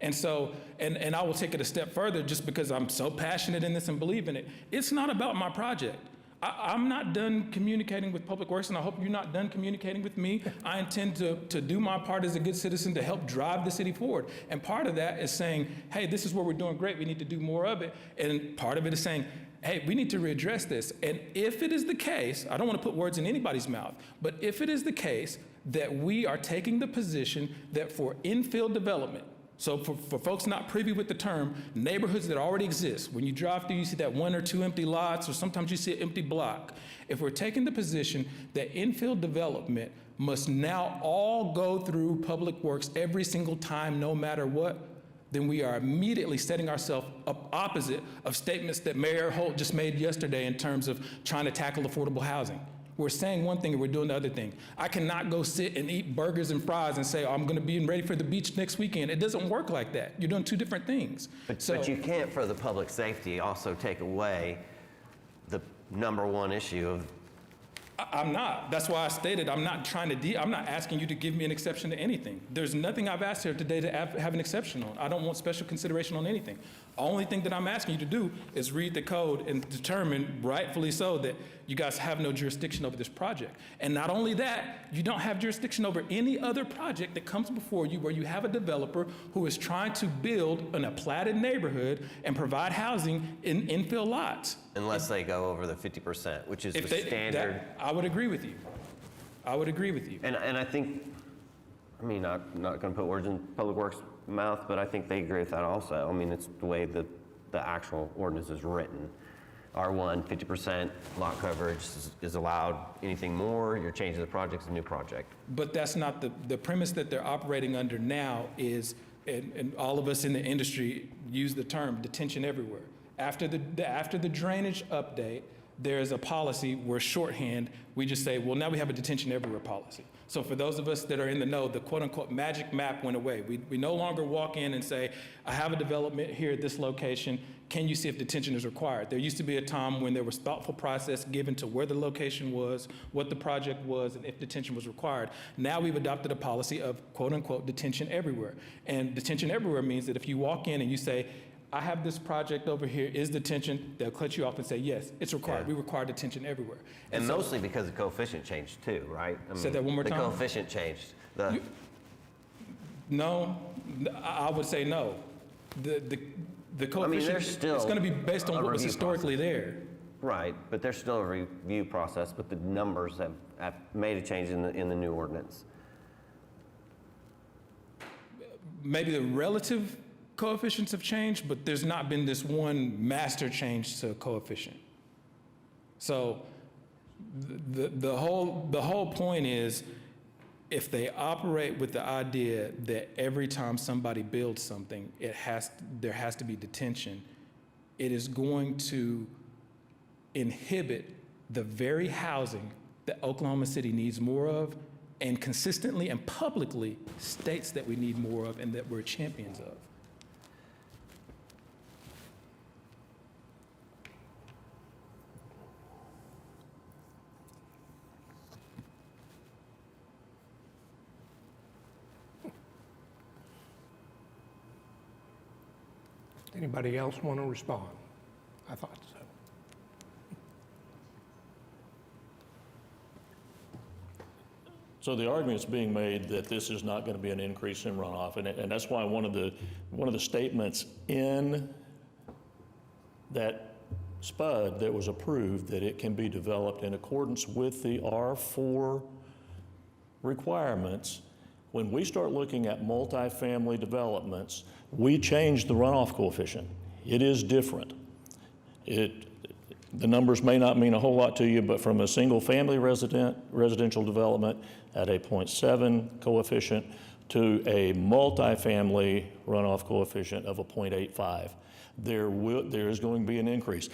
And so, and I will take it a step further just because I'm so passionate in this and believe in it. It's not about my project. I'm not done communicating with Public Works, and I hope you're not done communicating with me. I intend to do my part as a good citizen to help drive the city forward. And part of that is saying, hey, this is where we're doing great. We need to do more of it. And part of it is saying, hey, we need to readdress this. And if it is the case, I don't want to put words in anybody's mouth, but if it is the case that we are taking the position that for infill development, so for folks not privy with the term, neighborhoods that already exist, when you drive through, you see that 1 or 2 empty lots, or sometimes you see an empty block. If we're taking the position that infill development must now all go through Public Works every single time, no matter what, then we are immediately setting ourselves up opposite of statements that Mayor Holt just made yesterday in terms of trying to tackle affordable housing. We're saying one thing and we're doing the other thing. I cannot go sit and eat burgers and fries and say, oh, I'm going to be ready for the beach next weekend. It doesn't work like that. You're doing 2 different things. But you can't, for the public safety, also take away the #1 issue of... I'm not. That's why I stated I'm not trying to, I'm not asking you to give me an exception to anything. There's nothing I've asked here today to have an exception on. I don't want special consideration on anything. The only thing that I'm asking you to do is read the code and determine, rightfully so, that you guys have no jurisdiction over this project. And not only that, you don't have jurisdiction over any other project that comes before you where you have a developer who is trying to build in a platted neighborhood and provide housing in infill lots. Unless they go over the 50%, which is the standard. I would agree with you. I would agree with you. And I think, I mean, I'm not going to put words in Public Works' mouth, but I think they agree with that also. I mean, it's the way the actual ordinance is written. R1, 50% lot coverage is allowed. Anything more, you're changing the project, it's a new project. But that's not the premise that they're operating under now is, and all of us in the industry use the term detention everywhere. After the drainage update, there's a policy where shorthand, we just say, well, now we have a detention everywhere policy. So for those of us that are in the know, the quote unquote magic map went away. We no longer walk in and say, I have a development here at this location. Can you see if detention is required? There used to be a time when there was thoughtful process given to where the location was, what the project was, and if detention was required. Now we've adopted a policy of quote unquote detention everywhere. And detention everywhere means that if you walk in and you say, I have this project over here, is detention, they'll cut you off and say, yes, it's required. Yeah. We require detention everywhere. And so, mostly because the coefficient changed too, right? I mean, say that one more time. The coefficient changed. No, I would say no. The coefficient, I mean, there's still it's going to be based on what was historically there. Right, but there's still a review process, but the numbers have made a change in the new ordinance. Maybe the relative coefficients have changed, but there's not been this one master change to coefficient. So the whole point is, if they operate with the idea that every time somebody builds something, there has to be detention, it is going to inhibit the very housing that Oklahoma City needs more of, and consistently and publicly states that we need more of and that we're champions of. Anybody else want to respond? I thought so. So the argument's being made that this is not going to be an increase in runoff, and that's why one of the statements in that SPUD that was approved, that it can be developed in accordance with the R4 requirements, when we start looking at multifamily developments, we change the runoff coefficient. It is different. The numbers may not mean a whole lot to you, but from a single-family residential development at a 0.7 coefficient to a multifamily runoff coefficient of a 0.85, there is going to be an increase.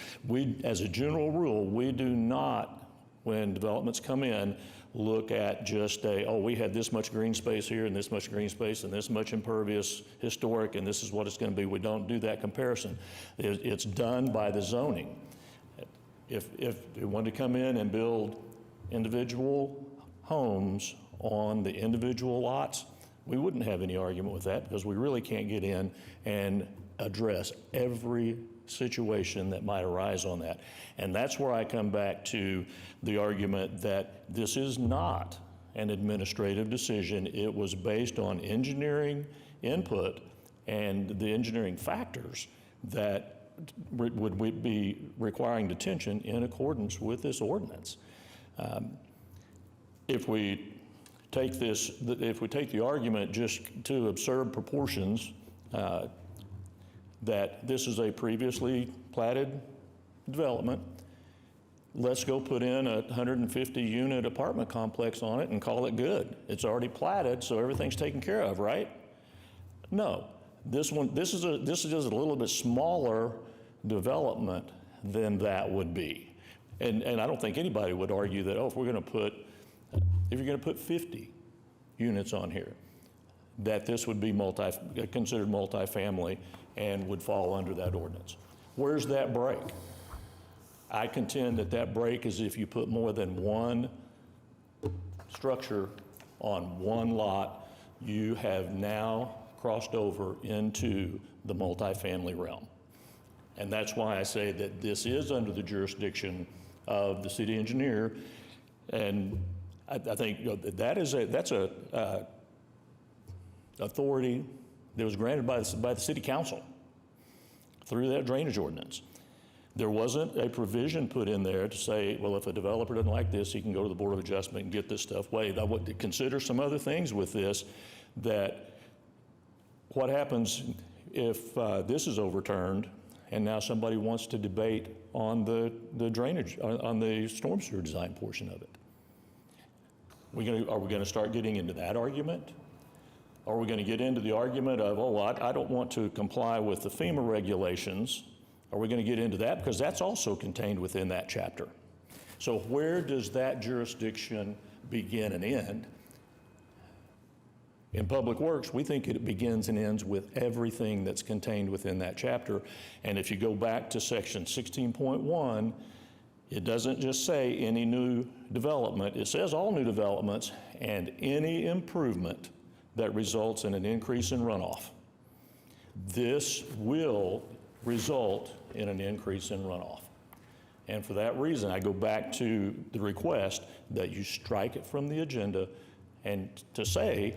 As a general rule, we do not, when developments come in, look at just we had this much green space here and this much green space and this much impervious historic and this is what it's going to be. We don't do that comparison. It's done by the zoning. If we want to come in and build individual homes on the individual lots, we wouldn't have any argument with that because we really can't get in and address every situation that might arise on that. And that's where I come back to the argument that this is not an administrative decision. It was based on engineering input and the engineering factors that would be requiring detention in accordance with this ordinance. If we take the argument just to absurd proportions, that this is a previously platted development, let's go put in a 150-unit apartment complex on it and call it good. It's already platted, so everything's taken care of, right? No. This is just a little bit smaller development than that would be. And I don't think anybody would argue that, if you're going to put 50 units on here, that this would be considered multifamily and would fall under that ordinance. Where's that break? I contend that break is if you put more than one structure on one lot, you have now crossed over into the multifamily realm. And that's why I say that this is under the jurisdiction of the city engineer. And I think that's a authority that was granted by the city council through that drainage ordinance. There wasn't a provision put in there to say, well, if a developer doesn't like this, he can go to the Board of Adjustment and get this stuff waived. I would consider some other things with this, that what happens if this is overturned and now somebody wants to debate on the drainage, on the storm sewer design portion of it? Are we going to start getting into that argument? Are we going to get into the argument of, I don't want to comply with the FEMA regulations? Are we going to get into that? Because that's also contained within that chapter. So where does that jurisdiction begin and end? In Public Works, we think it begins and ends with everything that's contained within that chapter. And if you go back to section 16.1, it doesn't just say any new development. It says all new developments and any improvement that results in an increase in runoff. This will result in an increase in runoff. And for that reason, I go back to the request that you strike it from the agenda and to say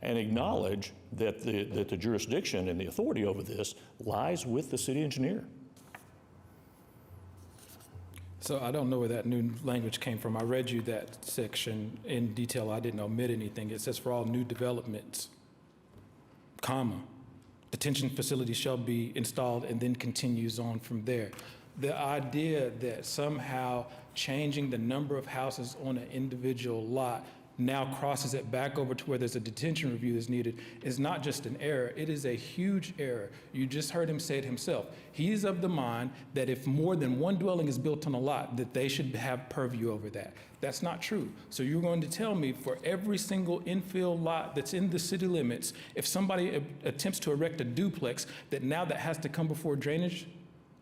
and acknowledge that the jurisdiction and the authority over this lies with the city engineer. So I don't know where that new language came from. I read you that section in detail. I didn't omit anything. It says for all new developments, comma, detention facilities shall be installed, and then continues on from there. The idea that somehow changing the number of houses on an individual lot now crosses it back over to where there's a detention review that's needed is not just an error, it is a huge error. You just heard him say it himself. He's of the mind that if more than one dwelling is built on a lot, that they should have purview over that. That's not true. So you're going to tell me for every single infill lot that's in the city limits, if somebody attempts to erect a duplex, that now that has to come before drainage,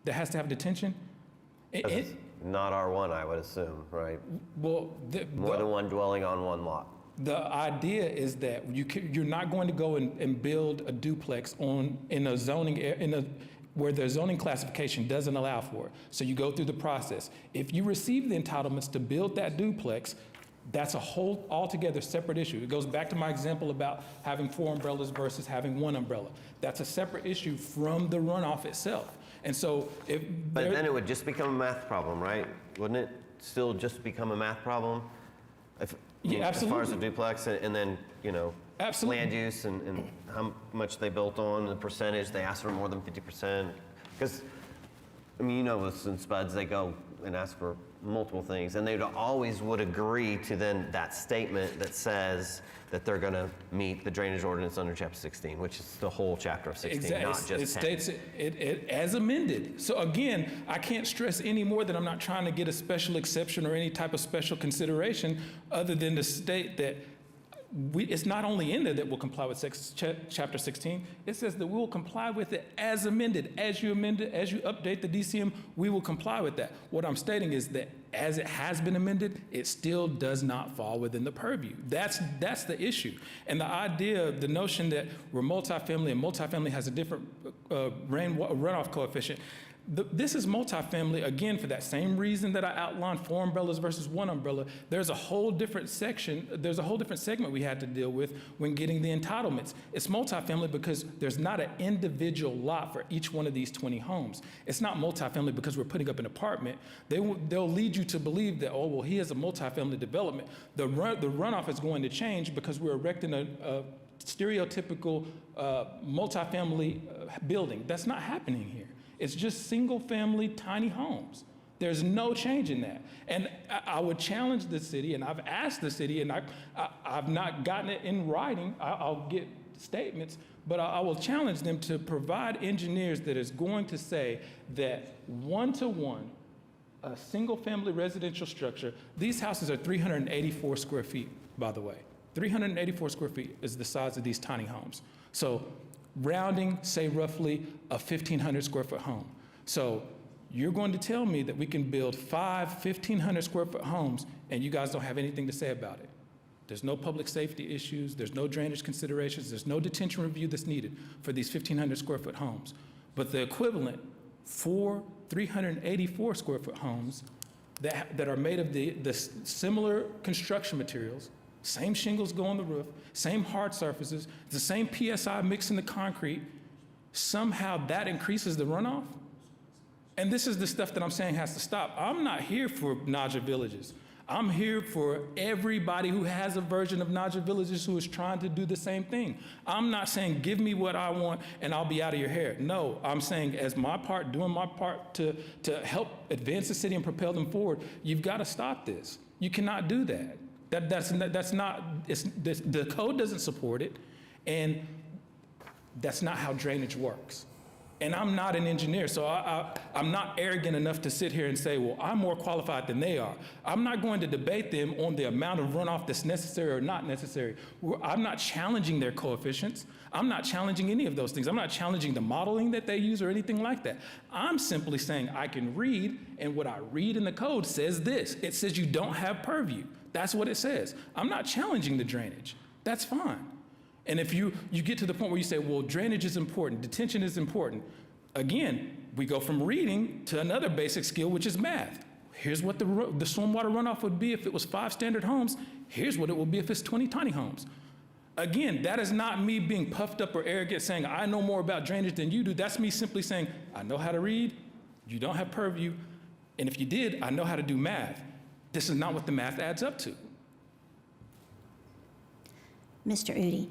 that has to have detention? Not R1, I would assume, right? Well, more than one dwelling on one lot. The idea is that you're not going to go and build a duplex in a zoning where the zoning classification doesn't allow for it. So you go through the process. If you receive the entitlements to build that duplex, that's a whole altogether separate issue. It goes back to my example about having 4 umbrellas versus having 1 umbrella. That's a separate issue from the runoff itself. And so But then it would just become a math problem, right? Wouldn't it still just become a math problem? Yeah, As far as the absolutely. duplex, and then, Absolutely. land use and how much they built on, the percentage, they asked for more than 50%. Because, with in Spuds, they go and ask for multiple things, and they always would agree to then that statement that says that they're going to meet the drainage ordinance under Chapter 16, which is the whole chapter of 16, not just 10. It states it as amended. So again, I can't stress any more that I'm not trying to get a special exception or any type of special consideration other than to state that it's not only in there that we'll comply with Chapter 16, it says that we will comply with it as amended. As you update the DCM, we will comply with that. What I'm stating is that as it has been amended, it still does not fall within the purview. That's the issue. And the idea, the notion that we're multifamily and multifamily has a different runoff coefficient, this is multifamily, again, for that same reason that I outlined, 4 umbrellas versus 1 umbrella. There's a whole different segment we had to deal with when getting the entitlements. It's multifamily because there's not an individual lot for each one of these 20 homes. It's not multifamily because we're putting up an apartment. They'll lead you to believe that, oh, well, he has a multifamily development. The runoff is going to change because we're erecting a stereotypical multifamily building. That's not happening here. It's just single-family, tiny homes. There's no change in that. And I would challenge the city, and I've asked the city, and I've not gotten it in writing. I'll get statements, but I will challenge them to provide engineers that is going to say that one-to-one, a single-family residential structure, these houses are 384 square feet, by the way. 384 square feet is the size of these tiny homes. So rounding, say roughly a 1,500 square foot home. So you're going to tell me that we can build 5 1,500 square foot homes and you guys don't have anything to say about it. There's no public safety issues, there's no drainage considerations, there's no detention review that's needed for these 1,500 square foot homes. But the equivalent for 384 square foot homes that are made of the similar construction materials, same shingles go on the roof, same hard surfaces, the same PSI mix in the concrete, somehow that increases the runoff? And this is the stuff that I'm saying has to stop. I'm not here for Naja Villages. I'm here for everybody who has a version of Naja Villages who is trying to do the same thing. I'm not saying give me what I want and I'll be out of your hair. No, I'm saying as my part, doing my part to help advance the city and propel them forward, you've got to stop this. You cannot do that. That's not, the code doesn't support it, and that's not how drainage works. And I'm not an engineer, so I'm not arrogant enough to sit here and say, well, I'm more qualified than they are. I'm not going to debate them on the amount of runoff that's necessary or not necessary. I'm not challenging their coefficients. I'm not challenging any of those things. I'm not challenging the modeling that they use or anything like that. I'm simply saying I can read, and what I read in the code says this. It says you don't have purview. That's what it says. I'm not challenging the drainage. That's fine. And if you get to the point where you say, well, drainage is important, detention is important, again, we go from reading to another basic skill, which is math. Here's what the stormwater runoff would be if it was 5 standard homes. Here's what it will be if it's 20 tiny homes. Again, that is not me being puffed up or arrogant saying, I know more about drainage than you do. That's me simply saying, I know how to read, you don't have purview, and if you did, I know how to do math. This is not what the math adds up to. Mr. Udi,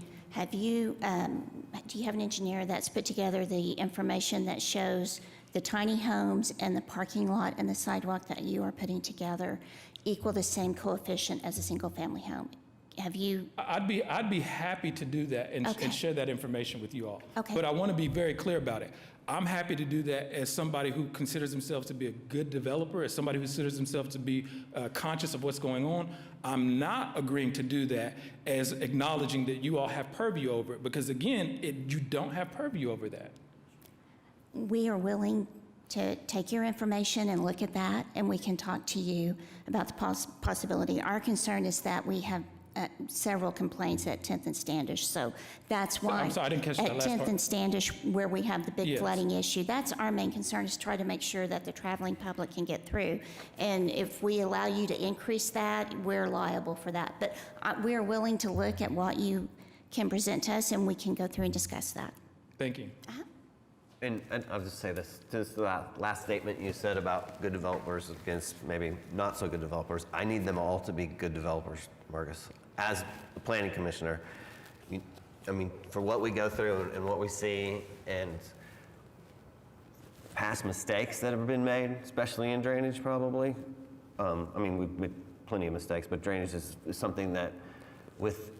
do you have an engineer that's put together the information that shows the tiny homes and the parking lot and the sidewalk that you are putting together equal the same coefficient as a single-family home? Have you? I'd be happy to do that and share that information with you all. Okay. But I want to be very clear about it. I'm happy to do that as somebody who considers himself to be a good developer, as somebody who considers himself to be conscious of what's going on. I'm not agreeing to do that as acknowledging that you all have purview over it, because again, you don't have purview over that. We are willing to take your information and look at that, and we can talk to you about the possibility. Our concern is that we have several complaints at 10th and Standish, so that's why. I'm sorry, I didn't catch that last At 10th part. and Standish, where we have the big Yes. flooding issue, that's our main concern, is try to make sure that the traveling public can get through. And if we allow you to increase that, we're liable for that. But we are willing to look at what you can present to us, and we can go through and discuss that. Thank you. And I'll just say this, just that last statement you said about good developers against maybe not so good developers. I need them all to be good developers, Marcus. As the planning commissioner, I mean, for what we go through and what we see and past mistakes that have been made, especially in drainage probably. I mean, we've made plenty of mistakes, but drainage is something that with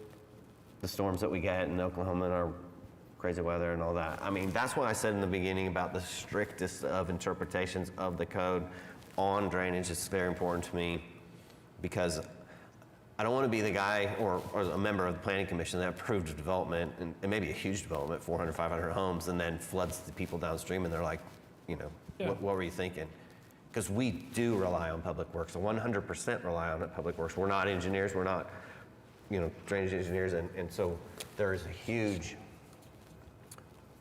the storms that we get in Oklahoma and our crazy weather and all that. I mean, that's why I said in the beginning about the strictest of interpretations of the code on drainage. It's very important to me because I don't want to be the guy or a member of the planning commission that approved a development and maybe a huge development, 400, 500 homes, and then floods the people downstream and they're like, you know, what were you thinking? Because we do rely on public works, 100% rely on public works. We're not engineers, we're not, you know, drainage engineers, and so there is a huge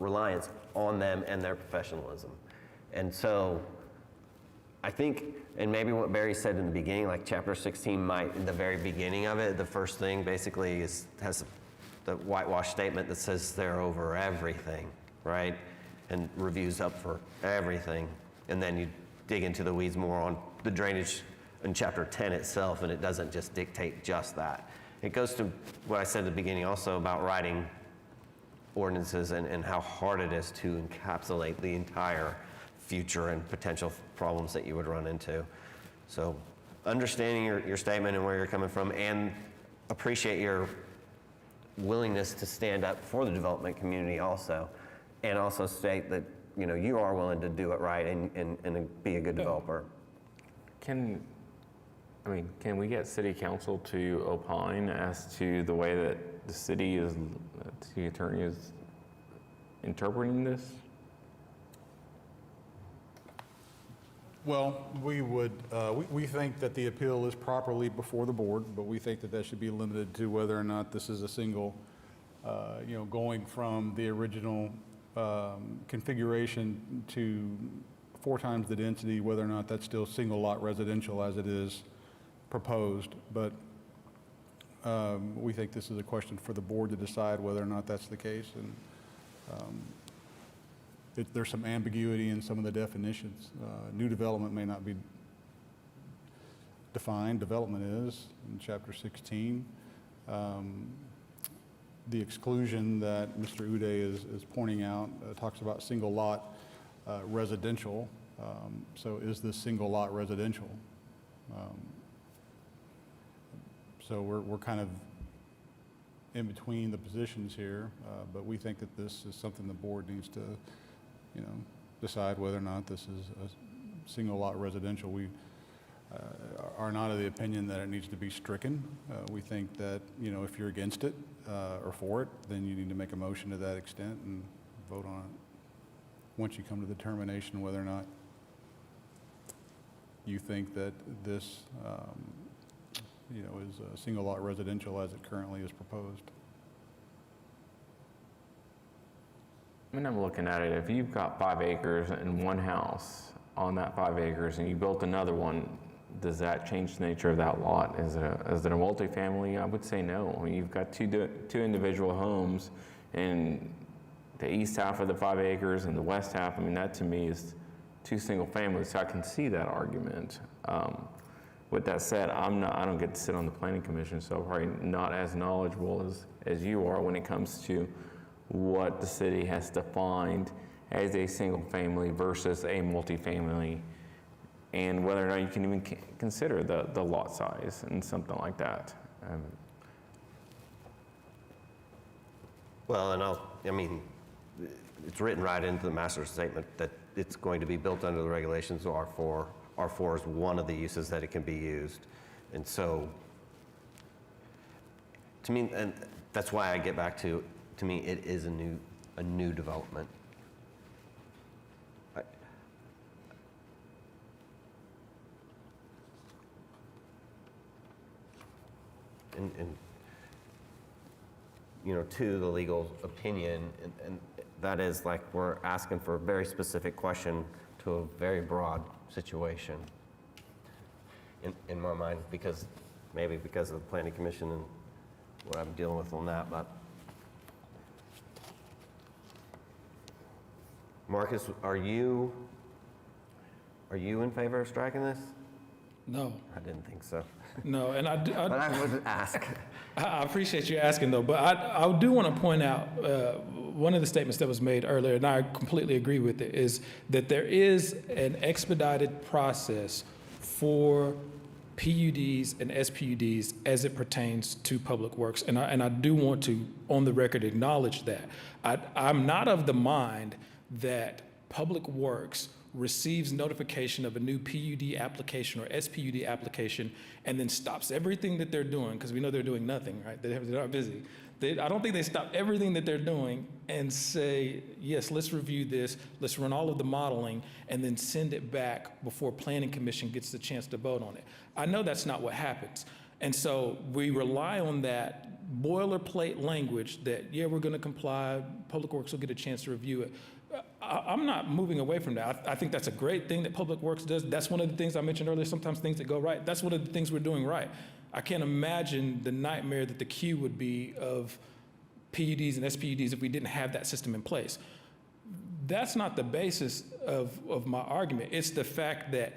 reliance on them and their professionalism. And so I think, and maybe what Barry said in the beginning, like chapter 16 might, in the very beginning of it, the first thing basically has the whitewash statement that says they're over everything, right? And reviews up for everything. And then you dig into the weeds more on the drainage in chapter 10 itself, and it doesn't just dictate just that. It goes to what I said at the beginning also about writing ordinances and how hard it is to encapsulate the entire future and potential problems that you would run into. So understanding your statement and where you're coming from, and appreciate your willingness to stand up for the development community also, and also state that, you know, you are willing to do it right and be a good developer. Can we get city council to opine as to the way that the city attorney is interpreting this? Well, we would, we think that the appeal is properly before the board, but we think that that should be limited to whether or not this is a single, you know, going from the original configuration to 4 times the density, whether or not that's still single lot residential as it is proposed. But we think this is a question for the board to decide whether or not that's the case. And there's some ambiguity in some of the definitions. New development may not be defined. Development is in chapter 16. The exclusion that Mr. Uday is pointing out talks about single lot residential. So is this single lot residential? So we're kind of in between the positions here, but we think that this is something the board needs to, you know, decide whether or not this is a single lot residential. We are not of the opinion that it needs to be stricken. We think that, you know, if you're against it or for it, then you need to make a motion to that extent and vote on it once you come to the determination whether or not you think that this, you know, is a single lot residential as it currently is proposed. I mean, I'm looking at it, if you've got 5 acres and one house on that 5 acres and you built another one, does that change the nature of that lot? Is it a multifamily? I would say no. I mean, you've got two individual homes in the east half of the 5 acres and the west half. I mean, that to me is 2 single families, so I can see that argument. With that said, I don't get to sit on the planning commission, so I'm probably not as knowledgeable as you are when it comes to what the city has defined as a single family versus a multifamily, and whether or not you can even consider the lot size and something like that. Well, and I mean, it's written right into the master statement that it's going to be built under the regulations of R4. R4 is one of the uses that it can be used. And so, to me, and that's why I get back to me, it is a new development. And you know, to the legal opinion, and that is like we're asking for a very specific question to a very broad situation in my mind, because maybe because of the planning commission and what I'm dealing with on that, but Marcus, are you in favor of striking this? No. I didn't think so. No, and But I would ask. I appreciate you asking, though, but I do want to point out one of the statements that was made earlier, and I completely agree with it, is that there is an expedited process for PUDs and SPUDs as it pertains to public works, and I do want to, on the record, acknowledge that. I'm not of the mind that public works receives notification of a new PUD application or SPUD application and then stops everything that they're doing, because we know they're doing nothing, right? They're not busy. I don't think they stop everything that they're doing and say, yes, let's review this, let's run all of the modeling, and then send it back before Planning Commission gets the chance to vote on it. I know that's not what happens. And so we rely on that boilerplate language that, yeah, we're going to comply, Public Works will get a chance to review it. I'm not moving away from that. I think that's a great thing that Public Works does. That's one of the things I mentioned earlier, sometimes things that go right. That's one of the things we're doing right. I can't imagine the nightmare that the queue would be of PUDs and SPUDs if we didn't have that system in place. That's not the basis of my argument. It's the fact that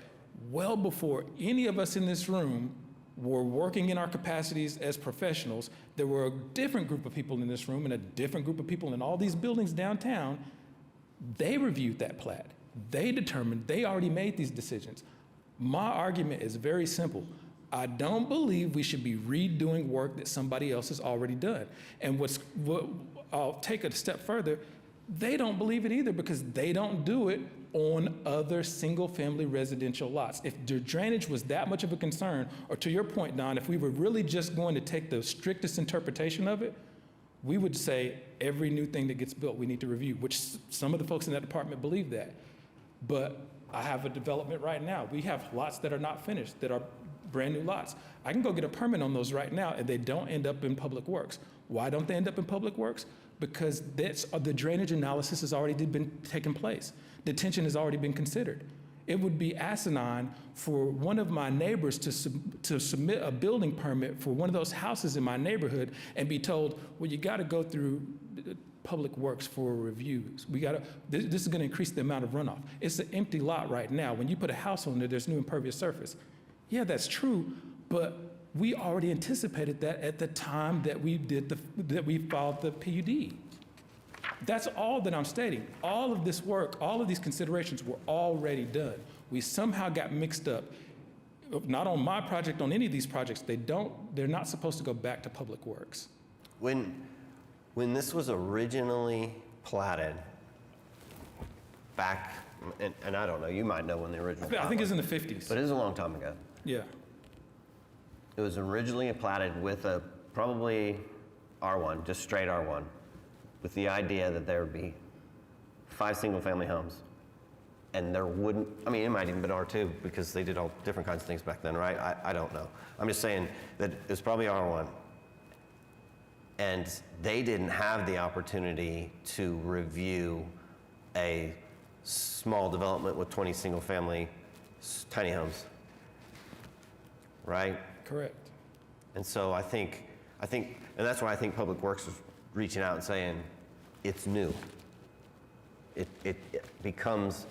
well before any of us in this room were working in our capacities as professionals, there were a different group of people in this room and a different group of people in all these buildings downtown. They reviewed that plat. They determined, they already made these decisions. My argument is very simple. I don't believe we should be redoing work that somebody else has already done. And I'll take it a step further, they don't believe it either because they don't do it on other single-family residential lots. If the drainage was that much of a concern, or to your point, Don, if we were really just going to take the strictest interpretation of it, we would say every new thing that gets built we need to review, which some of the folks in that department believe that. But I have a development right now. We have lots that are not finished, that are brand new lots. I can go get a permit on those right now and they don't end up in Public Works. Why don't they end up in Public Works? Because the drainage analysis has already been taken place. Detention has already been considered. It would be asinine for one of my neighbors to submit a building permit for one of those houses in my neighborhood and be told, well, you got to go through Public Works for reviews. This is going to increase the amount of runoff. It's an empty lot right now. When you put a house on there, there's new impervious surface. Yeah, that's true, but we already anticipated that at the time that we filed the PUD. That's all that I'm stating. All of this work, all of these considerations were already done. We somehow got mixed up. Not on my project, on any of these projects, they're not supposed to go back to Public Works. When this was originally platted back, and I don't know, you might know when the original I think it's in the 50s. But it was a long time ago. Yeah. It was originally platted with a probably R1, just straight R1, with the idea that there would be 5 single-family homes. And there wouldn't, I mean, it might even been R2 because they did all different kinds of things back then, right? I don't know. I'm just saying that it was probably R1. And they didn't have the opportunity to review a small development with 20 single-family tiny homes, right? Correct. And so I think, and that's why I think Public Works is reaching out and saying, it's new. It becomes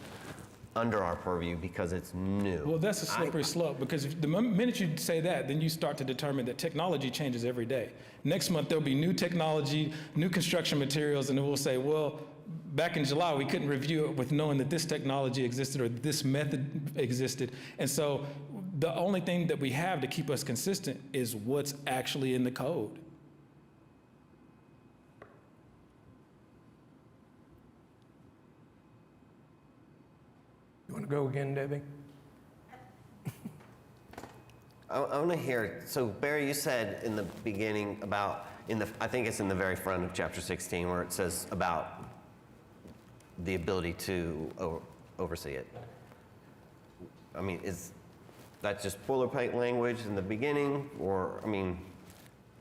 under our purview because it's new. Well, that's a slippery slope because the minute you say that, then you start to determine that technology changes every day. Next month, there'll be new technology, new construction materials, and then we'll say, well, back in July, we couldn't review it with knowing that this technology existed or this method existed. And so the only thing that we have to keep us consistent is what's actually in the code. You want to go again, Debbie? I want to hear, so Barry, you said in the beginning about, I think it's in the very front of chapter 16 where it says about the ability to oversee it. I mean, is that just boilerplate language in the beginning, or, I mean,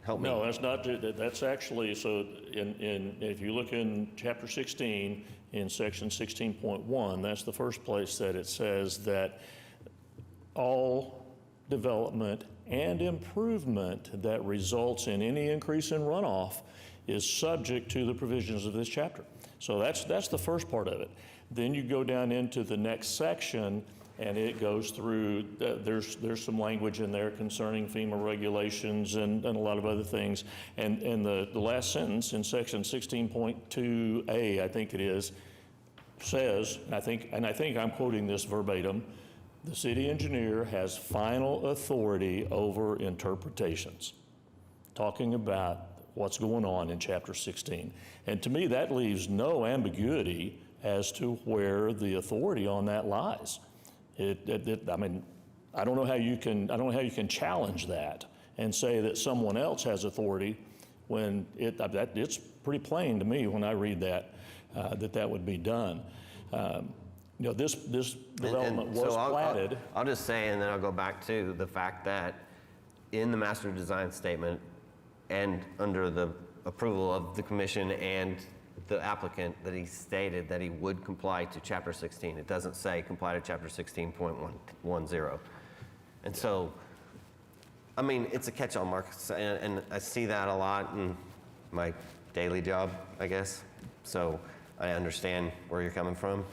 help me? No, that's not, that's actually, so if you look in chapter 16, in section 16.1, that's the first place that it says that all development and improvement that results in any increase in runoff is subject to the provisions of this chapter. So that's the first part of it. Then you go down into the next section, and it goes through, there's some language in there concerning FEMA regulations and a lot of other things. And the last sentence in section 16.2A, I think it is, says, and I think I'm quoting this verbatim, the city engineer has final authority over interpretations, talking about what's going on in Chapter 16. And to me, that leaves no ambiguity as to where the authority on that lies. I mean, I don't know how you can challenge that and say that someone else has authority when it's pretty plain to me when I read that, that would be done. You know, this development was platted. I'll just say, and then I'll go back to the fact that in the master design statement and under the approval of the commission and the applicant, that he stated that he would comply to Chapter 16. It doesn't say comply to Chapter 16.10. And so, I mean, it's a catch-all mark, and I see that a lot in my daily job, I guess. So I understand where you're coming from,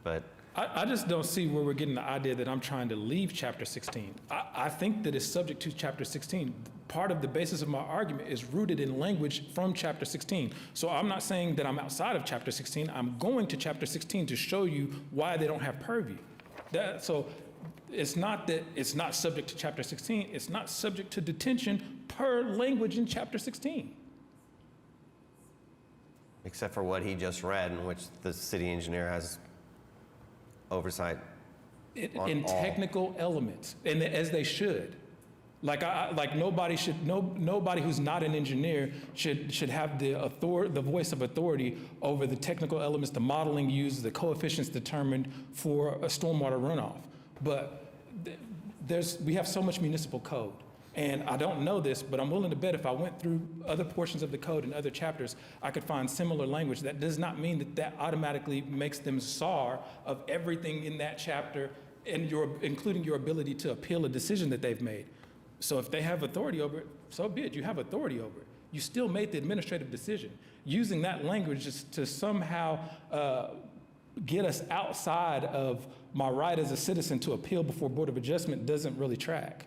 but I just don't see where we're getting the idea that I'm trying to leave Chapter 16. I think that it's subject to Chapter 16. Part of the basis of my argument is rooted in language from Chapter 16. So I'm not saying that I'm outside of Chapter 16. I'm going to Chapter 16 to show you why they don't have purview. So it's not that it's not subject to Chapter 16. It's not subject to detention per language in Chapter 16. except for what he just read, in which the city engineer has oversight on in all. technical elements, and as they should. Like nobody who's not an engineer should have the voice of authority over the technical elements, the modeling used, the coefficients determined for a stormwater runoff. But we have so much municipal code, and I don't know this, but I'm willing to bet if I went through other portions of the code and other chapters, I could find similar language. That does not mean that automatically makes them SAR of everything in that chapter, and including your ability to appeal a decision that they've made. So if they have authority over it, so be it. You have authority over it. You still made the administrative decision. Using that language is to somehow get us outside of my right as a citizen to appeal before Board of Adjustment doesn't really track.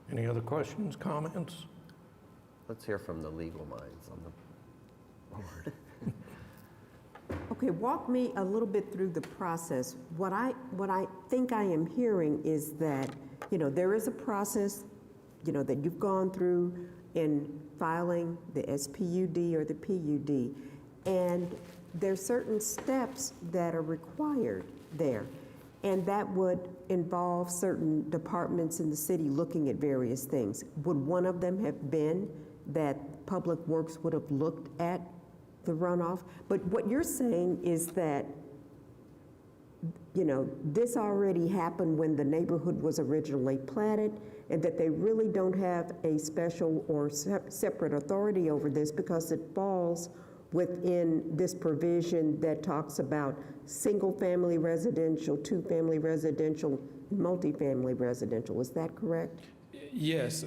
Any other questions, comments? Let's hear from the legal minds on the board. Okay, walk me a little bit through the process. What I think I am hearing is that, there is a process, that you've gone through in filing the SPUD or the PUD, and there's certain steps that are required there, and that would involve certain departments in the city looking at various things. Would one of them have been that Public Works would have looked at the runoff? But what you're saying is that, this already happened when the neighborhood was originally platted, and that they really don't have a special or separate authority over this because it falls within this provision that talks about single-family residential, two-family residential, multifamily residential. Is that correct? Yes,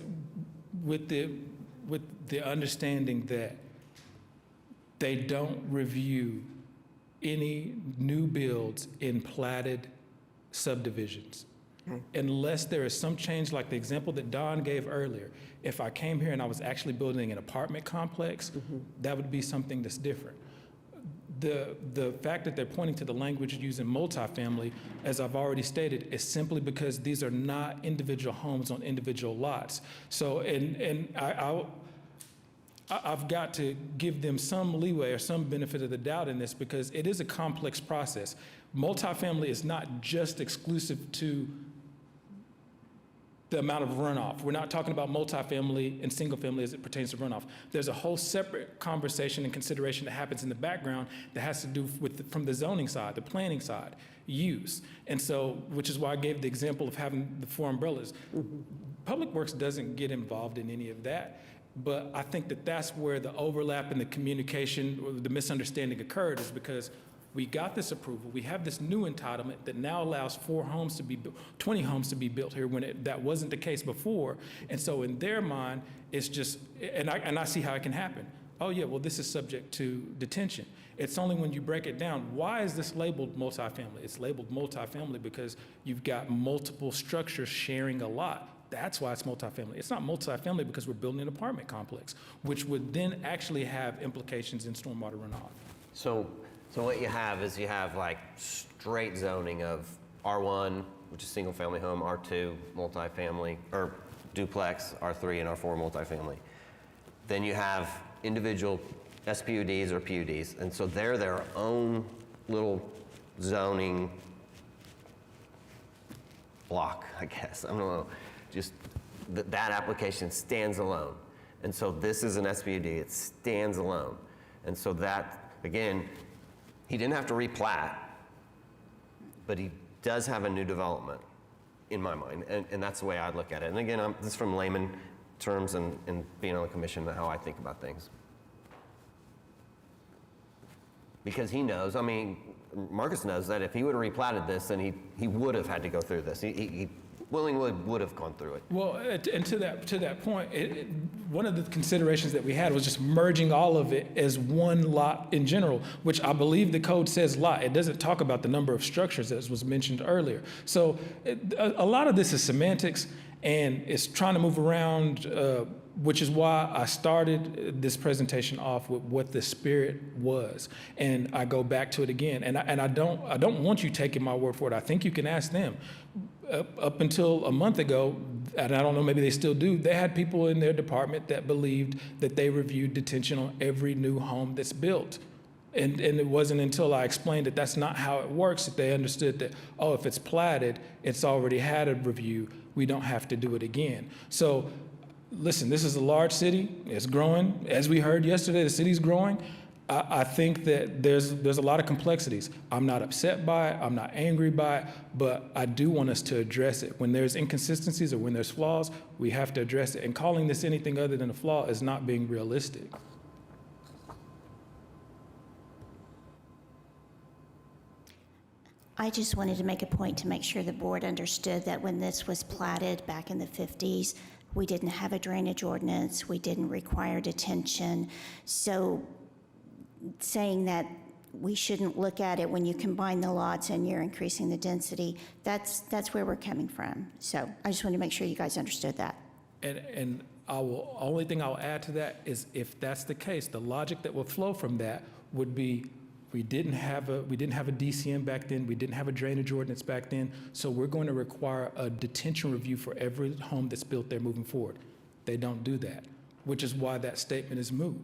with the understanding that they don't review any new builds in platted subdivisions. Okay. Unless there is some change, like the example that Don gave earlier. If I came here and I was actually building an apartment complex, that would be something that's different. The fact that they're pointing to the language used in multifamily, as I've already stated, is simply because these are not individual homes on individual lots. So, I've got to give them some leeway or some benefit of the doubt in this because it is a complex process. Multifamily is not just exclusive to the amount of runoff. We're not talking about multifamily and single family as it pertains to runoff. There's a whole separate conversation and consideration that happens in the background that has to do with from the zoning side, the planning side, use. And so, which is why I gave the example of having the 4 umbrellas. Public Works doesn't get involved in any of that. But I think that that's where the overlap in the communication, or the misunderstanding occurred, is because We got this approval. We have this new entitlement that now allows 20 homes to be built here when that wasn't the case before. And so in their mind, it's just, and I see how it can happen. Oh yeah, well, this is subject to detention. It's only when you break it down, why is this labeled multifamily? It's labeled multifamily because you've got multiple structures sharing a lot. That's why it's multifamily. It's not multifamily because we're building an apartment complex, which would then actually have implications in stormwater runoff. So what you have is you have like straight zoning of R1, which is single family home, R2, multifamily, or duplex, R3 and R4 multifamily. Then you have individual SPUDs or PUDs, and so they're their own little zoning block, I guess. I don't know, just that application stands alone. And so this is an SPUD, it stands alone. And so that, again, he didn't have to replat, but he does have a new development in my mind, and that's the way I look at it. And again, this is from layman terms and being on the commission, how I think about things. Because he knows, I mean, Marcus knows that if he would have replatted this, then he would have had to go through this. He willingly would have gone through it. Well, and to that point, one of the considerations that we had was just merging all of it as one lot in general, which I believe the code says lot. It doesn't talk about the number of structures as was mentioned earlier. So a lot of this is semantics, and it's trying to move around, which is why I started this presentation off with what the spirit was. And I go back to it again. And I don't want you taking my word for it. I think you can ask them. Up until a month ago, and I don't know, maybe they still do, they had people in their department that believed that they reviewed detention on every new home that's built. And it wasn't until I explained that that's not how it works that they understood that, oh, if it's platted, it's already had a review. We don't have to do it again. So listen, this is a large city. It's growing. As we heard yesterday, the city's growing. I think that there's a lot of complexities. I'm not upset by it. I'm not angry by it. But I do want us to address it. When there's inconsistencies or when there's flaws, we have to address it. And calling this anything other than a flaw is not being realistic. I just wanted to make a point to make sure the board understood that when this was platted back in the 50s, we didn't have a drainage ordinance, we didn't require detention. So saying that we shouldn't look at it when you combine the lots and you're increasing the density, that's where we're coming from. So I just wanted to make sure you guys understood that. And only thing I'll add to that is if that's the case, the logic that will flow from that would be we didn't have a DCM back then, we didn't have a drainage ordinance back then, so we're going to require a detention review for every home that's built there moving forward. They don't do that, which is why that statement is moot.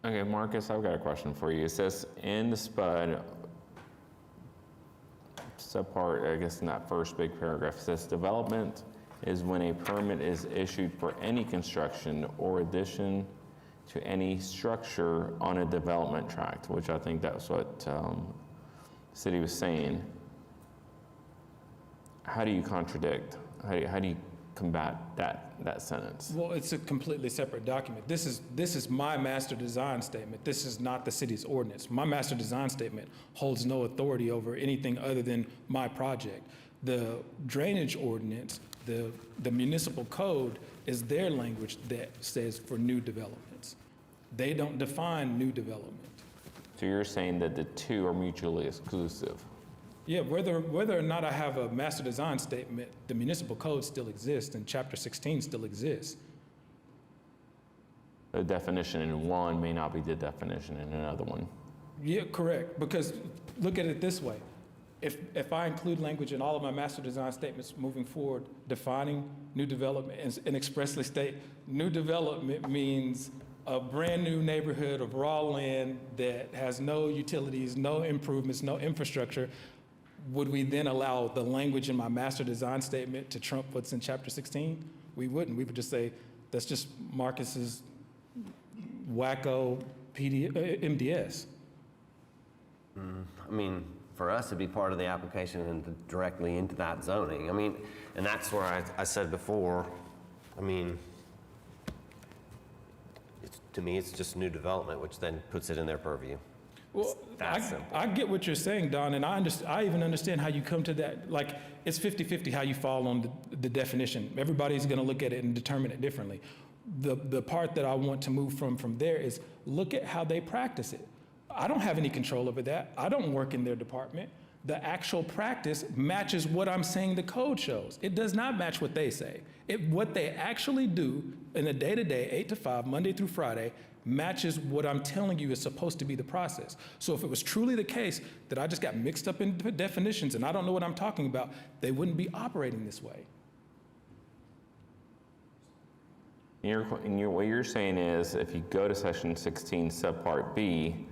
Okay, Marcus, I've got a question for you. It says in the SPUD, subpart, I guess in that first big paragraph, it says development is when a permit is issued for any construction or addition to any structure on a development tract, which I think that's what the city was saying. How do you contradict? How do you combat that sentence? Well, it's a completely separate document. This is my master design statement. This is not the city's ordinance. My master design statement holds no authority over anything other than my project. The drainage ordinance, the municipal code is their language that says for new developments. They don't define new development. So you're saying that the two are mutually exclusive? Yeah, whether or not I have a master design statement, the municipal code still exists and Chapter 16 still exists. The definition in one may not be the definition in another one. Yeah, correct, because look at it this way. If I include language in all of my master design statements moving forward, defining new development and expressly state new development means a brand new neighborhood of raw land that has no utilities, no improvements, no infrastructure, would we then allow the language in my master design statement to trump what's in Chapter 16? We wouldn't. We would just say, that's just Marcus's wacko MDS. I mean, for us, it'd be part of the application and directly into that zoning. I mean, and that's where I said before, I mean, To me, it's just new development, which then puts it in their purview. Well, That simple. I get what you're saying, Don, and I even understand how you come to that. Like, it's 50-50 how you fall on the definition. Everybody's going to look at it and determine it differently. The part that I want to move from there is look at how they practice it. I don't have any control over that. I don't work in their department. The actual practice matches what I'm saying the code shows. It does not match what they say. What they actually do in a day-to-day, 8 to 5, Monday through Friday, matches what I'm telling you is supposed to be the process. So if it was truly the case that I just got mixed up in definitions and I don't know what I'm talking about, they wouldn't be operating this way. What you're saying is, if you go to section 16, subpart B,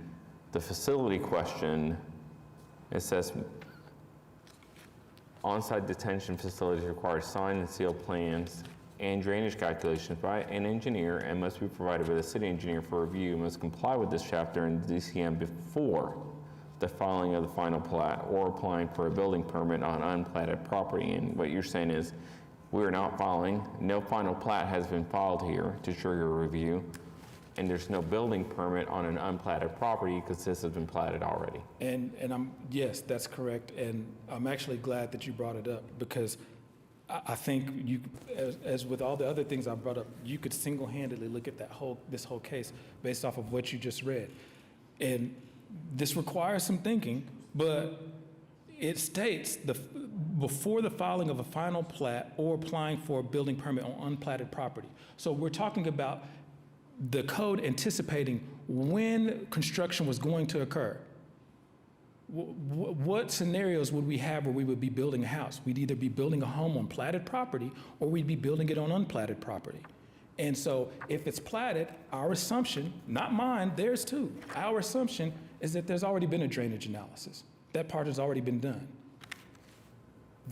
the facility question, it says, on-site detention facilities require signed and sealed plans and drainage calculations by an engineer and must be provided by the city engineer for review, must comply with this chapter in the DCM before the filing of the final plat or applying for a building permit on unplatted property. And what you're saying is, we're not filing, no final plat has been filed here to trigger a review, and there's no building permit on an unplatted property because this has been platted already. And yes, that's correct. And I'm actually glad that you brought it up because I think you, as with all the other things I brought up, you could single-handedly look at this whole case based off of what you just read. And this requires some thinking, but it states before the filing of a final plat or applying for a building permit on unplatted property. So we're talking about the code anticipating when construction was going to occur. What scenarios would we have where we would be building a house? We'd either be building a home on platted property or we'd be building it on unplatted property. And so if it's platted, our assumption, not mine, theirs too, our assumption is that there's already been a drainage analysis. That part has already been done.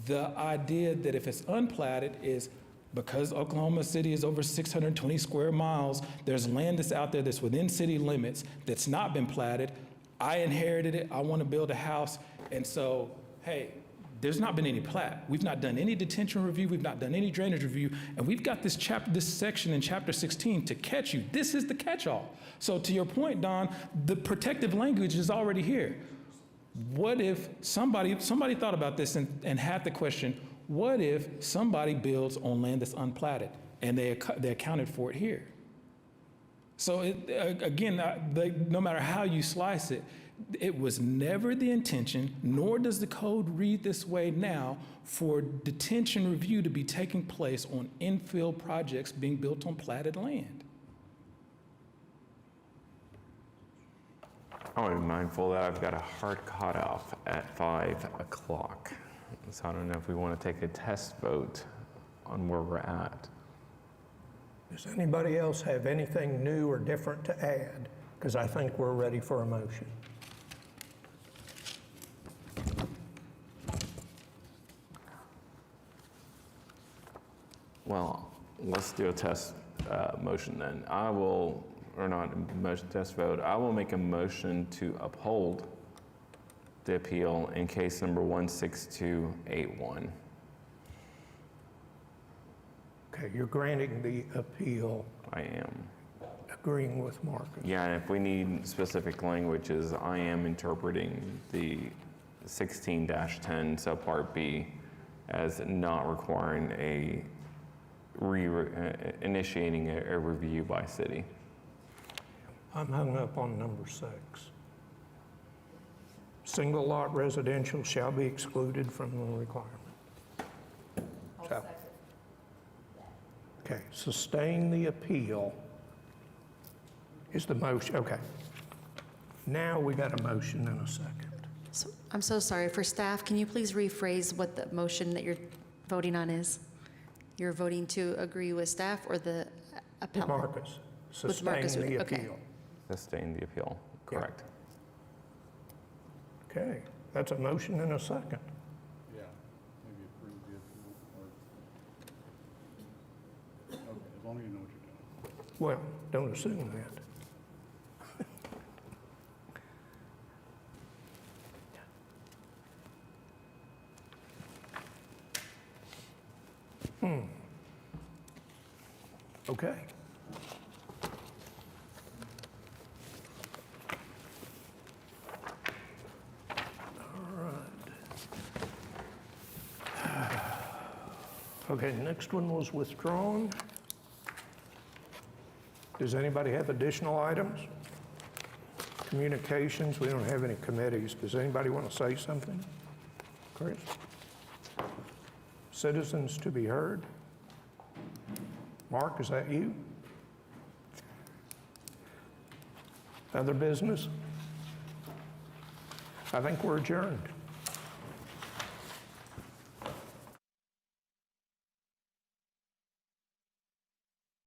The idea that if it's unplatted is because Oklahoma City is over 620 square miles, there's land that's out there that's within city limits that's not been platted. I inherited it, I want to build a house, and so, hey, there's not been any plat. We've not done any detention review, we've not done any drainage review, and we've got this section in chapter 16 to catch you. This is the catch-all. So to your point, Don, the protective language is already here. What if somebody thought about this and had the question, what if somebody builds on land that's unplatted and they accounted for it here? So no matter how you slice it, it was never the intention, nor does the code read this way now, for detention review to be taking place on infill projects being built on platted land. I want to be mindful that I've got a hard cutoff at 5 o'clock. So I don't know if we want to take a test vote on where we're at. Does anybody else have anything new or different to add? Because I think we're ready for a motion. Well, let's do a test motion then. Test vote. I will make a motion to uphold the appeal in case number 16281. Okay, you're granting the appeal. I am. Agreeing with Marcus. Yeah, and if we need specific languages, I am interpreting the 16-10 subpart B as not requiring initiating a review by city. I'm hung up on number 6. Single lot residential shall be excluded from the requirement. So, okay, sustain the appeal is the motion. Okay. Now we got a motion in a second. So, I'm so sorry. For staff, can you please rephrase what the motion that you're voting on is? You're voting to agree with staff or the appellant? Marcus, sustain the appeal. Sustain the appeal, correct. Okay, that's a motion in a second. Yeah, maybe approve the appeal. Okay, as long as you know what you're doing. Well, don't assume that. Okay. Okay, next one was withdrawn. Does anybody have additional items? Communications, we don't have any committees. Does anybody want to say something? Chris? Citizens to be heard? Mark, is that you? Other business? I think we're adjourned.